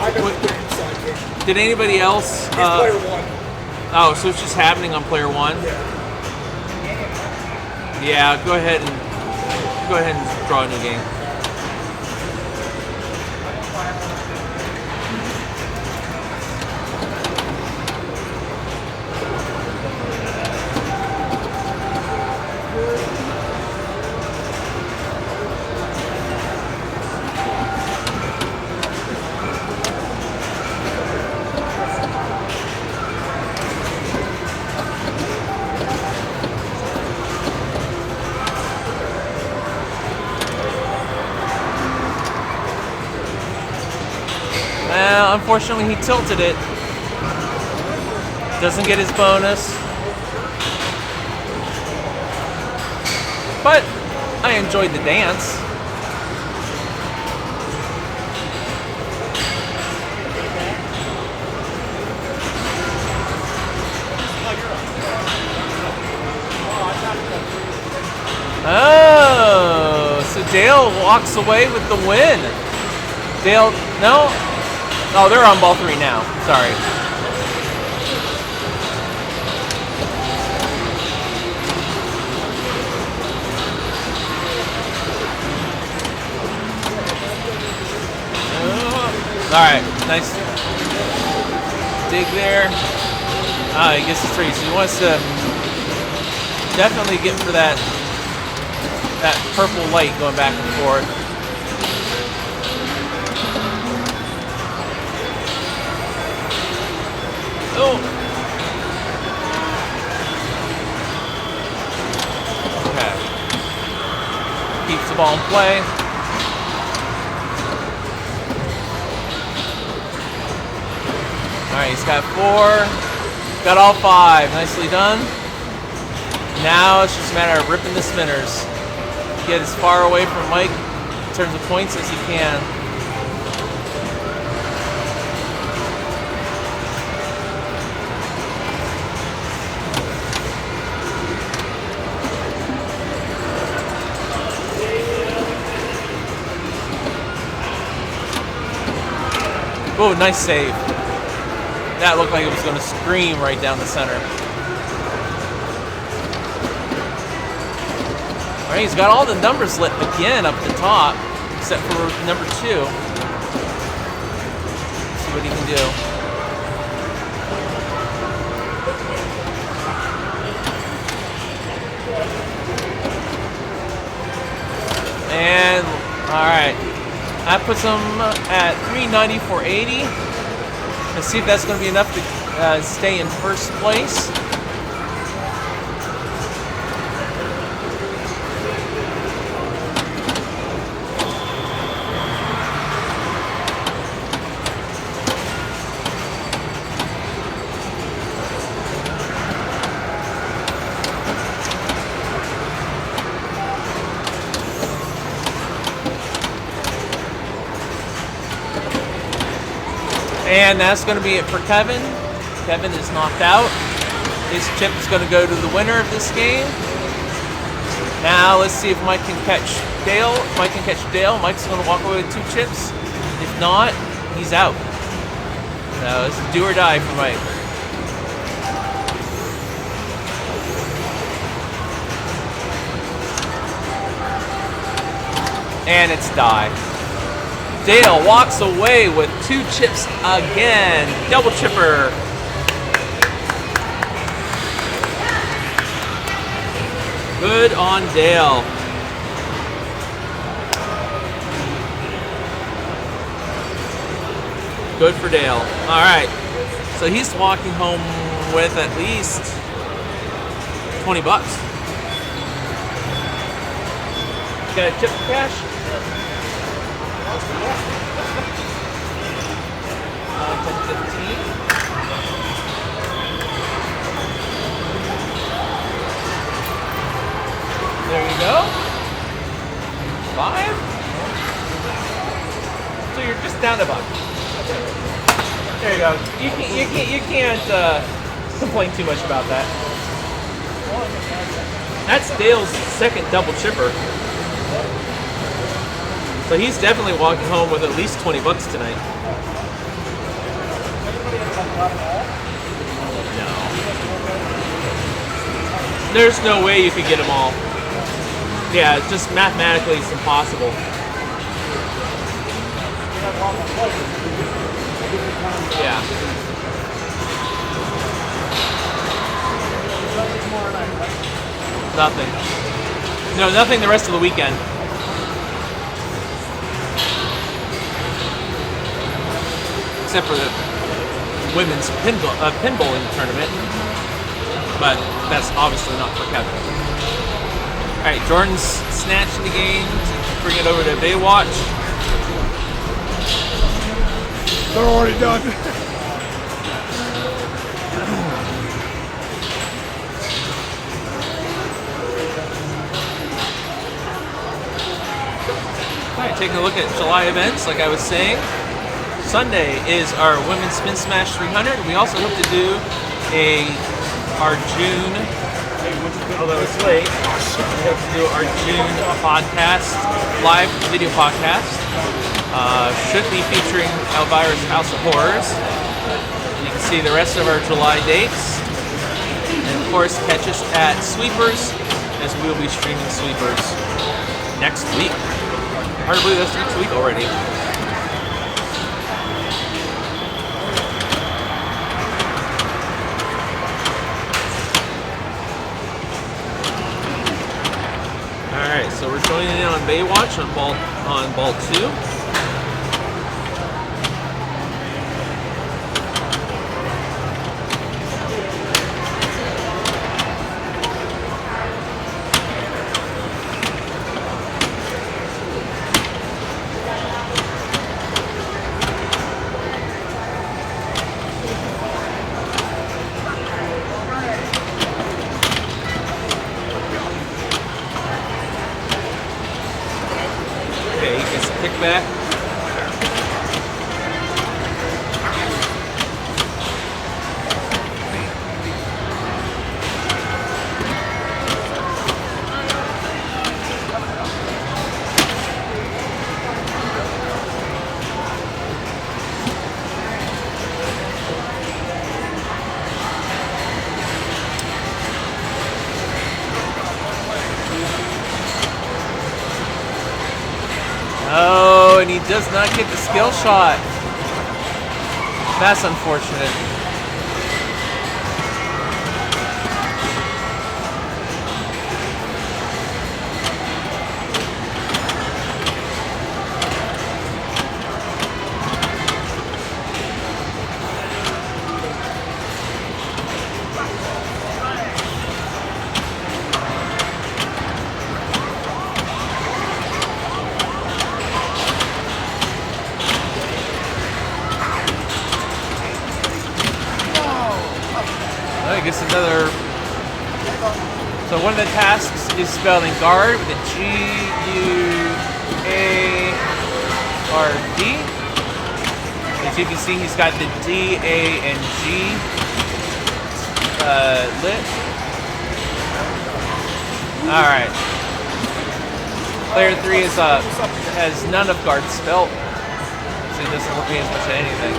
I got the game side game. Did anybody else? He's player 1. Oh, so it's just happening on player 1? Yeah, go ahead and draw a new game. unfortunately, he tilted it. Doesn't get his bonus. But I enjoyed the dance. Oh, so Dale walks away with the win. Dale, no? Oh, they're on ball 3 now. Sorry. All right, nice dig there. He gets the 3, so he wants to definitely get for that purple light going back and forth. Oh. Okay. Keeps the ball in play. All right, he's got 4. Got all 5. Nicely done. Now it's just a matter of ripping the spinners. Get as far away from Mike in terms of points as he can. Oh, nice save. That looked like it was going to scream right down the center. All right, he's got all the numbers lit again up the top, except for number 2. Let's see what he can do. And, all right. That puts him at 390 for 80. Let's see if that's going to be enough to stay in first place. And that's going to be it for Kevin. Kevin is knocked out. His chip is going to go to the winner of this game. Now let's see if Mike can catch Dale. If Mike can catch Dale, Mike's going to walk away with 2 chips. If not, he's out. So it's do or die for Mike. And it's die. Dale walks away with 2 chips again. Double chipper. Good on Dale. Good for Dale. All right. So he's walking home with at least 20 bucks. Got a chip for cash? 10-15. There you go. 5. So you're just down a buck. There you go. You can't complain too much about that. That's Dale's second double chipper. So he's definitely walking home with at least 20 bucks tonight. No. There's no way you could get them all. Yeah, it's just mathematically it's impossible. Yeah. Nothing. No, nothing the rest of the weekend. Except for the women's pinballing tournament. But that's obviously not for Kevin. Alright, Jordan's snatching the game to bring it over to Baywatch. They're already done. Alright, taking a look at July events, like I was saying. Sunday is our Women's Spin Smash 300. We also hope to do our June, although it's late, we hope to do our June podcast, live video podcast. Should be featuring Elvira's House of Horrors. You can see the rest of our July dates. And of course, catch us at Sweepers, as we will be streaming Sweepers next week. Hard to believe that's next week already. Alright, so we're joining in on Baywatch on ball 2. Okay, he gets a kickback. Oh, and he does not get the skill shot. That's unfortunate. I guess another. So one of the tasks is spelling guard with a G-U-A-R-D. As you can see, he's got the D, A, and G lit. All right. Player 3 is has none of guard spelt, so he doesn't look as much at anything.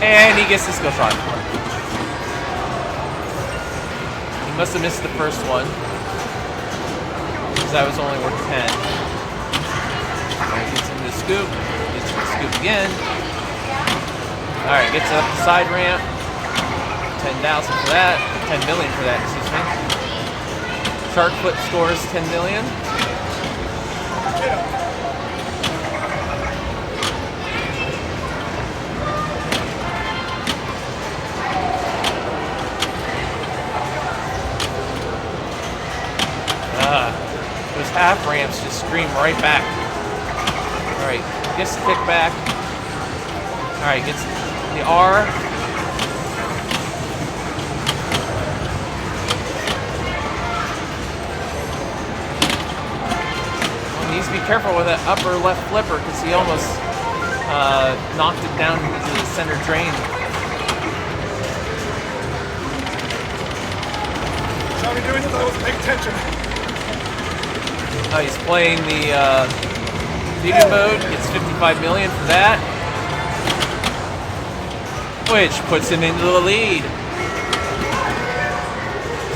And he gets the skill shot. He must have missed the first one, because that was only worth 10. Alright, gets into the scoop. Gets into the scoop again. Alright, gets up the side ramp. 10,000 for that. 10 million for that, excuse me. Sharkfoot scores 10 million. Those half ramps just scream right back. Alright, gets the kickback. Alright, gets the R. He needs to be careful with that upper left flipper because he almost knocked it down into the center drain. How are we doing this? I wasn't paying attention. He's playing the video mode, gets 55 million for that, which puts him into the lead.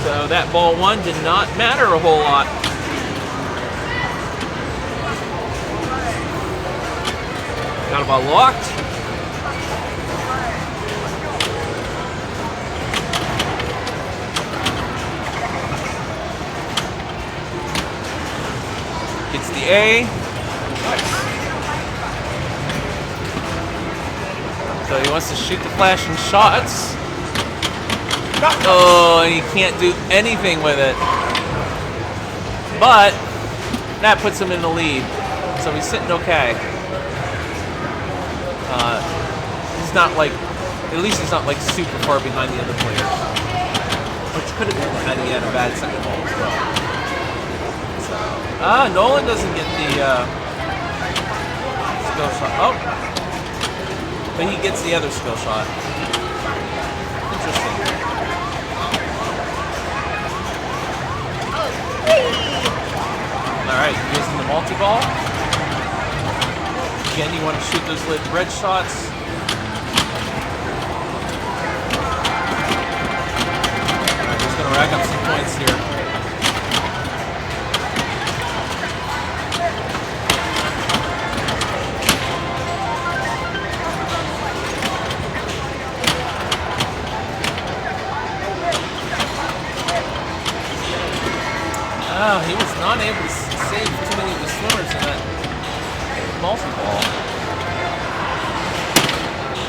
So that ball 1 did not matter a whole lot. Got a ball locked. Gets the A. Nice. So he wants to shoot the flashing shots. Oh, and he can't do anything with it. but that puts him in the lead. So he's sitting okay. He's not like, at least he's not like super far behind the other player, which could have been had he had a bad second ball as well. So, Nolan doesn't get the skill shot. Oh, but he gets the other skill shot. Interesting. All right, using the multi-ball. Again, you want to shoot those red shots. All right, he's going to rack up some points here. Oh, he was not able to save too many of the swimmers in that multi-ball.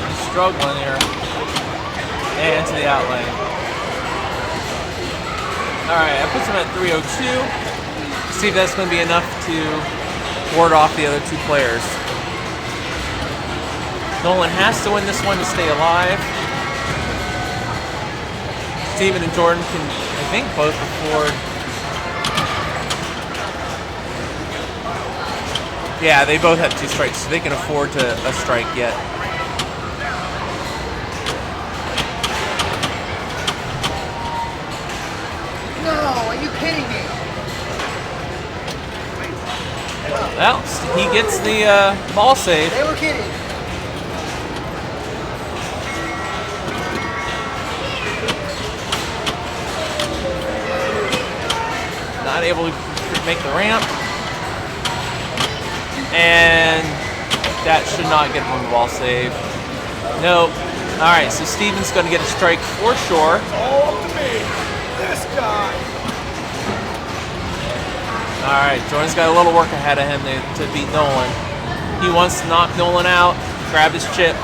He's struggling here. And to the out lane. Alright, that puts him at 302. See if that's going to be enough to ward off the other two players. Nolan has to win this one to stay alive. Steven and Jordan can, I think, both afford. Yeah, they both have 2 strikes, so they can afford a strike yet. No, are you kidding me? Well, he gets the ball save. They were kidding. Not able to make the ramp. And that should not get him a ball save. Nope. All right, so Steven's going to get a strike for sure. All up to me. This guy. All right, Jordan's got a little work ahead of him to beat Nolan. He wants to knock Nolan out, grab his chip.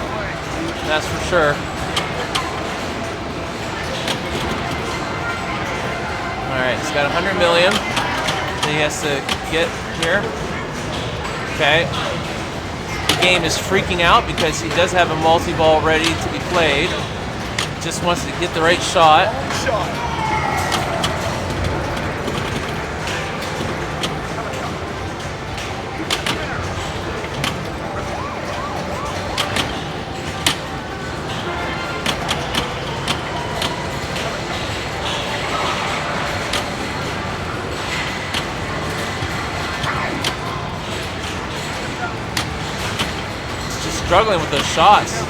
That's for sure. All right, he's got 100 million. He has to get here. Okay. The game is freaking out because he does have a multi-ball ready to be played. Just wants to get the right shot. Struggling with those shots.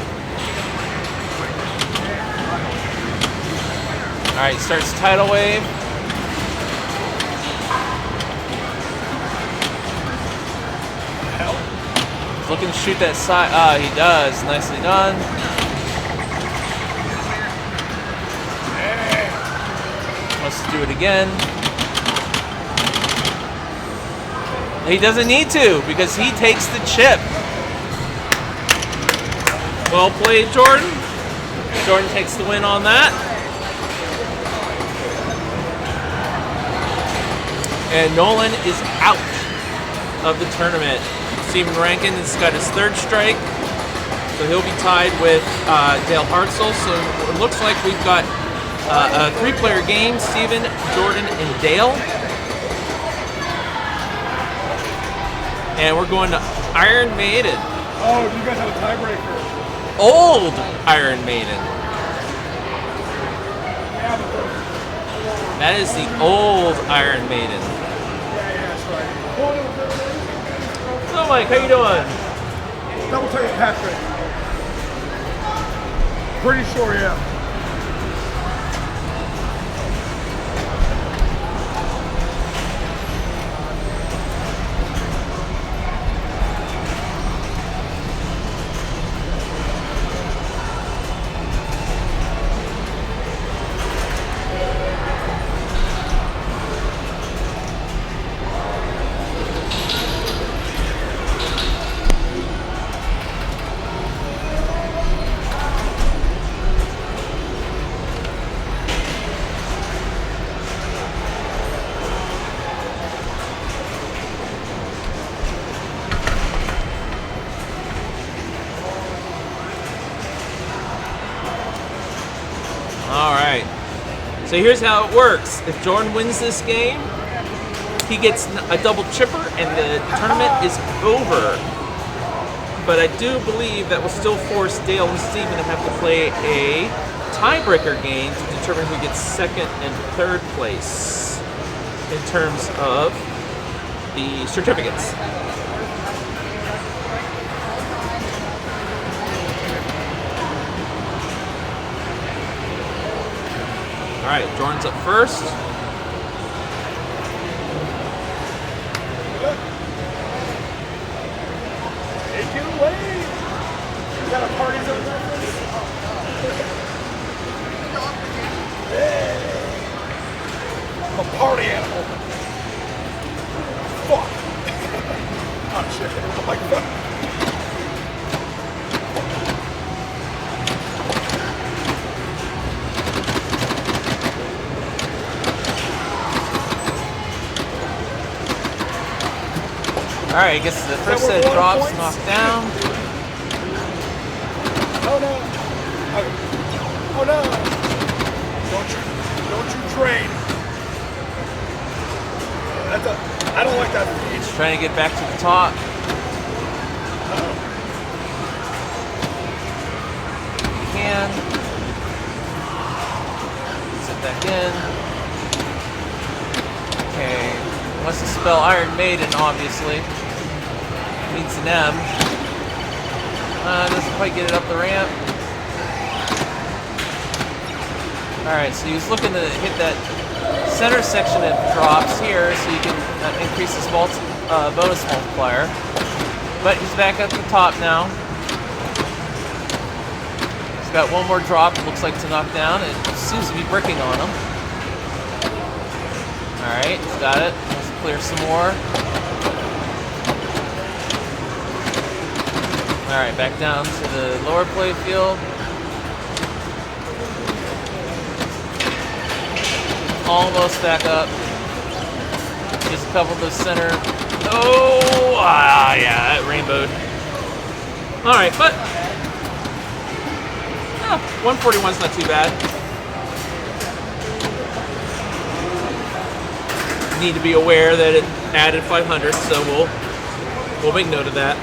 All right, starts tidal wave. He's looking to shoot that side. He does. Nicely done. Wants to do it again. He doesn't need to because he takes the chip. Well played, Jordan. Jordan takes the win on that. And Nolan is out of the tournament. Steven Rankin has got his 3rd strike, so he'll be tied with Dale Hartzell. So it looks like we've got a 3-player game, Steven, Jordan, and Dale. And we're going to Iron Maiden. Oh, you guys have a tiebreaker. Old Iron Maiden. That is the old Iron Maiden. That's right. So Mike, how you doing? Double take Patrick. Pretty sure, yeah. So here's how it works. If Jordan wins this game, he gets a double chipper and the tournament is over. But I do believe that will still force Dale and Steven to have to play a tiebreaker game to determine who gets second and third place in terms of the certificates. All right, Jordan's up first. Take it away. You got a party zone reference? I'm a party animal. Fuck. Oh shit. Oh my god. All right, I guess the first set of drops knocked down. Oh no. Oh no. Don't you trade. I don't like that. He's trying to get back to the top. He can. Sit back in. Okay. Wants to spell Iron Maiden, obviously. Needs an M. Doesn't quite get it up the ramp. Alright, so he was looking to hit that center section of drops here so you can increase his bonus multiplier. But he's back at the top now. He's got one more drop, it looks like, to knock down. It seems to be bricking on him. Alright, he's got it. Let's clear some more. Alright, back down to the lower play field. Almost back up. Just a couple to center. Oh, yeah, that rainbowed. Alright, but 141's not too bad. Need to be aware that it added 500, so we'll make note of that.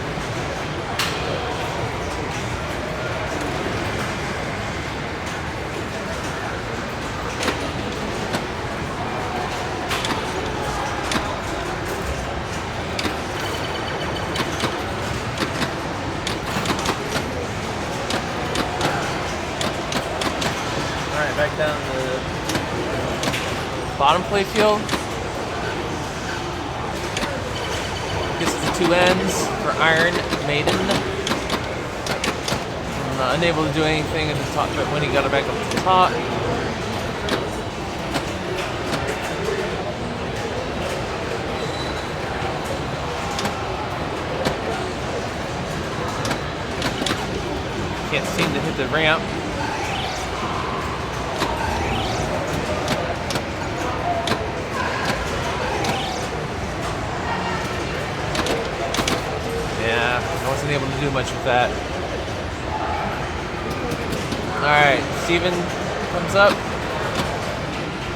Back down to the bottom play field. Gets the two ends for Iron Maiden. Unable to do anything at the top, but when he got it back up to the top. Can't seem to hit the ramp. Yeah, I wasn't able to do much with that. Alright, Steven comes up.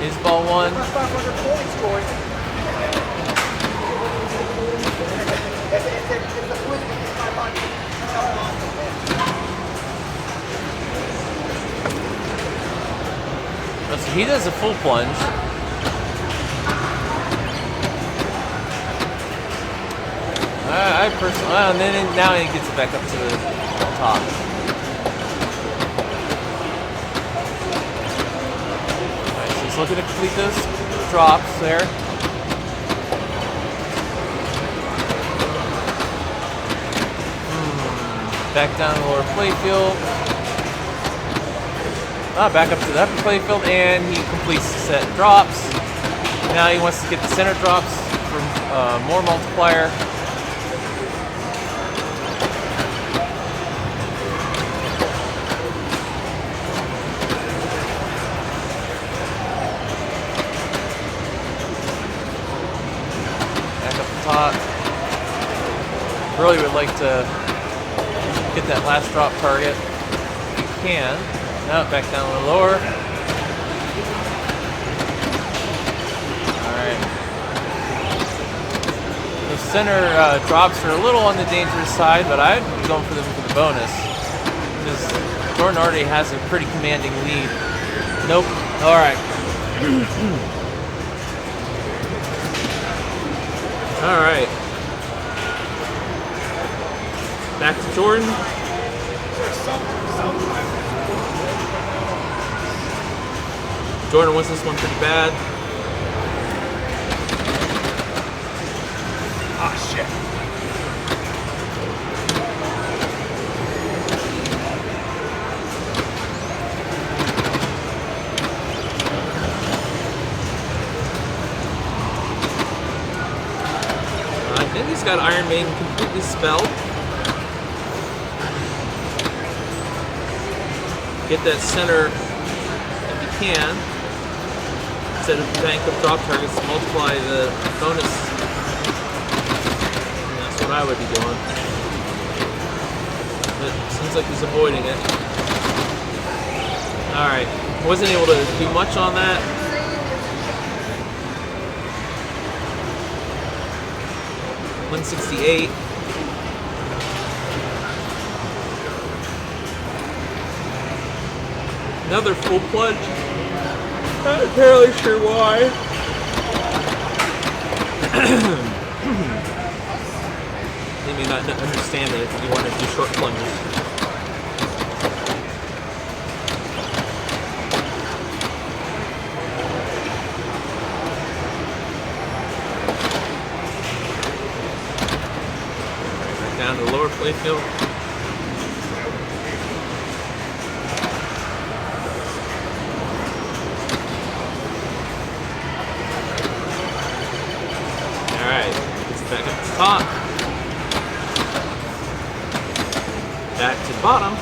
His ball one. So he does a full plunge. I personally, and then now he gets it back up to the top. Alright, so he's looking to complete those drops there. Back down the lower playfield. Back up to the upper playfield, and he completes the set drops. Now he wants to get the center drops for more multiplier. Back up the top. Really would like to get that last drop target. If you can. Now back down a little lower. Alright. The center drops are a little on the dangerous side, but I'd be going for them for the bonus. Because Jordan already has a pretty commanding lead. Nope. Alright. Alright. Back to Jordan. Jordan wins this one pretty bad. Ah, shit. I think he's got Iron Maiden completely spelled. Get that center if you can. Instead of bank of drop targets, multiply the bonus. And that's what I would be doing. But it seems like he's avoiding it. Alright. Wasn't able to do much on that. $168. Another full plunge. Not entirely sure why. They may not understand it if you want to do short plunges. Right down to the lower playfield. Back at the top. Back to the bottom.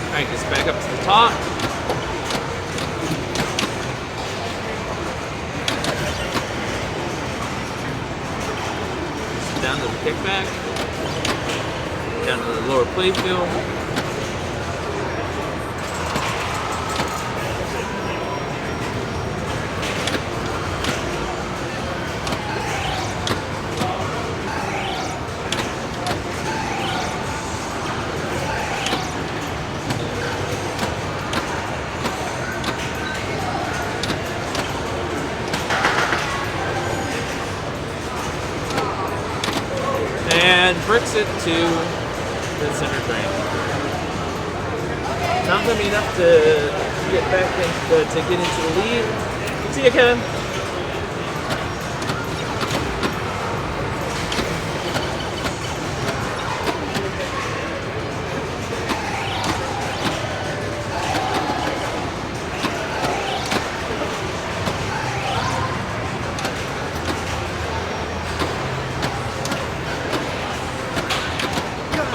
Alright, gets back up to the top. Down to the kickback. Down to the lower playfield. And bricks it to the center drain. Not gonna be enough to get back in, to get into the lead. See you, Kevin.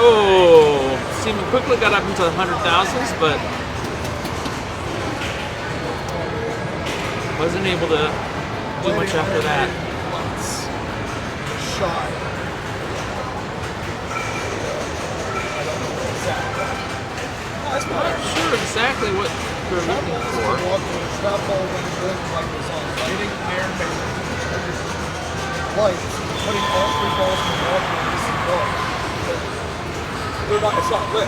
Oh, Seaman quickly got up into the 100,000s, but wasn't able to do much after that. Shy. I'm not sure exactly what they're looking for. Like putting all three balls in the water and missing balls. They're not, it's not lit.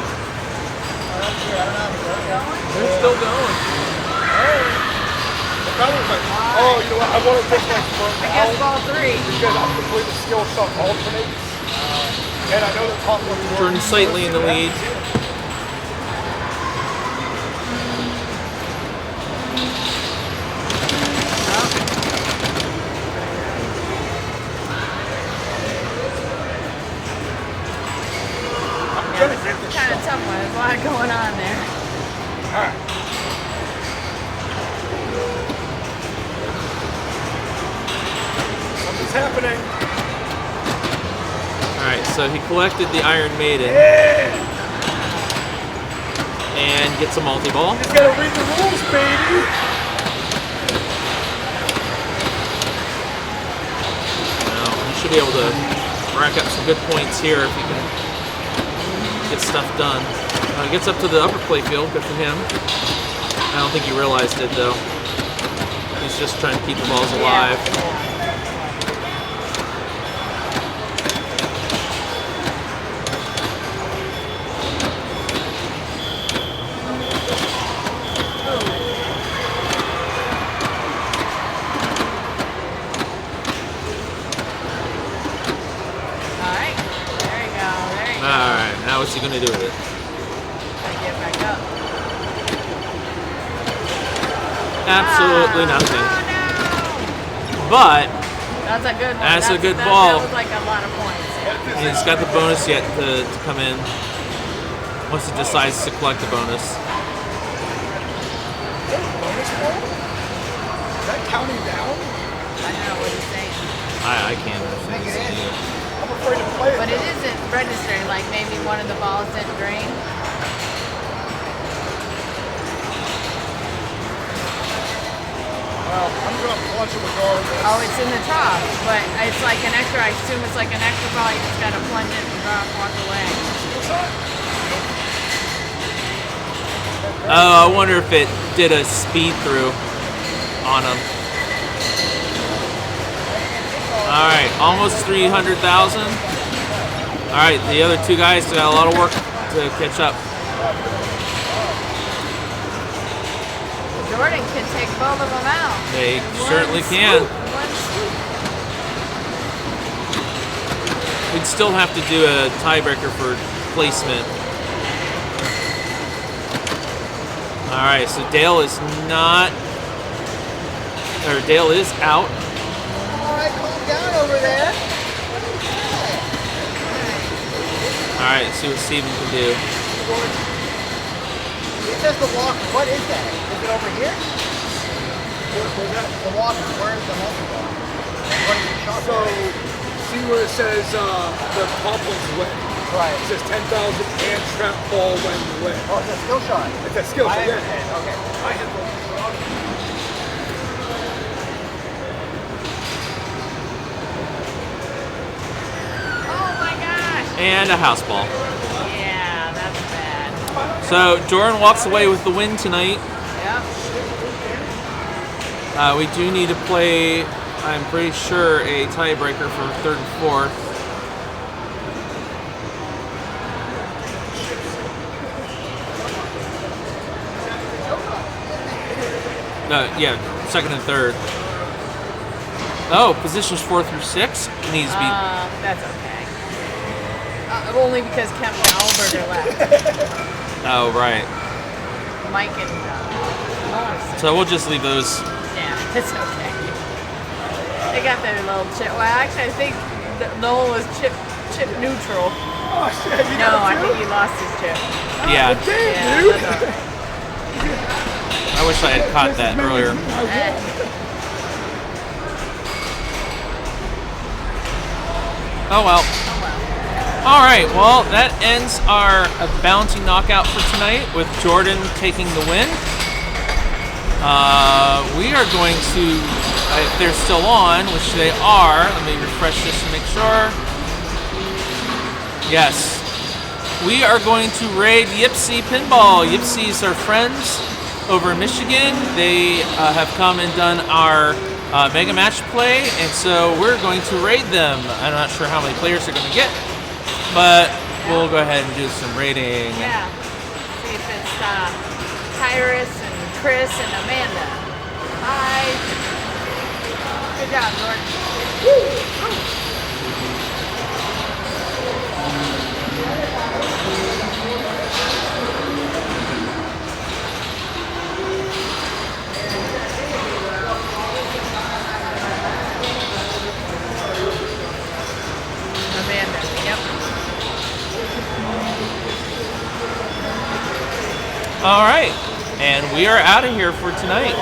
They're still going. Oh, you know what? I want to take my front I guess ball three. because I believe the skill shot alternates. And I know the top one. Jordan slightly in the lead. Yeah, this is kind of tough one. There's a lot going on there. Alright. happening. Alright, so he collected the Iron Maiden Yeah. and gets a multi-ball. Just gotta read the rules, baby. Now, he should be able to rack up some good points here if he can get stuff done. He gets up to the upper play field, good for him. I don't think he realized it though. He's just trying to keep the balls alive. Alright, there you go, there you go. Alright, now what's he gonna do with it? Gotta get back up. Absolutely nothing. Oh no! But That's a good one. That's a good ball. That was like a lot of points. he's got the bonus yet to come in once he decides to collect the bonus. Bonus ball? Is that counting down? I don't know what he's saying. I can't understand this either. I'm afraid to play it. But it isn't registering, like maybe one of the balls didn't drain. Well, I'm gonna punch it regardless. Oh, it's in the top, but it's like an extra. I assume it's like an extra ball. You just gotta plunge it and drop, walk away. Oh, I wonder if it did a speed through on him. All right, almost 300,000. All right, the other two guys got a lot of work to catch up. Jordan can take both of them out. They One certainly swoop, can. one swoop. We'd still have to do a tiebreaker for placement. All right, so Dale is not, or Dale is out. All right, calm down over there. All right, let's see what Steven can do. It says the walker. What is that? Is it over here? The walker. Where is the multi-ball? What is the shot? So, see where it says the complex win. Right. It says 10,000 and trap ball when you win. Oh, it's a skill shot. It's a skill shot, I yeah. understand. Okay. I hit the Oh my gosh. And a house ball. Yeah, that's bad. So Jordan walks away with the win tonight. Yep. We do need to play, I'm pretty sure, a tiebreaker for third and fourth. No, yeah, second and third. Oh, positions 4 through 6 needs to be. That's okay. Only because Kevin Alberter left. Oh, right. Mike and Morris. So we'll just leave those. Yeah, it's okay. They got their little chip. Well, actually, I think Noel was chip neutral. Oh, shit, you No, got I it think too? he lost his chip. Yeah, Damn, Yeah, dude. that's all right. I wish I had caught that earlier. Oh well. All right, well, that ends our bounty knockout for tonight with Jordan taking the win. We are going to, if they're still on, which they are, let me refresh this to make sure. Yes. We are going to raid Yipsy Pinball. Yipsy's our friends over in Michigan. They have come and done our mega match play, and so we're going to raid them. I'm not sure how many players they're going to get, but we'll go ahead and do some raiding. Yeah. See if it's Tyrus and Chris and Amanda. Hi. Good job, Jordan. Amanda, yep. All right, and we are out of here for tonight.